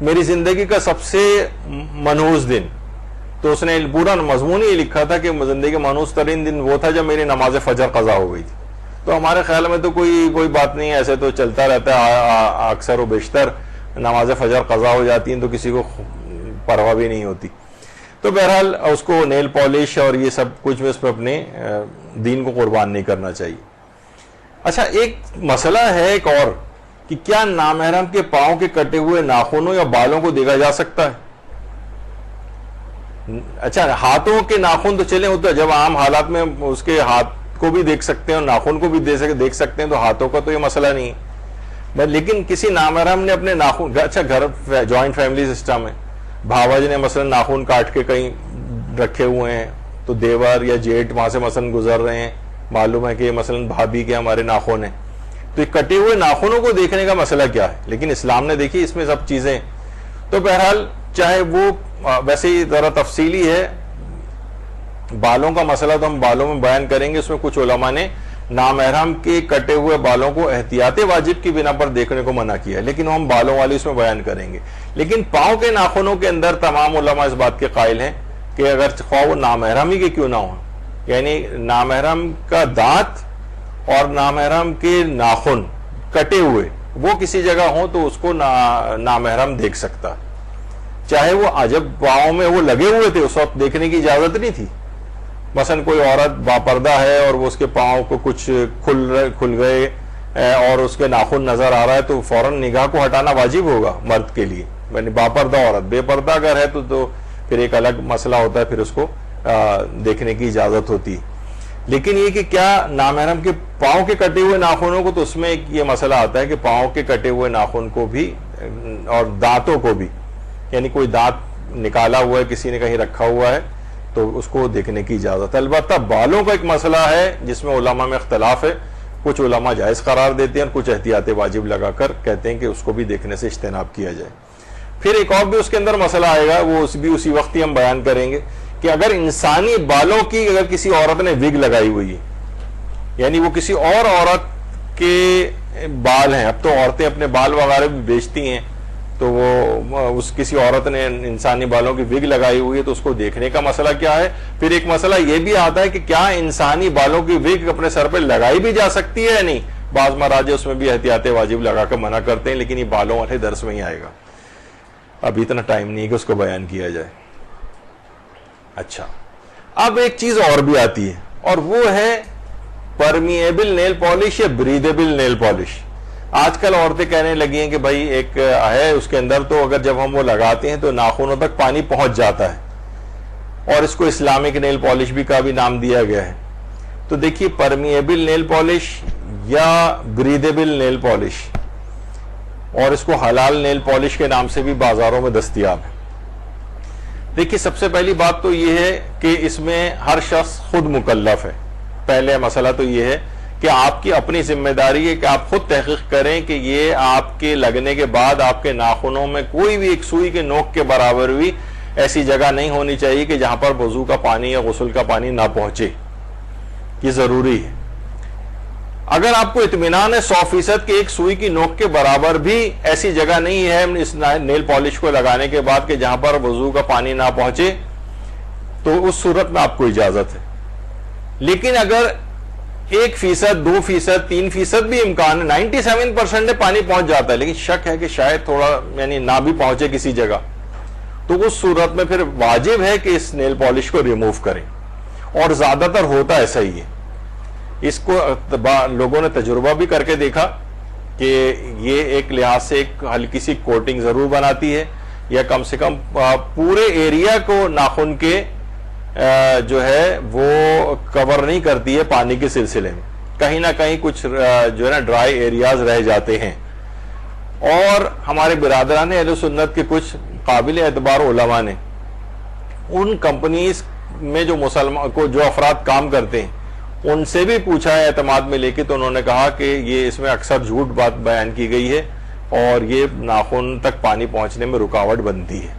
میری زندگی کا سب سے منحوس دن. تو اس نے پورا مضمون ہی لکھا تھا کہ زندگی کا منحوس ترین دن وہ تھا جب میری نماز فجر قضا ہو گئی تھی. تو ہمارے خیال میں تو کوئی بات نہیں ہے, ایسے تو چلتا رہتا ہے, اکثر و بیشتر نماز فجر قضا ہو جاتی ہیں تو کسی کو پرواہ بھی نہیں ہوتی. تو بہرحال اس کو نیل پالش اور یہ سب کچھ میں اس پہ اپنے دین کو قربان نہیں کرنا چاہیے. اچھا, ایک مسئلہ ہے ایک اور کہ کیا نامحرم کے پاؤں کے کٹے ہوئے ناخنوں یا بالوں کو دیکھا جا سکتا ہے؟ اچھا, ہاتھوں کے ناخن تو چلے ہوتے ہیں, جب عام حالات میں اس کے ہاتھ کو بھی دیکھ سکتے ہیں اور ناخن کو بھی دیکھ سکتے ہیں, تو ہاتھوں کا تو یہ مسئلہ نہیں ہے. لیکن کسی نامحرم نے اپنے ناخن, اچھا گھر جوائنٹ فیملی سسٹم ہے, بھاوا جی نے مثلا ناخن کاٹ کے کہیں رکھے ہوئے ہیں, تو دیور یا جیٹ وہاں سے مثلا گزر رہے ہیں, معلوم ہے کہ مثلا بھابھی کے ہمارے ناخن ہیں, تو یہ کٹے ہوئے ناخنوں کو دیکھنے کا مسئلہ کیا ہے؟ لیکن اسلام نے دیکھی اس میں سب چیزیں. تو بہرحال چاہے وہ ویسے ہی ذرا تفصیلی ہے, بالوں کا مسئلہ تو ہم بالوں میں بیان کریں گے. اس میں کچھ علماء نے نامحرم کے کٹے ہوئے بالوں کو احتیاط واجب کی بنا پر دیکھنے کو منع کیا ہے, لیکن ہم بالوں والی اس میں بیان کریں گے. لیکن پاؤں کے ناخنوں کے اندر تمام علماء اس بات کے قائل ہیں کہ اگر خواہ وہ نامحرم ہی کے کیوں نہ ہو, یعنی نامحرم کا دانت اور نامحرم کے ناخن کٹے ہوئے وہ کسی جگہ ہوں تو اس کو نامحرم دیکھ سکتا, چاہے وہ جب پاؤں میں وہ لگے ہوئے تھے اس وقت دیکھنے کی اجازت نہیں تھی. مثلا کوئی عورت باپردہ ہے اور وہ اس کے پاؤں کو کچھ کھل گئے اور اس کے ناخن نظر آ رہا ہے تو فوراً نگاہ کو ہٹانا واجب ہوگا مرد کے لیے, یعنی باپردہ عورت. بے پردہ اگر ہے تو پھر ایک الگ مسئلہ ہوتا ہے, پھر اس کو دیکھنے کی اجازت ہوتی. لیکن یہ کہ کیا نامحرم کے پاؤں کے کٹے ہوئے ناخنوں کو, تو اس میں ایک یہ مسئلہ آتا ہے کہ پاؤں کے کٹے ہوئے ناخن کو بھی اور دانتوں کو بھی, یعنی کوئی دانت نکالا ہوا ہے کسی نے کہیں رکھا ہوا ہے تو اس کو دیکھنے کی اجازت. البتہ بالوں کا ایک مسئلہ ہے جس میں علماء میں اختلاف ہے, کچھ علماء جائز قرار دیتے ہیں اور کچھ احتیاط واجب لگا کر کہتے ہیں کہ اس کو بھی دیکھنے سے اجتناب کیا جائے. پھر ایک اور بھی اس کے اندر مسئلہ آئے گا, وہ بھی اسی وقت ہی ہم بیان کریں گے کہ اگر انسانی بالوں کی اگر کسی عورت نے وگ لگائی ہوئی ہے, یعنی وہ کسی اور عورت کے بال ہیں, اب تو عورتیں اپنے بال وغیرہ بھی بیچتی ہیں, تو وہ کسی عورت نے انسانی بالوں کی وگ لگائی ہوئی ہے تو اس کو دیکھنے کا مسئلہ کیا ہے. پھر ایک مسئلہ یہ بھی آتا ہے کہ کیا انسانی بالوں کی وگ اپنے سر پہ لگائی بھی جا سکتی ہے یا نہیں. بعض مراجع اس میں بھی احتیاط واجب لگا کر منع کرتے ہیں, لیکن یہ بالوں والے درس میں ہی آئے گا, اب اتنا ٹائم نہیں کہ اس کو بیان کیا جائے. اچھا, اب ایک چیز اور بھی آتی ہے اور وہ ہے پرمیبل نیل پالش یا بریدیبل نیل پالش. آج کل عورتیں کہنے لگی ہیں کہ بھائی ایک ہے اس کے اندر تو اگر جب ہم وہ لگاتے ہیں تو ناخنوں تک پانی پہنچ جاتا ہے, اور اس کو اسلامک نیل پالش بھی کا بھی نام دیا گیا ہے. تو دیکھیے, پرمیبل نیل پالش یا بریدیبل نیل پالش, اور اس کو حلال نیل پالش کے نام سے بھی بازاروں میں دستیاب ہے. دیکھیے, سب سے پہلی بات تو یہ ہے کہ اس میں ہر شخص خود مکلف ہے. پہلے مسئلہ تو یہ ہے کہ آپ کی اپنی ذمہ داری ہے کہ آپ خود تحقیق کریں کہ یہ آپ کے لگنے کے بعد آپ کے ناخنوں میں کوئی بھی ایک سوئی کے نوک کے برابر بھی ایسی جگہ نہیں ہونی چاہیے کہ جہاں پر وضو کا پانی یا غسل کا پانی نہ پہنچے. یہ ضروری ہے. اگر آپ کو اطمینان ہے 100% کہ ایک سوئی کی نوک کے برابر بھی ایسی جگہ نہیں ہے اس نیل پالش کو لگانے کے بعد کہ جہاں پر وضو کا پانی نہ پہنچے, تو اس صورت میں آپ کو اجازت ہے. لیکن اگر 1%, 2%, 3% بھی امکان ہے, 97% پانی پہنچ جاتا ہے لیکن شک ہے کہ شاید تھوڑا یعنی نہ بھی پہنچے کسی جگہ, تو اس صورت میں پھر واجب ہے کہ اس نیل پالش کو ریموو کریں. اور زیادہ تر ہوتا ایسا ہی ہے. اس کو لوگوں نے تجربہ بھی کر کے دیکھا کہ یہ ایک لحاظ سے ایک ہلکی سی کوٹنگ ضرور بناتی ہے, یا کم سے کم پورے ایریا کو ناخن کے جو ہے وہ کور نہیں کرتی ہے پانی کے سلسلے میں. کہیں نہ کہیں کچھ جو ہے نا ڈرائی ایریاز رہ جاتے ہیں. اور ہمارے برادران اہل سنت کے کچھ قابل اعتبار علماء نے ان کمپنیز میں جو افراد کام کرتے ہیں ان سے بھی پوچھا ہے اعتماد میں لے کے، تو انہوں نے کہا کہ یہ اس میں اکثر جھوٹ بات بیان کی گئی ہے اور یہ ناخن تک پانی پہنچنے میں رکاوٹ بنتی ہے.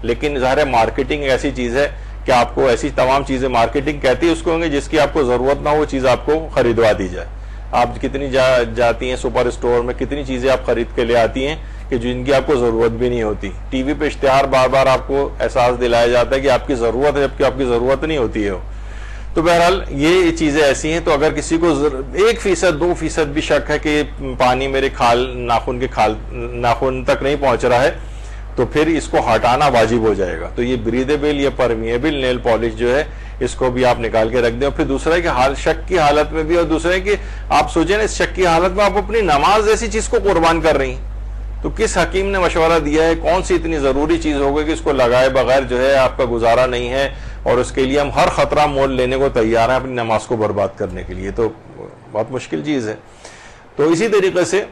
لیکن ظاہر ہے مارکیٹنگ ایسی چیز ہے کہ آپ کو ایسی تمام چیزیں مارکیٹنگ کہتی ہے اس کو ہوں گے جس کی آپ کو ضرورت نہ ہو وہ چیز آپ کو خریدوا دی جائے. آپ کتنی جاتی ہیں سپر اسٹور میں، کتنی چیزیں آپ خرید کے لے آتی ہیں کہ جن کی آپ کو ضرورت بھی نہیں ہوتی. ٹی وی پہ اشتہار بار بار آپ کو احساس دلایا جاتا ہے کہ آپ کی ضرورت ہے، جبکہ آپ کی ضرورت نہیں ہوتی ہے. تو بہرحال یہ چیزیں ایسی ہیں. تو اگر کسی کو 1% 2% بھی شک ہے کہ پانی میرے ناخن تک نہیں پہنچ رہا ہے تو پھر اس کو ہٹانا واجب ہو جائے گا. تو یہ بریدیبل یا پرمیبل نیل پالش جو ہے اس کو بھی آپ نکال کے رکھ دیں. اور پھر دوسرا ہے کہ شک کی حالت میں بھی، اور دوسرا ہے کہ آپ سوچیں نا اس شک کی حالت میں آپ اپنی نماز جیسی چیز کو قربان کر رہی ہیں. تو کس حکیم نے مشورہ دیا ہے، کون سی اتنی ضروری چیز ہوگی کہ اس کو لگائے بغیر جو ہے آپ کا گزارا نہیں ہے، اور اس کے لیے ہم ہر خطرہ مول لینے کو تیار ہیں اپنی نماز کو برباد کرنے کے لیے. تو بہت مشکل چیز ہے. تو اسی طریقے سے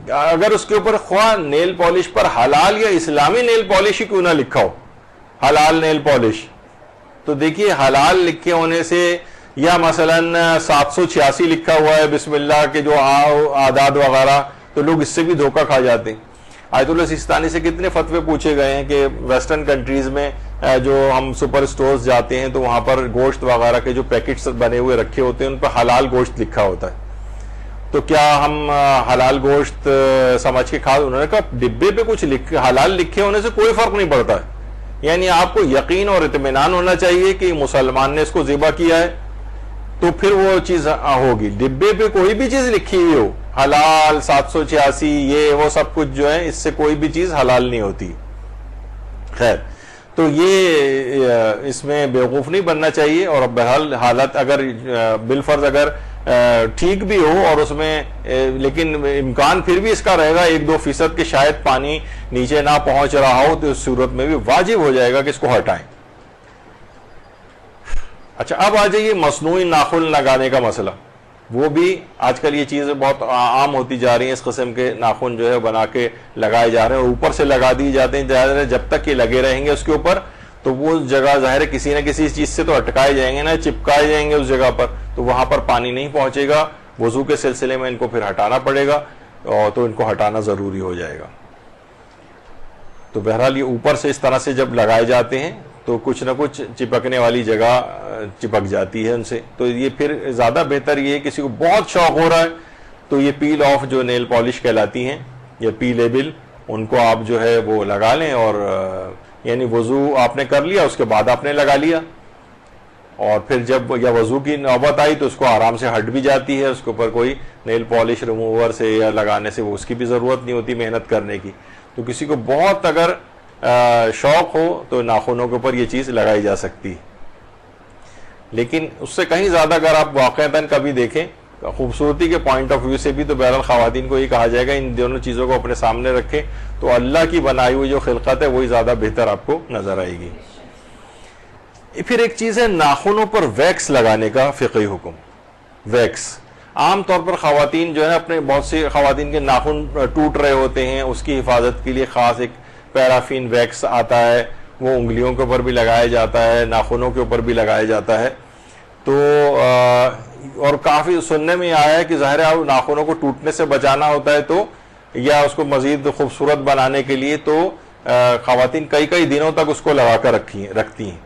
اگر اس کے اوپر خواہ نیل پالش پر حلال یا اسلامی نیل پالش ہی کیوں نہ لکھا ہو، حلال نیل پالش، تو دیکھیے حلال لکھے ہونے سے، یا مثلا 786 لکھا ہوا ہے بسم اللہ کے جو اعداد وغیرہ، تو لوگ اس سے بھی دھوکہ کھا جاتے ہیں. آیت اللہ سیستانی سے کتنے فتوے پوچھے گئے ہیں کہ ویسٹرن کنٹریز میں جو ہم سپر سٹورز جاتے ہیں تو وہاں پر گوشت وغیرہ کے جو پیکٹس بنے ہوئے رکھے ہوتے ہیں ان پر حلال گوشت لکھا ہوتا ہے. تو کیا ہم حلال گوشت سمجھ کے کھا؟ انہوں نے کہا ڈبے پہ کچھ حلال لکھے ہونے سے کوئی فرق نہیں پڑتا ہے. یعنی آپ کو یقین اور اطمینان ہونا چاہیے کہ مسلمان نے اس کو ذبح کیا ہے تو پھر وہ چیز ہوگی. ڈبے پہ کوئی بھی چیز لکھی ہوئی ہو، حلال 786 یہ وہ سب کچھ جو ہے، اس سے کوئی بھی چیز حلال نہیں ہوتی. خیر، تو یہ اس میں بیوقوف نہیں بننا چاہیے. اور بہرحال حالت اگر بالفرض اگر ٹھیک بھی ہو اور اس میں لیکن امکان پھر بھی اس کا رہے گا 1-2% کہ شاید پانی نیچے نہ پہنچ رہا ہو، تو اس صورت میں بھی واجب ہو جائے گا کہ اس کو ہٹائیں. اچھا، اب آ جائیے مصنوعی ناخن لگانے کا مسئلہ. وہ بھی آج کل یہ چیزیں بہت عام ہوتی جا رہی ہیں. اس قسم کے ناخن جو ہے بنا کے لگائے جا رہے ہیں اور اوپر سے لگا دیے جاتے ہیں. جب تک یہ لگے رہیں گے اس کے اوپر تو وہ جگہ ظاہر ہے کسی نہ کسی چیز سے تو اٹکائے جائیں گے نا، چپکائے جائیں گے اس جگہ پر، تو وہاں پر پانی نہیں پہنچے گا. وضو کے سلسلے میں ان کو پھر ہٹانا پڑے گا، اور تو ان کو ہٹانا ضروری ہو جائے گا. تو بہرحال یہ اوپر سے اس طرح سے جب لگائے جاتے ہیں تو کچھ نہ کچھ چپکنے والی جگہ چپک جاتی ہے ان سے. تو یہ پھر زیادہ بہتر یہ ہے کسی کو بہت شوق ہو رہا ہے تو یہ پیل آف جو نیل پالش کہلاتی ہیں یا پیلیبل، ان کو آپ جو ہے وہ لگا لیں. اور یعنی وضو آپ نے کر لیا، اس کے بعد آپ نے لگا لیا، اور پھر جب یا وضو کی نوبت آئی تو اس کو آرام سے ہٹ بھی جاتی ہے. اس کے اوپر کوئی نیل پالش ریموور سے یا لگانے سے وہ اس کی بھی ضرورت نہیں ہوتی محنت کرنے کی. تو کسی کو بہت اگر شوق ہو تو ناخنوں کے اوپر یہ چیز لگائی جا سکتی. لیکن اس سے کہیں زیادہ اگر آپ واقعتاً کبھی دیکھیں خوبصورتی کے پوائنٹ آف ویو سے بھی، تو بہرحال خواتین کو یہ کہا جائے گا ان دونوں چیزوں کو اپنے سامنے رکھیں تو اللہ کی بنائی ہوئی جو خلقت ہے وہی زیادہ بہتر آپ کو نظر آئے گی. پھر ایک چیز ہے ناخنوں پر ویکس لگانے کا فقہی حکم. ویکس عام طور پر خواتین جو ہے اپنے، بہت سی خواتین کے ناخن ٹوٹ رہے ہوتے ہیں، اس کی حفاظت کے لیے خاص ایک پیرافین ویکس آتا ہے، وہ انگلیوں کے اوپر بھی لگایا جاتا ہے، ناخنوں کے اوپر بھی لگایا جاتا ہے. تو اور کافی سننے میں آیا ہے کہ ظاہر ہے ناخنوں کو ٹوٹنے سے بچانا ہوتا ہے تو یا اس کو مزید خوبصورت بنانے کے لیے تو خواتین کئی دنوں تک اس کو لگا کر رکھتی ہیں.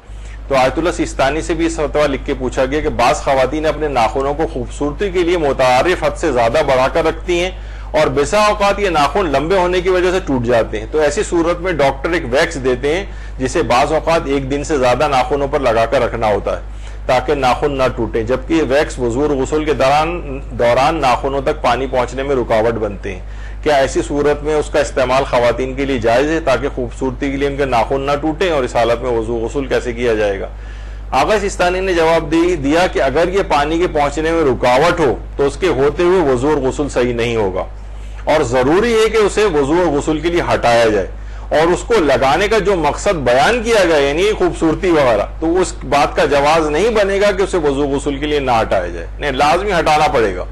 تو آیت اللہ سیستانی سے بھی اس فتویٰ لکھ کے پوچھا گیا کہ بعض خواتین اپنے ناخنوں کو خوبصورتی کے لیے متعارف حد سے زیادہ بڑھا کر رکھتی ہیں اور بسا اوقات یہ ناخن لمبے ہونے کی وجہ سے ٹوٹ جاتے ہیں. تو ایسی صورت میں ڈاکٹر ایک ویکس دیتے ہیں جسے بعض اوقات 1 دن سے زیادہ ناخنوں پر لگا کر رکھنا ہوتا ہے تاکہ ناخن نہ ٹوٹیں. جبکہ یہ ویکس وضو اور غسل کے دوران ناخنوں تک پانی پہنچنے میں رکاوٹ بنتے ہیں. کیا ایسی صورت میں اس کا استعمال خواتین کے لیے جائز ہے تاکہ خوبصورتی کے لیے ان کے ناخن نہ ٹوٹیں؟ اور اس حالت میں وضو غسل کیسے کیا جائے گا؟ آغا سیستانی نے جواب دیا کہ اگر یہ پانی کے پہنچنے میں رکاوٹ ہو تو اس کے ہوتے ہوئے وضو اور غسل صحیح نہیں ہوگا، اور ضروری ہے کہ اسے وضو اور غسل کے لیے ہٹایا جائے. اور اس کو لگانے کا جو مقصد بیان کیا گیا یعنی خوبصورتی وغیرہ، تو اس بات کا جواز نہیں بنے گا کہ اسے وضو غسل کے لیے نہ ہٹایا جائے. نہیں، لازمی ہٹانا پڑے گا.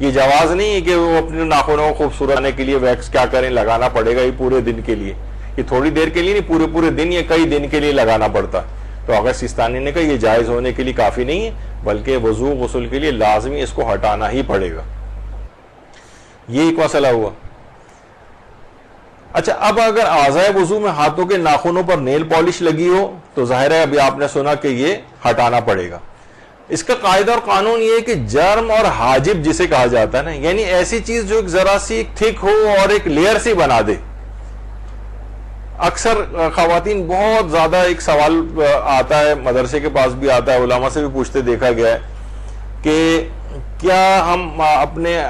یہ جواز نہیں ہے کہ وہ اپنے ناخنوں کو خوبصورت بنانے کے لیے ویکس کیا کریں، لگانا پڑے گا. یہ پورے دن کے لیے، یہ تھوڑی دیر کے لیے نہیں، پورے دن یا کئی دن کے لیے لگانا پڑتا. تو آغا سیستانی نے کہا یہ جائز ہونے کے لیے کافی نہیں ہے. بلکہ وضو غسل کے لیے لازمی اس کو ہٹانا ہی پڑے گا. یہ ایک مسئلہ ہوا. اچھا, اب اگر اعضائے وضو میں ہاتھوں کے ناخنوں پر نیل پالش لگی ہو تو ظاہر ہے ابھی آپ نے سنا کہ یہ ہٹانا پڑے گا. اس کا قاعدہ اور قانون یہ ہے کہ جرم اور حاجب جسے کہا جاتا ہے نا, یعنی ایسی چیز جو ایک ذرا سی تھک ہو اور ایک لیئر سی بنا دے. اکثر خواتین بہت زیادہ ایک سوال آتا ہے, مدرسے کے پاس بھی آتا ہے, علماء سے بھی پوچھتے دیکھا گیا ہے کہ کیا ہم اپنے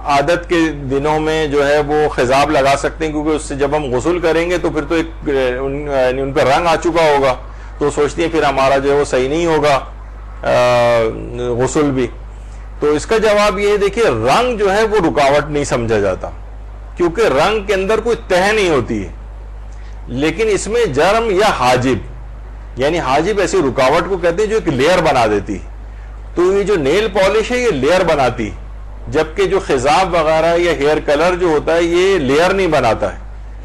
عادت کے دنوں میں جو ہے وہ خضاب لگا سکتے ہیں, کیونکہ اس سے جب ہم غسل کریں گے تو پھر تو ایک ان پہ رنگ آ چکا ہوگا, تو سوچتی ہیں پھر ہمارا جو ہے وہ صحیح نہیں ہوگا غسل بھی. تو اس کا جواب یہ ہے, دیکھیے رنگ جو ہے وہ رکاوٹ نہیں سمجھا جاتا, کیونکہ رنگ کے اندر کوئی تہ نہیں ہوتی ہے, لیکن اس میں جرم یا حاجب, یعنی حاجب ایسی رکاوٹ کو کہتے ہیں جو ایک لیئر بنا دیتی. تو یہ جو نیل پالش ہے یہ لیئر بناتی, جبکہ جو خضاب وغیرہ یا ہیئر کلر جو ہوتا ہے یہ لیئر نہیں بناتا ہے.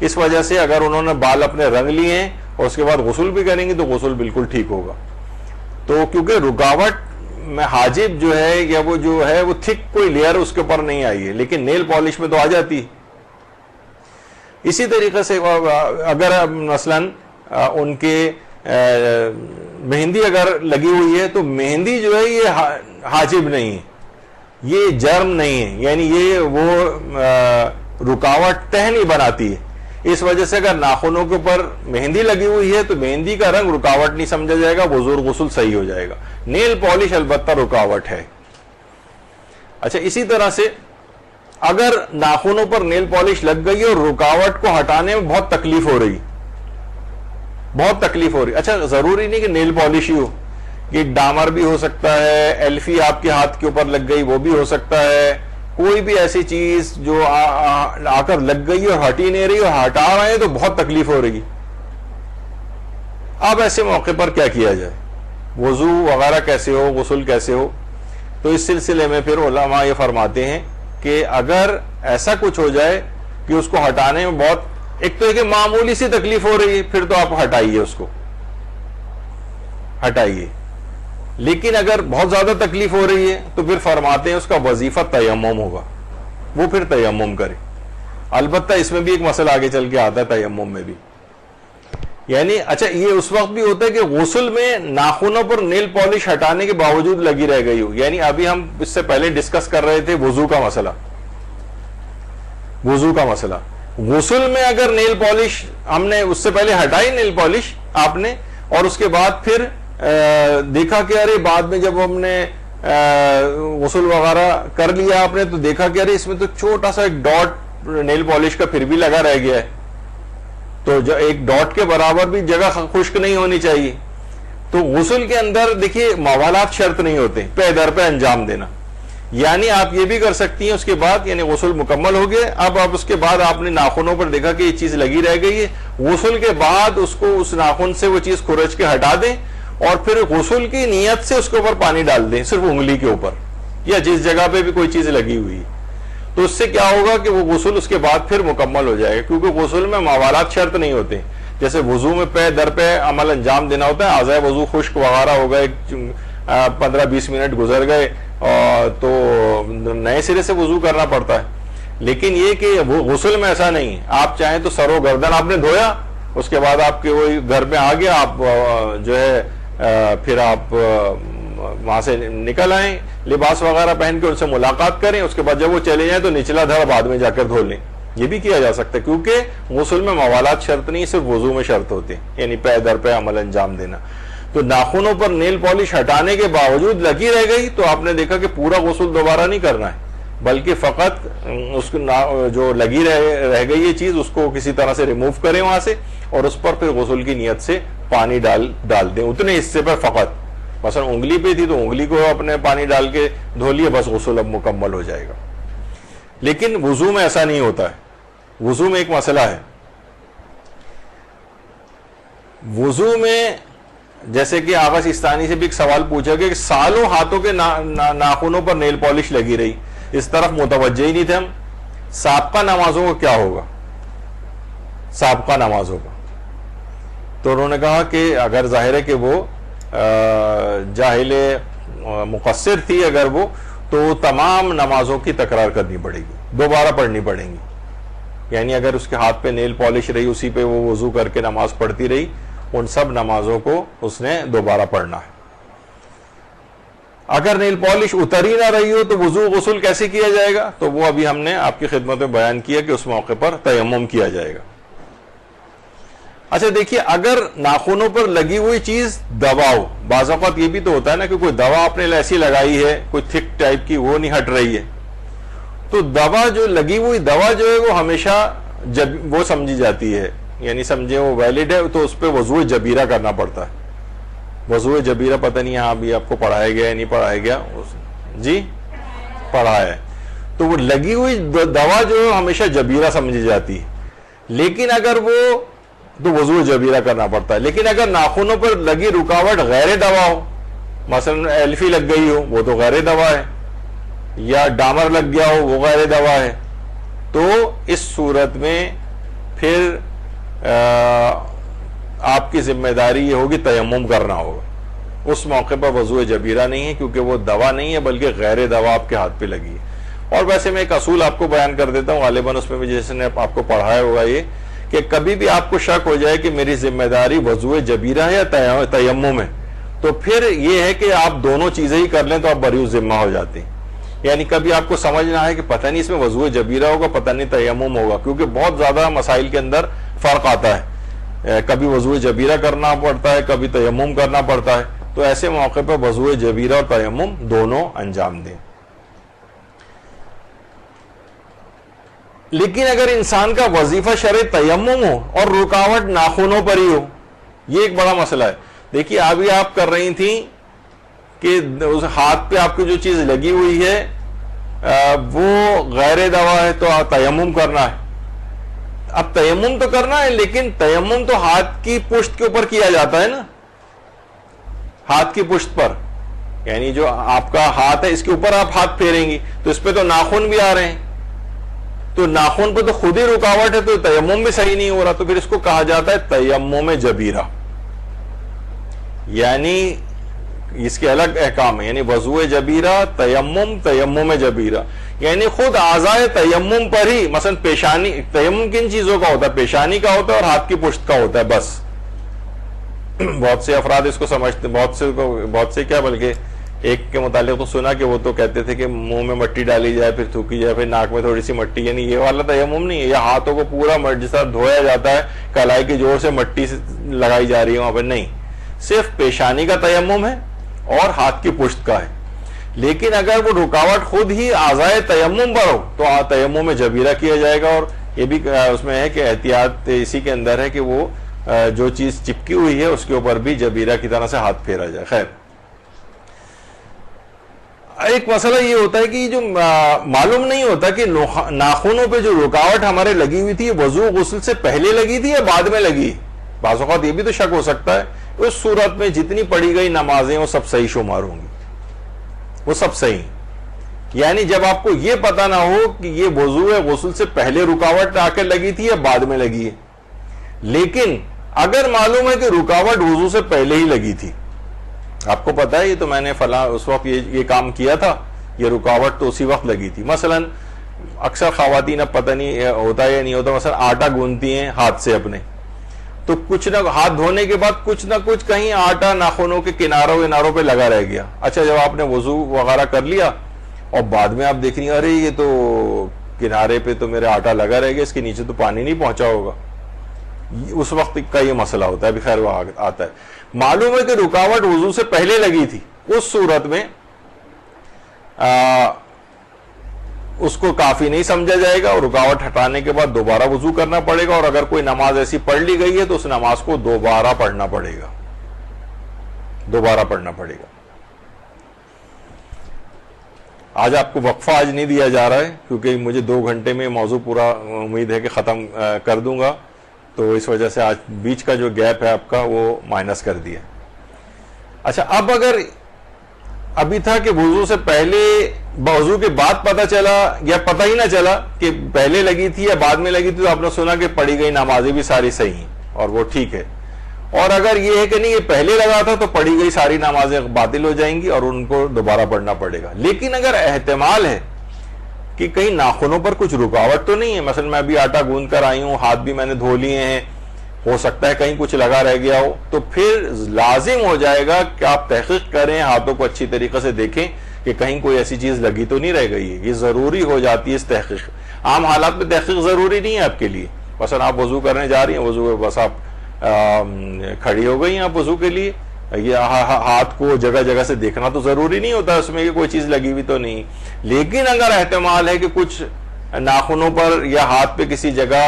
اس وجہ سے اگر انہوں نے بال اپنے رنگ لیے ہیں اور اس کے بعد غسل بھی کریں گے تو غسل بالکل ٹھیک ہوگا. تو کیونکہ رکاوٹ میں حاجب جو ہے یا وہ جو ہے وہ تھک کوئی لیئر اس کے اوپر نہیں آئی ہے, لیکن نیل پالش میں تو آ جاتی ہے. اسی طریقے سے اگر مثلا ان کے مہندی اگر لگی ہوئی ہے تو مہندی جو ہے یہ حاجب نہیں ہے, یہ جرم نہیں ہے, یعنی یہ وہ رکاوٹ تہ نہیں بناتی ہے. اس وجہ سے اگر ناخنوں کے اوپر مہندی لگی ہوئی ہے تو مہندی کا رنگ رکاوٹ نہیں سمجھا جائے گا, وضو غسل صحیح ہو جائے گا. نیل پالش البتہ رکاوٹ ہے. اچھا, اسی طرح سے اگر ناخنوں پر نیل پالش لگ گئی اور رکاوٹ کو ہٹانے میں بہت تکلیف ہو رہی, اچھا ضروری نہیں کہ نیل پالش ہی ہو, یہ ڈامر بھی ہو سکتا ہے, ایلفی آپ کے ہاتھ کے اوپر لگ گئی وہ بھی ہو سکتا ہے, کوئی بھی ایسی چیز جو آ کر لگ گئی اور ہٹی نہیں رہی اور ہٹا رہے ہیں تو بہت تکلیف ہو رہی. اب ایسے موقع پر کیا کیا جائے, وضو وغیرہ کیسے ہو, غسل کیسے ہو؟ تو اس سلسلے میں پھر علماء یہ فرماتے ہیں کہ اگر ایسا کچھ ہو جائے کہ اس کو ہٹانے میں بہت, ایک تو ہے کہ معمولی سی تکلیف ہو رہی ہے, پھر تو آپ ہٹائیے, اس کو ہٹائیے. لیکن اگر بہت زیادہ تکلیف ہو رہی ہے تو پھر فرماتے ہیں اس کا وظیفہ تیمم ہوگا, وہ پھر تیمم کرے. البتہ اس میں بھی ایک مسئلہ آگے چل کے آتا ہے تیمم میں بھی, یعنی اچھا یہ اس وقت بھی ہوتا ہے کہ غسل میں ناخنوں پر نیل پالش ہٹانے کے باوجود لگی رہ گئی ہو, یعنی ابھی ہم اس سے پہلے ڈسکس کر رہے تھے وضو کا مسئلہ. غسل میں اگر نیل پالش ہم نے اس سے پہلے ہٹائی نیل پالش آپ نے, اور اس کے بعد پھر دیکھا کہ ارے بعد میں جب ہم نے غسل وغیرہ کر لیا آپ نے تو دیکھا کہ ارے اس میں تو چھوٹا سا ایک ڈاٹ نیل پالش کا پھر بھی لگا رہ گیا ہے, تو جو ایک ڈاٹ کے برابر بھی جگہ خشک نہیں ہونی چاہیے. تو غسل کے اندر دیکھیے موالات شرط نہیں ہوتے, پے در پہ انجام دینا, یعنی آپ یہ بھی کر سکتی ہیں اس کے بعد, یعنی غسل مکمل ہو گئے, اب آپ اس کے بعد آپ نے ناخنوں پر دیکھا کہ یہ چیز لگی رہ گئی ہے, غسل کے بعد اس کو اس ناخن سے وہ چیز کھرچ کے ہٹا دیں اور پھر غسل کی نیت سے اس کے اوپر پانی ڈال دیں, صرف انگلی کے اوپر یا جس جگہ پہ بھی کوئی چیز لگی ہوئی ہے. تو اس سے کیا ہوگا کہ وہ غسل اس کے بعد پھر مکمل ہو جائے گا, کیونکہ غسل میں موالات شرط نہیں ہوتے. جیسے وضو میں پے در پہ عمل انجام دینا ہوتا ہے, اعضائے وضو خشک وغیرہ ہو گئے, 15-20 منٹ گزر گئے تو نئے سرے سے وضو کرنا پڑتا ہے. لیکن یہ کہ وہ غسل میں ایسا نہیں ہے, آپ چاہیں تو سر و گردن آپ نے دھویا, اس کے بعد آپ کے وہی گھر میں آ گیا, آپ جو ہے پھر آپ وہاں سے نکل آئیں, لباس وغیرہ پہن کے ان سے ملاقات کریں, اس کے بعد جب وہ چلے جائیں تو نچلا دھڑ بعد میں جا کر دھو لیں. یہ بھی کیا جا سکتا ہے, کیونکہ غسل میں موالات شرط نہیں, صرف وضو میں شرط ہوتے ہیں, یعنی پے در پہ عمل انجام دینا. تو ناخنوں پر نیل پالش ہٹانے کے باوجود لگی رہ گئی تو آپ نے دیکھا کہ پورا غسل دوبارہ نہیں کرنا ہے, بلکہ فقط اس جو لگی رہ گئی یہ چیز اس کو کسی طرح سے ریموو کریں وہاں سے, اور اس پر پھر غسل کی نیت سے پانی ڈال دیں اتنے حصے پر فقط. مثلا انگلی پہ تھی تو انگلی کو اپنے پانی ڈال کے دھو لیے, بس غسل اب مکمل ہو جائے گا. لیکن وضو میں ایسا نہیں ہوتا ہے. وضو میں ایک مسئلہ ہے, وضو میں جیسے کہ آغا سیستانی سے بھی ایک سوال پوچھا گیا کہ سالوں ہاتھوں کے ناخنوں پر نیل پالش لگی رہی, اس طرف متوجہ ہی نہیں تھے ہم, سابقہ نمازوں کا کیا ہوگا؟ سابقہ نمازوں کا تو انہوں نے کہا کہ اگر ظاہر ہے کہ وہ جاہل مقصر تھی اگر وہ، تو تمام نمازوں کی تکرار کرنی پڑے گی، دوبارہ پڑھنی پڑیں گی. یعنی اگر اس کے ہاتھ پہ نیل پالش رہی، اسی پہ وہ وضو کر کے نماز پڑھتی رہی، ان سب نمازوں کو اس نے دوبارہ پڑھنا ہے. اگر نیل پالش اتر ہی نہ رہی ہو تو وضو غسل کیسے کیا جائے گا؟ تو وہ ابھی ہم نے آپ کی خدمت میں بیان کیا کہ اس موقع پر تیمم کیا جائے گا. اچھا دیکھیے، اگر ناخنوں پر لگی ہوئی چیز دوا ہو، بعض اوقات یہ بھی تو ہوتا ہے نا کہ کوئی دوا آپ نے ایسی لگائی ہے کوئی تھک ٹائپ کی، وہ نہیں ہٹ رہی ہے، تو دوا جو لگی ہوئی دوا جو ہے وہ ہمیشہ جب وہ سمجھی جاتی ہے، یعنی سمجھے وہ ویلڈ ہے، تو اس پہ وضوء جبیرہ کرنا پڑتا ہے. وضوء جبیرہ پتہ نہیں یہاں بھی آپ کو پڑھایا گیا ہے نہیں پڑھایا گیا؟ جی پڑھایا ہے. تو وہ لگی ہوئی دوا جو ہے ہمیشہ جبیرہ سمجھی جاتی ہے، لیکن اگر وہ تو وضوء جبیرہ کرنا پڑتا ہے. لیکن اگر ناخنوں پر لگی رکاوٹ غیر دوا ہو، مثلا ایلفی لگ گئی ہو، وہ تو غیر دوا ہے، یا ڈامر لگ گیا ہو، وہ غیر دوا ہے، تو اس صورت میں پھر آپ کی ذمہ داری یہ ہوگی تیمم کرنا ہوگا. اس موقع پر وضوء جبیرہ نہیں ہے، کیونکہ وہ دوا نہیں ہے بلکہ غیر دوا آپ کے ہاتھ پہ لگی ہے. اور ویسے میں ایک اصول آپ کو بیان کر دیتا ہوں، غالباً اس میں بھی جیسے نے آپ کو پڑھایا ہوگا یہ، کہ کبھی بھی آپ کو شک ہو جائے کہ میری ذمہ داری وضوء جبیرہ ہے یا تیمم ہے، تو پھر یہ ہے کہ آپ دونوں چیزیں ہی کر لیں تو آپ بری ذمہ ہو جاتے ہیں. یعنی کبھی آپ کو سمجھنا ہے کہ پتہ نہیں اس میں وضوء جبیرہ ہوگا، پتہ نہیں تیمم ہوگا، کیونکہ بہت زیادہ مسائل کے اندر فرق آتا ہے، کبھی وضوء جبیرہ کرنا پڑتا ہے، کبھی تیمم کرنا پڑتا ہے. تو ایسے موقع پر وضوء جبیرہ اور تیمم دونوں انجام دیں. لیکن اگر انسان کا وظیفہ شرع تیمم ہو اور رکاوٹ ناخنوں پر ہی ہو، یہ ایک بڑا مسئلہ ہے. دیکھیے ابھی آپ کر رہی تھیں کہ اس ہاتھ پہ آپ کی جو چیز لگی ہوئی ہے وہ غیر دوا ہے تو تیمم کرنا ہے. اب تیمم تو کرنا ہے، لیکن تیمم تو ہاتھ کی پشت کے اوپر کیا جاتا ہے نا، ہاتھ کی پشت پر، یعنی جو آپ کا ہاتھ ہے اس کے اوپر آپ ہاتھ پھیریں گی تو اس پہ تو ناخن بھی آ رہے ہیں، تو ناخن پہ تو خود ہی رکاوٹ ہے، تو تیمم بھی صحیح نہیں ہو رہا، تو پھر اس کو کہا جاتا ہے تیمم جبیرہ. یعنی اس کے الگ احکام ہے، یعنی وضوء جبیرہ، تیمم جبیرہ، یعنی خود اعضائے تیمم پر ہی، مثلا پیشانی، تیمم کن چیزوں کا ہوتا ہے؟ پیشانی کا ہوتا ہے اور ہاتھ کی پشت کا ہوتا ہے بس. بہت سے افراد اس کو سمجھتے، بہت سے کیا بلکہ ایک کے متعلق تو سنا کہ وہ تو کہتے تھے کہ منہ میں مٹی ڈالی جائے پھر تھوکی جائے پھر ناک میں تھوڑی سی مٹی، یعنی یہ والا تیمم نہیں ہے. یہ ہاتھوں کو پورا جس طرح دھویا جاتا ہے کلائی کی جوڑ سے مٹی سے لگائی جا رہی ہے وہاں پہ، نہیں، صرف پیشانی کا تیمم ہے اور ہاتھ کی پشت کا ہے. لیکن اگر وہ رکاوٹ خود ہی اعضائے تیمم پر ہو تو تیمم جبیرہ کیا جائے گا. اور یہ بھی اس میں ہے کہ احتیاط اسی کے اندر ہے کہ وہ جو چیز چپکی ہوئی ہے اس کے اوپر بھی جبیرہ کی طرح سے ہاتھ پھیرا جائے. خیر، ایک مسئلہ یہ ہوتا ہے کہ جو معلوم نہیں ہوتا کہ ناخنوں پہ جو رکاوٹ ہمارے لگی ہوئی تھی وضو غسل سے پہلے لگی تھی یا بعد میں لگی. بعض اوقات یہ بھی تو شک ہو سکتا ہے. اس صورت میں جتنی پڑھی گئی نمازیں وہ سب صحیح شمار ہوں گی، وہ سب صحیح. یعنی جب آپ کو یہ پتہ نہ ہو کہ یہ وضو غسل سے پہلے رکاوٹ آ کے لگی تھی یا بعد میں لگی ہے، لیکن اگر معلوم ہے کہ رکاوٹ وضو سے پہلے ہی لگی تھی، آپ کو پتا ہے یہ تو میں نے فلاں اس وقت یہ کام کیا تھا، یہ رکاوٹ تو اسی وقت لگی تھی. مثلا اکثر خواتین، اب پتہ نہیں ہوتا یا نہیں ہوتا، مثلا آٹا گوندتی ہیں ہاتھ سے اپنے، تو کچھ نہ ہاتھ دھونے کے بعد کچھ نہ کچھ کہیں آٹا ناخنوں کے کناروں پہ لگا رہ گیا. اچھا، جب آپ نے وضو وغیرہ کر لیا اور بعد میں آپ دیکھ رہی ہیں ارے یہ تو کنارے پہ تو میرے آٹا لگا رہ گیا، اس کے نیچے تو پانی نہیں پہنچا ہوگا، اس وقت کا یہ مسئلہ ہوتا ہے. ابھی خیر وہ آتا ہے. معلوم ہے کہ رکاوٹ وضو سے پہلے لگی تھی، اس صورت میں اس کو کافی نہیں سمجھا جائے گا اور رکاوٹ ہٹانے کے بعد دوبارہ وضو کرنا پڑے گا. اور اگر کوئی نماز ایسی پڑھ لی گئی ہے تو اس نماز کو دوبارہ پڑھنا پڑے گا، دوبارہ پڑھنا پڑے گا. آج آپ کو وقفہ آج نہیں دیا جا رہا ہے کیونکہ مجھے 2 گھنٹے میں موضوع پورا امید ہے کہ ختم کر دوں گا، تو اس وجہ سے آج بیچ کا جو گیپ ہے آپ کا وہ مائنس کر دیا. اچھا، اب اگر ابھی تھا کہ وضو سے پہلے وضو کے بعد پتہ چلا یا پتہ ہی نہ چلا کہ پہلے لگی تھی یا بعد میں لگی تھی، تو آپ نے سنا کہ پڑھی گئی نمازیں بھی ساری صحیح ہیں اور وہ ٹھیک ہے. اور اگر یہ ہے کہ نہیں یہ پہلے لگا تھا تو پڑھی گئی ساری نمازیں باطل ہو جائیں گی اور ان کو دوبارہ پڑھنا پڑے گا. لیکن اگر احتمال ہے کہ کہیں ناخنوں پر کچھ رکاوٹ تو نہیں ہے, مثلا میں ابھی آٹا گوندھ کر آئی ہوں, ہاتھ بھی میں نے دھو لیے ہیں, ہو سکتا ہے کہیں کچھ لگا رہ گیا ہو, تو پھر لازم ہو جائے گا کہ آپ تحقیق کریں, ہاتھوں کو اچھی طریقے سے دیکھیں کہ کہیں کوئی ایسی چیز لگی تو نہیں رہ گئی ہے. یہ ضروری ہو جاتی ہے اس تحقیق. عام حالات میں تحقیق ضروری نہیں ہے آپ کے لیے. مثلا آپ وضو کرنے جا رہی ہیں, وضو بس آپ کھڑی ہو گئی ہیں آپ وضو کے لیے, یہ ہاتھ کو جگہ جگہ سے دیکھنا تو ضروری نہیں ہوتا اس میں کہ کوئی چیز لگی ہوئی تو نہیں. لیکن اگر احتمال ہے کہ کچھ ناخنوں پر یا ہاتھ پہ کسی جگہ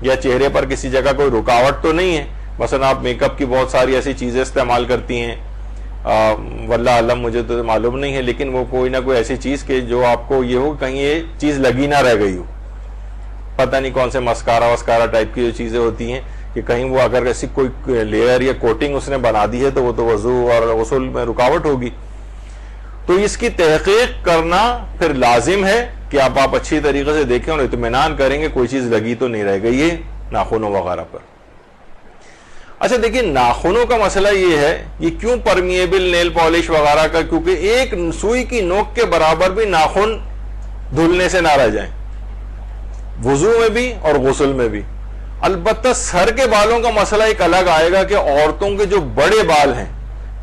یا چہرے پر کسی جگہ کوئی رکاوٹ تو نہیں ہے, مثلا آپ میک اپ کی بہت ساری ایسی چیزیں استعمال کرتی ہیں, واللہ عالم مجھے تو معلوم نہیں ہے, لیکن وہ کوئی نہ کوئی ایسی چیز کہ جو آپ کو یہ ہو کہیں یہ چیز لگی نہ رہ گئی ہو, پتہ نہیں کون سے مسکارا وسکارا ٹائپ کی جو چیزیں ہوتی ہیں کہ کہیں وہ اگر ایسی کوئی لیئر یا کوٹنگ اس نے بنا دی ہے تو وہ تو وضو اور غسل میں رکاوٹ ہوگی. تو اس کی تحقیق کرنا پھر لازم ہے کہ آپ اچھی طریقے سے دیکھیں اور اطمینان کریں گے کوئی چیز لگی تو نہیں رہ گئی ہے ناخنوں وغیرہ پر. اچھا دیکھیں, ناخنوں کا مسئلہ یہ ہے, یہ کیوں پرمیبل نیل پالش وغیرہ کا, کیونکہ ایک سوئی کی نوک کے برابر بھی ناخن دھلنے سے نہ رہ جائیں, وضو میں بھی اور غسل میں بھی. البتہ سر کے بالوں کا مسئلہ ایک الگ آئے گا کہ عورتوں کے جو بڑے بال ہیں,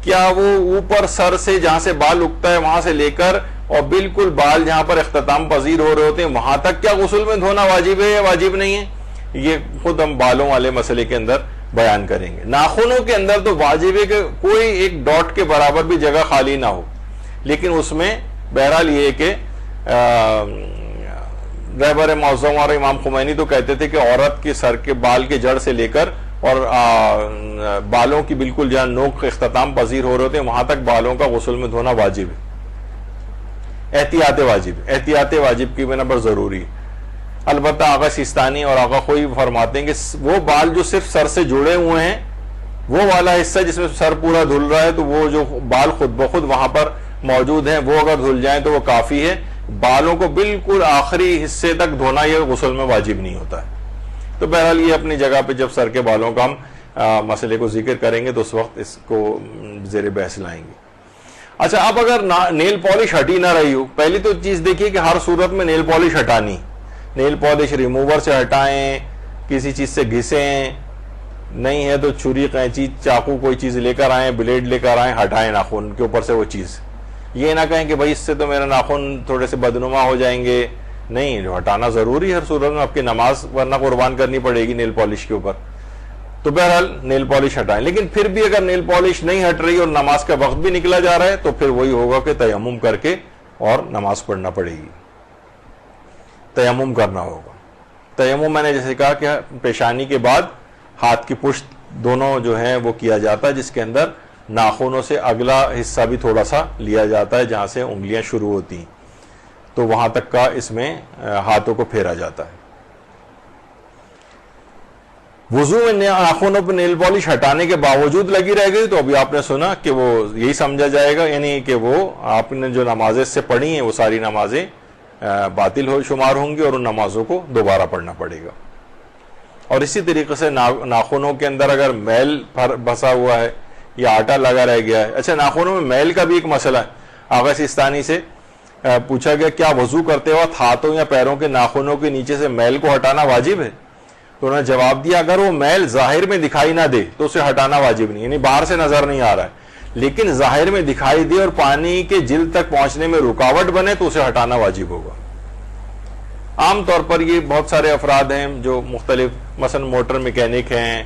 کیا وہ اوپر سر سے جہاں سے بال اگتا ہے وہاں سے لے کر اور بالکل بال جہاں پر اختتام پذیر ہو رہے ہوتے ہیں وہاں تک کیا غسل میں دھونا واجب ہے یا واجب نہیں ہے, یہ خود ہم بالوں والے مسئلے کے اندر بیان کریں گے. ناخنوں کے اندر تو واجب ہے کہ کوئی ایک ڈاٹ کے برابر بھی جگہ خالی نہ ہو, لیکن اس میں بہرحال یہ ہے کہ رہبر معظم اور امام خمینی تو کہتے تھے کہ عورت کے سر کے بال کے جڑ سے لے کر اور بالوں کی بالکل جہاں نوک اختتام پذیر ہو رہے ہوتے ہیں وہاں تک بالوں کا غسل میں دھونا واجب ہے, احتیاط واجب, احتیاط واجب کی بنا پر ضروری ہے. البتہ آقا سیستانی اور آقا خوئی فرماتے ہیں کہ وہ بال جو صرف سر سے جڑے ہوئے ہیں, وہ والا حصہ جس میں سر پورا دھل رہا ہے, تو وہ جو بال خود بخود وہاں پر موجود ہیں وہ اگر دھل جائیں تو وہ کافی ہے. بالوں کو بالکل آخری حصے تک دھونا یہ غسل میں واجب نہیں ہوتا ہے. تو بہرحال یہ اپنی جگہ پہ جب سر کے بالوں کا ہم مسئلے کو ذکر کریں گے تو اس وقت اس کو زیر بحث لائیں گے. اچھا, اب اگر نیل پالش ہٹی نہ رہی ہو, پہلی تو چیز دیکھیے کہ ہر صورت میں نیل پالش ہٹانی, نیل پالش ریموور سے ہٹائیں, کسی چیز سے گھسیں, نہیں ہے تو چھری قینچی چاقو کوئی چیز لے کر آئیں, بلیڈ لے کر آئیں, ہٹائیں ناخن کے اوپر سے وہ چیز. یہ نہ کہیں کہ بھائی اس سے تو میرا ناخن تھوڑے سے بدنما ہو جائیں گے, نہیں, ہٹانا ضروری ہے ہر صورت میں, آپ کی نماز ورنہ قربان کرنی پڑے گی نیل پالش کے اوپر. تو بہرحال نیل پالش ہٹائیں, لیکن پھر بھی اگر نیل پالش نہیں ہٹ رہی اور نماز کا وقت بھی نکلا جا رہا ہے تو پھر وہی ہوگا کہ تیمم کر کے اور نماز پڑھنا پڑے گی, تیمم کرنا ہوگا. تیمم میں نے جیسے کہا کہ پیشانی کے بعد ہاتھ کی پشت دونوں جو ہیں وہ کیا جاتا ہے, جس کے اندر ناخنوں سے اگلا حصہ بھی تھوڑا سا لیا جاتا ہے جہاں سے انگلیاں شروع ہوتی ہیں, تو وہاں تک کا اس میں ہاتھوں کو پھیرا جاتا ہے. وضو میں ناخنوں پہ نیل پالش ہٹانے کے باوجود لگی رہ گئی تو ابھی آپ نے سنا کہ وہ یہی سمجھا جائے گا, یعنی کہ وہ آپ نے جو نمازیں سے پڑھی ہیں وہ ساری نمازیں باطل ہو شمار ہوں گی اور ان نمازوں کو دوبارہ پڑھنا پڑے گا. اور اسی طریقے سے ناخنوں کے اندر اگر میل بسا ہوا ہے یا آٹا لگا رہ گیا ہے. اچھا, ناخنوں میں میل کا بھی ایک مسئلہ ہے. آغا سیستانی سے پوچھا گیا کیا وضو کرتے وقت ہاتھوں یا پیروں کے ناخنوں کے نیچے سے میل کو ہٹانا واجب ہے؟ تو انہوں نے جواب دیا اگر وہ میل ظاہر میں دکھائی نہ دے تو اسے ہٹانا واجب نہیں, یعنی باہر سے نظر نہیں آ رہا ہے, لیکن ظاہر میں دکھائی دے اور پانی کے جلد تک پہنچنے میں رکاوٹ بنے تو اسے ہٹانا واجب ہوگا. عام طور پر یہ بہت سارے افراد ہیں جو مختلف مثلا موٹر میکینک ہیں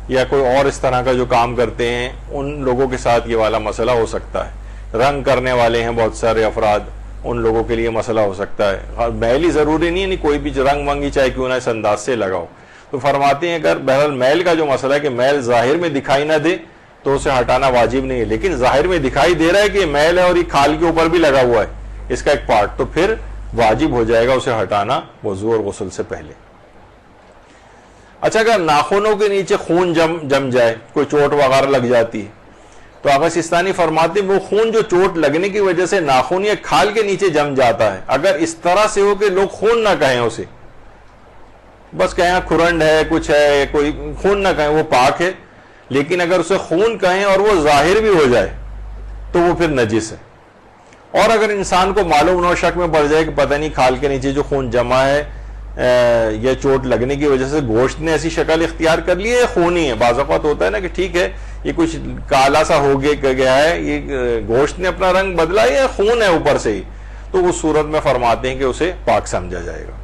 یا کوئی اور اس طرح کا جو کام کرتے ہیں, ان لوگوں کے ساتھ یہ والا مسئلہ ہو سکتا ہے. رنگ کرنے والے ہیں بہت سارے افراد, ان لوگوں کے لیے مسئلہ ہو سکتا ہے. میل ہی ضروری نہیں, یعنی کوئی بھی رنگ منگی چاہے کیوں نہ اس انداز سے لگاؤ. تو فرماتے ہیں اگر بہرحال میل کا جو مسئلہ ہے کہ میل ظاہر میں دکھائی نہ دے تو اسے ہٹانا واجب نہیں ہے, لیکن ظاہر میں دکھائی دے رہا ہے کہ یہ میل ہے اور یہ کھال کے اوپر بھی لگا ہوا ہے اس کا ایک پارٹ, تو پھر واجب ہو جائے گا اسے ہٹانا وضو اور غسل سے پہلے. اچھا, اگر ناخنوں کے نیچے خون جم جائے, کوئی چوٹ وغیرہ لگ جاتی ہے, تو آقا سیستانی فرماتے ہیں وہ خون جو چوٹ لگنے کی وجہ سے ناخن یا کھال کے نیچے جم جاتا ہے, اگر اس طرح سے ہو کہ لوگ خون نہ کہیں اسے, بس کہیں کھرنڈ ہے کچھ ہے کوئی خون نہ کہیں, وہ پاک ہے. لیکن اگر اسے خون کہیں اور وہ ظاہر بھی ہو جائے تو وہ پھر نجس ہے. اور اگر انسان کو معلوم نہ شک میں پڑ جائے کہ پتہ نہیں کھال کے نیچے جو خون جمع ہے یا چوٹ لگنے کی وجہ سے گوشت نے ایسی شکل اختیار کر لی ہے یا خون ہی ہے. بعض اوقات ہوتا ہے نا کہ ٹھیک ہے یہ کچھ کالا سا ہو گیا ہے, یہ گوشت نے اپنا رنگ بدلا یا خون ہے اوپر سے ہی, تو اس صورت میں فرماتے ہیں کہ اسے پاک سمجھا جائے گا.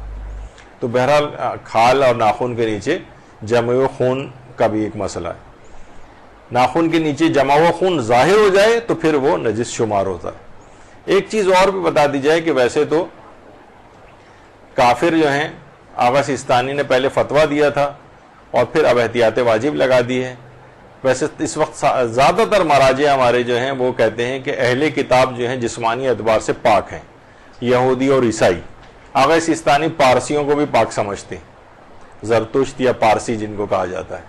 تو بہرحال کھال اور ناخن کے نیچے جمع ہوا خون کا بھی ایک مسئلہ ہے. ناخن کے نیچے جمع ہوا خون ظاہر ہو جائے تو پھر وہ نجس شمار ہوتا ہے. ایک چیز اور بھی بتا دی جائے کہ ویسے تو کافر جو ہیں آغا سیستانی نے پہلے فتویٰ دیا تھا اور پھر اب احتیاط واجب لگا دی ہے. ویسے اس وقت زیادہ تر مراجع ہمارے جو ہیں وہ کہتے ہیں کہ اہل کتاب جو ہیں جسمانی اعتبار سے پاک ہیں, یہودی اور عیسائی. آغا سیستانی پارسیوں کو بھی پاک سمجھتے ہیں, زرتشت یا پارسی جن کو کہا جاتا ہے,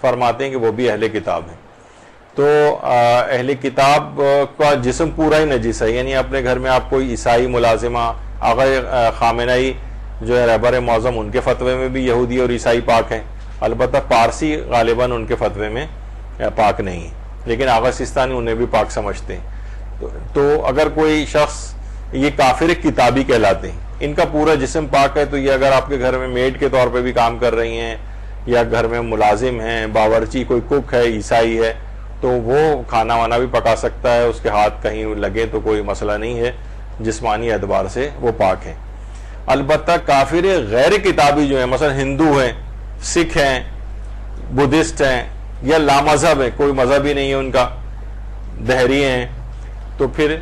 فرماتے ہیں کہ وہ بھی اہل کتاب ہیں. تو اہل کتاب کا جسم پورا ہی نجس ہے, یعنی اپنے گھر میں آپ کوئی عیسائی ملازمہ, آغا خامنئی جو ہے رہبر معظم, ان کے فتوے میں بھی یہودی اور عیسائی پاک ہیں. البتہ پارسی غالباً ان کے فتوے میں پاک نہیں ہیں, لیکن آغا سیستانی انہیں بھی پاک سمجھتے ہیں. تو اگر کوئی شخص, یہ کافر کتابی کہلاتے ہیں, ان کا پورا جسم پاک ہے, تو یہ اگر آپ کے گھر میں میڈ کے طور پہ بھی کام کر رہی ہیں یا گھر میں ملازم ہیں, باورچی, کوئی کک ہے, عیسائی ہے, تو وہ کھانا وانا بھی پکا سکتا ہے, اس کے ہاتھ کہیں لگے تو کوئی مسئلہ نہیں ہے, جسمانی اعتبار سے وہ پاک ہیں. البتہ کافر غیر کتابی جو ہیں, مثلا ہندو ہیں, سکھ ہیں, بدھسٹ ہیں یا لامذہب ہیں, کوئی مذہب ہی نہیں ہے ان کا, دہری ہیں, تو پھر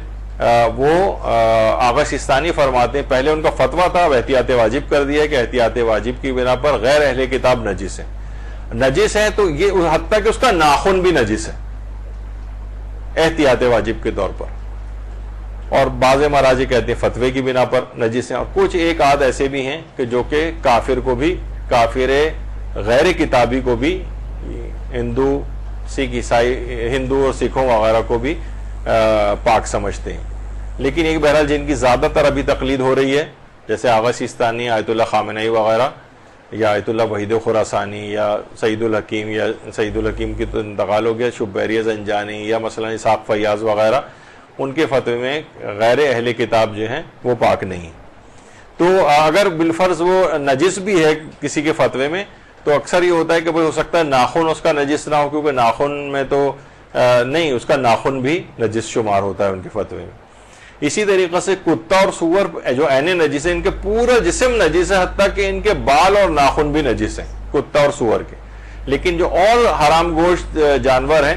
وہ آغا سیستانی فرماتے ہیں پہلے ان کا فتویٰ تھا, اب احتیاط واجب کر دیا کہ احتیاط واجب کی بنا پر غیر اہل کتاب نجس ہیں. نجس ہیں تو یہ حتیٰ کہ اس کا ناخن بھی نجس ہے احتیاط واجب کے طور پر, اور بعض مراجع کہتے ہیں فتوے کی بنا پر نجس ہیں. اور کچھ ایک آدھ ایسے بھی ہیں کہ جو کہ کافر کو بھی, کافر غیر کتابی کو بھی, ہندو سکھ عیسائی, ہندو اور سکھوں وغیرہ کو بھی پاک سمجھتے ہیں. لیکن ایک بہرحال جن کی زیادہ تر ابھی تقلید ہو رہی ہے, جیسے آغا سیستانی, آیت اللہ خامنئی وغیرہ, یا آیت اللہ وحید خراسانی, یا سعید الحکیم, یا سعید الحکیم کی تو انتقال ہو گیا, شبیری زنجانی, یا مثلا اسحاق فیاض وغیرہ, ان کے فتوے میں غیر اہل کتاب جو ہیں وہ پاک نہیں. تو اگر بالفرض وہ نجس بھی ہے کسی کے فتوے میں, تو اکثر یہ ہوتا ہے کہ ہو سکتا ہے ناخن اس کا نجس نہ ہو, کیونکہ ناخن میں تو نہیں, اس کا ناخن بھی نجس شمار ہوتا ہے ان کے فتوے میں. اسی طریقے سے کتا اور سور جو عین نجس ہیں, ان کے پورا جسم نجس ہے, حتیٰ کہ ان کے بال اور ناخن بھی نجس ہیں کتا اور سور کے. لیکن جو اور حرام گوشت جانور ہیں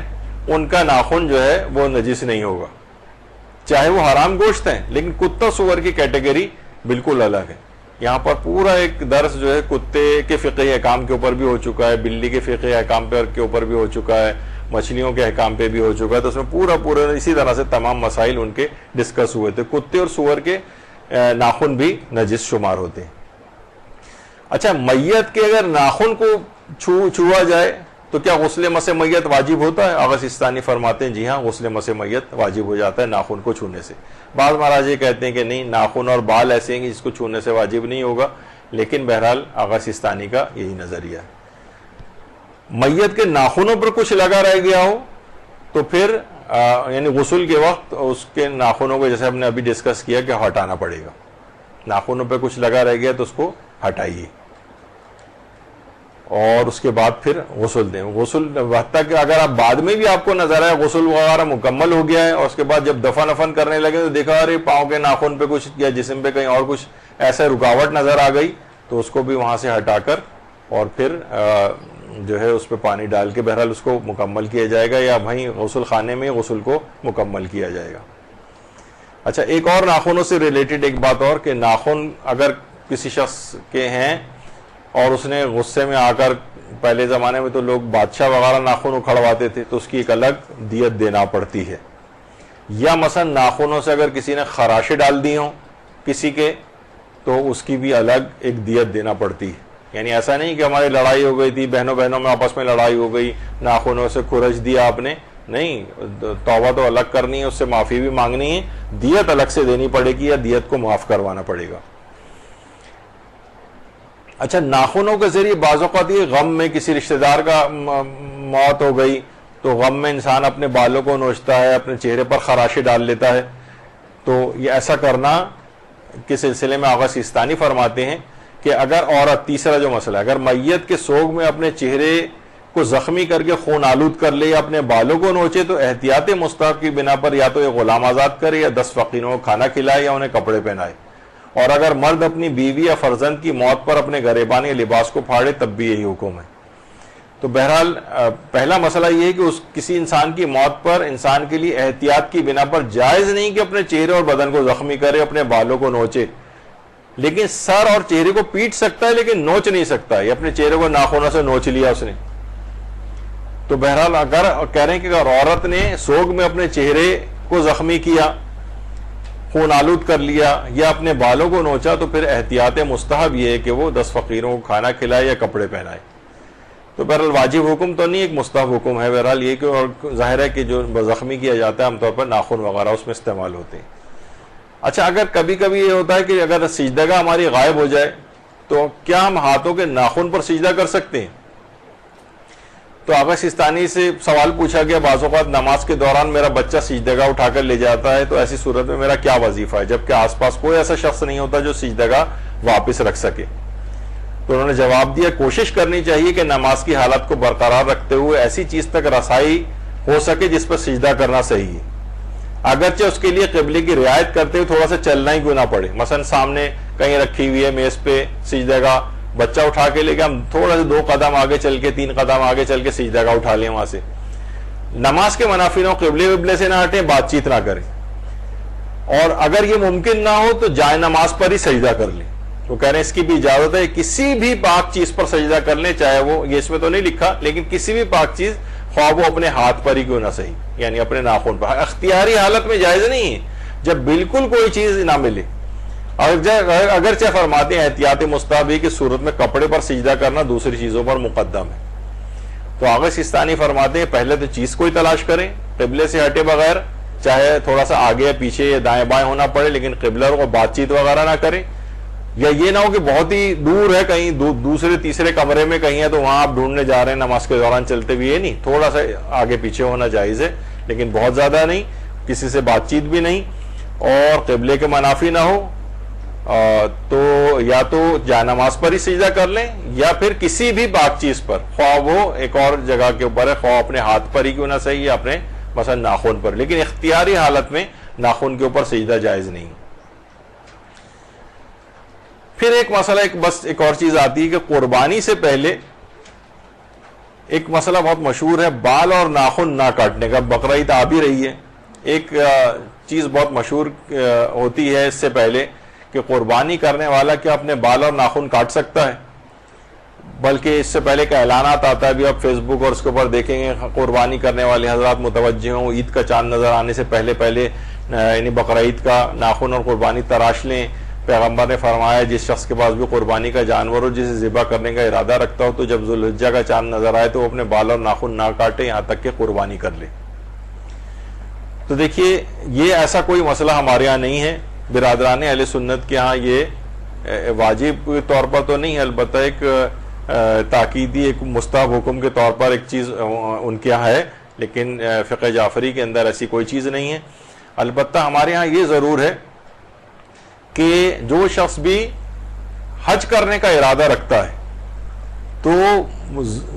ان کا ناخن جو ہے وہ نجس نہیں ہوگا, چاہے وہ حرام گوشت ہیں, لیکن کتا سور کی کیٹیگری بالکل الگ ہے. یہاں پر پورا ایک درس جو ہے کتے کے فقہی احکام کے اوپر بھی ہو چکا ہے, بلی کے فقہی احکام کے اوپر بھی ہو چکا ہے, مچھلیوں کے احکام پہ بھی ہو چکا ہے. تو اس میں پورا اسی طرح سے تمام مسائل ان کے ڈسکس ہوئے تھے. کتے اور سور کے ناخن بھی نجس شمار ہوتے ہیں. اچھا, میت کے اگر ناخن کو چھوا جائے تو کیا غسل مس میت واجب ہوتا ہے؟ آغا سیستانی فرماتے ہیں جی ہاں, غسل مس میت واجب ہو جاتا ہے ناخن کو چھونے سے. بعض مراجع کہتے ہیں کہ نہیں, ناخن اور بال ایسے ہیں کہ جس کو چھونے سے واجب نہیں ہوگا, لیکن بہرحال آغا سیستانی کا یہی نظریہ ہے. میت کے ناخنوں پر کچھ لگا رہ گیا ہو تو پھر یعنی غسل کے وقت اس کے ناخنوں کو, جیسے ہم نے ابھی ڈسکس کیا, کہ ہٹانا پڑے گا. ناخنوں پہ کچھ لگا رہ گیا تو اس کو ہٹائیے اور اس کے بعد پھر غسل دیں. غسل حتیٰ کہ اگر آپ بعد میں بھی آپ کو نظر آئے غسل وغیرہ مکمل ہو گیا ہے, اور اس کے بعد جب دفن افن کرنے لگے تو دیکھا ارے پاؤں کے ناخن پہ کچھ یا جسم پہ کہیں اور کچھ ایسا رکاوٹ نظر آ گئی, تو اس کو بھی وہاں سے ہٹا کر اور پھر جو ہے اس پہ پانی ڈال کے بہرحال اس کو مکمل کیا جائے گا, یا وہیں غسل خانے میں غسل کو مکمل کیا جائے گا. اچھا, ایک اور ناخنوں سے ریلیٹڈ ایک بات اور, کہ ناخن اگر کسی شخص کے ہیں اور اس نے غصے میں آ کر, پہلے زمانے میں تو لوگ بادشاہ وغیرہ ناخن اکھڑواتے تھے, تو اس کی ایک الگ دیت دینا پڑتی ہے. یا مثلا ناخنوں سے اگر کسی نے خراشیں ڈال دی ہوں کسی کے, تو اس کی بھی الگ ایک دیت دینا پڑتی ہے. یعنی ایسا نہیں کہ ہماری لڑائی ہو گئی تھی, بہنوں میں آپس میں لڑائی ہو گئی, ناخنوں سے کھرچ دیا آپ نے, نہیں, توبہ تو الگ کرنی ہے, اس سے معافی بھی مانگنی ہے, دیت الگ سے دینی پڑے گی یا دیت کو معاف کروانا پڑے گا. اچھا, ناخنوں کے ذریعے بعض اوقات یہ غم میں کسی رشتہ دار کا موت ہو گئی تو غم میں انسان اپنے بالوں کو نوچتا ہے, اپنے چہرے پر خراشے ڈال لیتا ہے. تو یہ ایسا کرنا کے سلسلے میں آغا سیستانی فرماتے ہیں کہ اگر عورت, تیسرا جو مسئلہ ہے, اگر میت کے سوگ میں اپنے چہرے کو زخمی کر کے خون آلود کر لے یا اپنے بالوں کو نوچے تو احتیاط مستحب کی بنا پر یا تو یہ غلام آزاد کرے یا 10 فقیروں کو کھانا کھلائے یا انہیں کپڑے پہنائے. اور اگر مرد اپنی بیوی یا فرزند کی موت پر اپنے گریبان یا لباس کو پھاڑے تب بھی یہی حکم ہے. تو بہرحال پہلا مسئلہ یہ ہے کہ کسی انسان کی موت پر انسان کے لیے احتیاط کی بنا پر جائز نہیں کہ اپنے چہرے اور بدن کو زخمی کرے, اپنے بالوں کو نوچے. لیکن سر اور چہرے کو پیٹ سکتا ہے لیکن نوچ نہیں سکتا. یہ اپنے چہرے کو ناخنوں سے نوچ لیا اس نے. تو بہرحال اگر کہہ رہے ہیں کہ اگر عورت نے سوگ میں اپنے چہرے کو زخمی کیا, خون آلود کر لیا یا اپنے بالوں کو نوچا تو پھر احتیاط مستحب یہ ہے کہ وہ 10 فقیروں کو کھانا کھلائے یا کپڑے پہنائے. تو بہرحال واجب حکم تو نہیں, ایک مستحب حکم ہے. بہرحال یہ کہ اور ظاہر ہے کہ جو زخمی کیا جاتا ہے عام طور پر ناخن وغیرہ اس میں استعمال ہوتے ہیں. اچھا, اگر کبھی کبھی یہ ہوتا ہے کہ اگر سجدگاہ ہماری غائب ہو جائے تو کیا ہم ہاتھوں کے ناخن پر سجدہ کر سکتے ہیں؟ تو آغا سیستانی سے سوال پوچھا گیا, بعض اوقات نماز کے دوران میرا بچہ سجدگاہ اٹھا کر لے جاتا ہے تو ایسی صورت میں میرا کیا وظیفہ ہے, جبکہ آس پاس کوئی ایسا شخص نہیں ہوتا جو سجدگاہ واپس رکھ سکے. تو انہوں نے جواب دیا, کوشش کرنی چاہیے کہ نماز کی حالت کو برقرار رکھتے ہوئے ایسی چیز تک رسائی ہو سکے جس پر سجدہ کرنا صحیح ہے, اگرچہ اس کے لیے قبلے کی رعایت کرتے ہوئے تھوڑا سا چلنا ہی کیوں نہ پڑے. مثلا سامنے کہیں رکھی ہوئی ہے میز پہ سجدگاہ, بچہ اٹھا کے لے کے ہم تھوڑا سا 2 قدم آگے چل کے 3 قدم آگے چل کے سجدگاہ اٹھا لیں وہاں سے. نماز کے منافی نہ قبلے سے نہ ہٹیں, بات چیت نہ کریں, اور اگر یہ ممکن نہ ہو تو جائے نماز پر ہی سجدہ کر لیں. وہ کہہ رہے ہیں اس کی بھی اجازت ہے, کسی بھی پاک چیز پر سجدہ کر لیں, چاہے وہ, یہ اس میں تو نہیں لکھا, لیکن کسی بھی پاک چیز, خواہ وہ اپنے ہاتھ پر ہی کیوں نہ صحیح, یعنی اپنے ناخن پر. اختیاری حالت میں جائز نہیں ہے, جب بالکل کوئی چیز نہ ملے. اگرچہ فرماتے ہیں احتیاط مستحب کی صورت میں کپڑے پر سجدہ کرنا دوسری چیزوں پر مقدم ہے. تو آغا سیستانی فرماتے ہیں پہلے تو چیز کو ہی تلاش کریں قبلے سے ہٹے بغیر, چاہے تھوڑا سا آگے یا پیچھے یا دائیں بائیں ہونا پڑے, لیکن قبلہ کو بات چیت وغیرہ نہ کریں. یا یہ نہ ہو کہ بہت ہی دور ہے, کہیں دوسرے تیسرے کمرے میں کہیں ہے تو وہاں آپ ڈھونڈنے جا رہے ہیں نماز کے دوران چلتے ہوئے, یہ نہیں, تھوڑا سا آگے پیچھے ہونا جائز ہے لیکن بہت زیادہ نہیں, کسی سے بات چیت بھی نہیں, اور قبلے کے منافی نہ ہو. تو یا تو جائے نماز پر ہی سجدہ کر لیں یا پھر کسی بھی پاک چیز پر, خواہ وہ ایک اور جگہ کے اوپر ہے, خواہ اپنے ہاتھ پر ہی کیوں نہ صحیح یا اپنے مثلا ناخن پر, لیکن اختیاری حالت میں ناخن کے اوپر سجدہ جائز نہیں. پھر ایک مسئلہ, ایک اور چیز آتی ہے کہ قربانی سے پہلے ایک مسئلہ بہت مشہور ہے, بال اور ناخن نہ کاٹنے کا. بقرعید آ بھی رہی ہے, ایک چیز بہت مشہور ہوتی ہے اس سے پہلے کہ قربانی کرنے والا کیا اپنے بال اور ناخن کاٹ سکتا ہے, بلکہ اس سے پہلے کا اعلانات آتا ہے, بھی آپ فیس بک اور اس کے اوپر دیکھیں گے قربانی کرنے والے حضرات متوجہ ہوں, عید کا چاند نظر آنے سے پہلے یعنی بقرعید کا ناخن اور قربانی تراش لیں. پیغمبر نے فرمایا جس شخص کے پاس بھی قربانی کا جانور ہو جسے ذبح کرنے کا ارادہ رکھتا ہو تو جب ذوالحجہ کا چاند نظر آئے تو وہ اپنے بال اور ناخن نہ کاٹے یہاں تک کہ قربانی کر لے. تو دیکھیے یہ ایسا کوئی مسئلہ ہمارے ہاں نہیں ہے, برادران اہل سنت کے ہاں یہ واجب طور پر تو نہیں, البتہ ایک تاکیدی ایک مستحب حکم کے طور پر ایک چیز ان کے ہاں ہے, لیکن فقہ جعفری کے اندر ایسی کوئی چیز نہیں ہے. البتہ ہمارے ہاں یہ ضرور ہے کہ جو شخص بھی حج کرنے کا ارادہ رکھتا ہے تو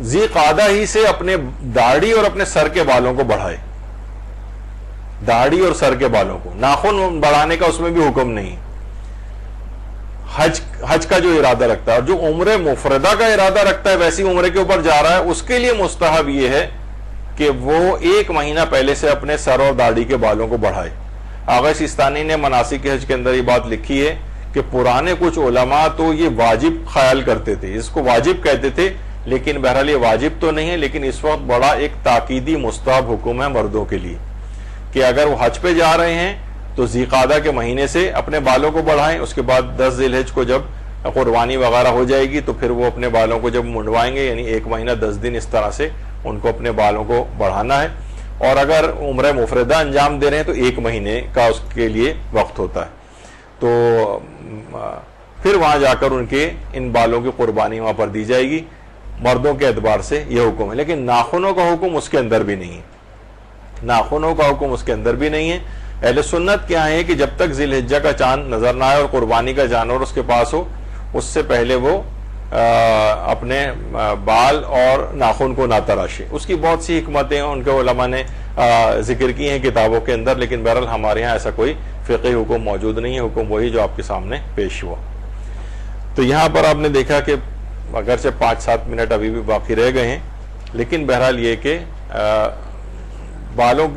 ذی قعدہ ہی سے اپنے داڑھی اور اپنے سر کے بالوں کو بڑھائے, داڑھی اور سر کے بالوں کو, ناخن بڑھانے کا اس میں بھی حکم نہیں. حج کا جو ارادہ رکھتا ہے اور جو عمرہ مفردہ کا ارادہ رکھتا ہے ویسی عمرے کے اوپر جا رہا ہے, اس کے لیے مستحب یہ ہے کہ وہ 1 مہینہ پہلے سے اپنے سر اور داڑھی کے بالوں کو بڑھائے. آغا سیستانی نے مناسک حج کے اندر یہ بات لکھی ہے کہ پرانے کچھ علماء تو یہ واجب خیال کرتے تھے, اس کو واجب کہتے تھے, لیکن بہرحال یہ واجب تو نہیں ہے, لیکن اس وقت بڑا ایک تاکیدی مستحب حکم ہے مردوں کے لیے کہ اگر وہ حج پہ جا رہے ہیں تو ذی قعدہ کے مہینے سے اپنے بالوں کو بڑھائیں, اس کے بعد 10 ذی الحج کو جب قربانی وغیرہ ہو جائے گی تو پھر وہ اپنے بالوں کو جب منڈوائیں گے, یعنی 1 مہینہ 10 دن اس طرح سے ان کو اپنے بالوں کو بڑھانا ہے. اور اگر عمرہ مفردہ انجام دے رہے ہیں تو 1 مہینے کا اس کے لیے وقت ہوتا ہے. تو پھر وہاں جا کر ان بالوں کی قربانی وہاں پر دی جائے گی. مردوں کے اعتبار سے یہ حکم ہے، لیکن ناخنوں کا حکم اس کے اندر بھی نہیں ہے، ناخنوں کا حکم اس کے اندر بھی نہیں ہے۔ اہل سنت کیا ہے کہ جب تک ذی الحجہ کا چاند نظر نہ آئے اور قربانی کا جانور اس کے پاس ہو، اس سے پہلے وہ اپنے بال اور ناخن کو نہ تراشے۔ اس کی بہت سی حکمتیں ان کے علماء نے ذکر کی ہیں کتابوں کے اندر، لیکن بہرحال ہمارے ہاں ایسا کوئی فقہی حکم موجود نہیں ہے، حکم وہی جو آپ کے سامنے پیش ہوا۔ تو یہاں پر آپ نے دیکھا کہ اگرچہ 5-7 منٹ ابھی بھی باقی رہ گئے ہیں، لیکن بہرحال یہ کہ بالوں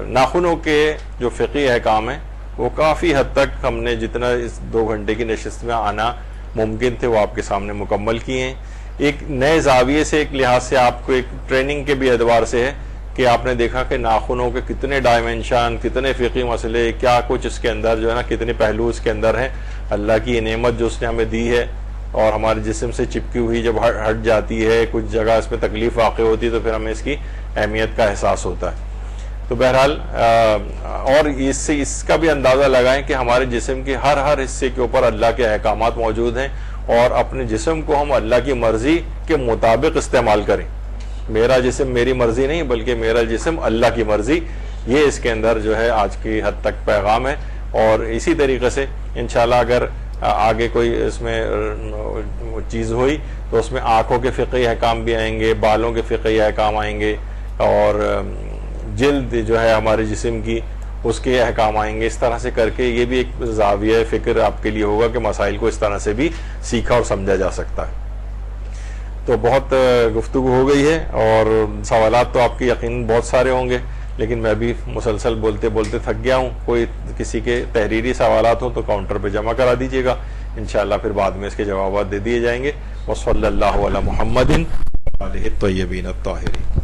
ناخنوں کے جو فقہی احکام ہیں وہ کافی حد تک ہم نے جتنا اس 2 گھنٹے کی نشست میں آنا ممکن تھے وہ آپ کے سامنے مکمل کیے ہیں۔ ایک نئے زاویے سے، ایک لحاظ سے آپ کو ایک ٹریننگ کے بھی اعتبار سے ہے کہ آپ نے دیکھا کہ ناخنوں کے کتنے ڈائمنشن، کتنے فقہی مسئلے، کیا کچھ اس کے اندر جو ہے نا، کتنے پہلو اس کے اندر ہیں۔ اللہ کی یہ نعمت جو اس نے ہمیں دی ہے اور ہمارے جسم سے چپکی ہوئی جب ہٹ جاتی ہے، کچھ جگہ اس میں تکلیف واقع ہوتی ہے تو پھر ہمیں اس کی اہمیت کا احساس ہوتا ہے۔ تو بہرحال اور اس سے اس کا بھی اندازہ لگائیں کہ ہمارے جسم کے ہر حصے کے اوپر اللہ کے احکامات موجود ہیں، اور اپنے جسم کو ہم اللہ کی مرضی کے مطابق استعمال کریں۔ میرا جسم میری مرضی نہیں، بلکہ میرا جسم اللہ کی مرضی، یہ اس کے اندر جو ہے آج کی حد تک پیغام ہے۔ اور اسی طریقے سے انشاءاللہ اگر آگے کوئی اس میں چیز ہوئی تو اس میں آنکھوں کے فقہی احکام بھی آئیں گے، بالوں کے فقہی احکام آئیں گے، اور جلد جو ہے ہمارے جسم کی اس کے احکام آئیں گے۔ اس طرح سے کر کے یہ بھی ایک زاویہ فکر آپ کے لیے ہوگا کہ مسائل کو اس طرح سے بھی سیکھا اور سمجھا جا سکتا ہے۔ تو بہت گفتگو ہو گئی ہے اور سوالات تو آپ کے یقیناً بہت سارے ہوں گے، لیکن میں بھی مسلسل بولتے بولتے تھک گیا ہوں۔ کوئی کسی کے تحریری سوالات ہوں تو کاؤنٹر پہ جمع کرا دیجیے گا، انشاءاللہ پھر بعد میں اس کے جوابات دے دیے جائیں گے۔ وصلی اللہ علی محمد وآلہ الطیبین الطاہرین۔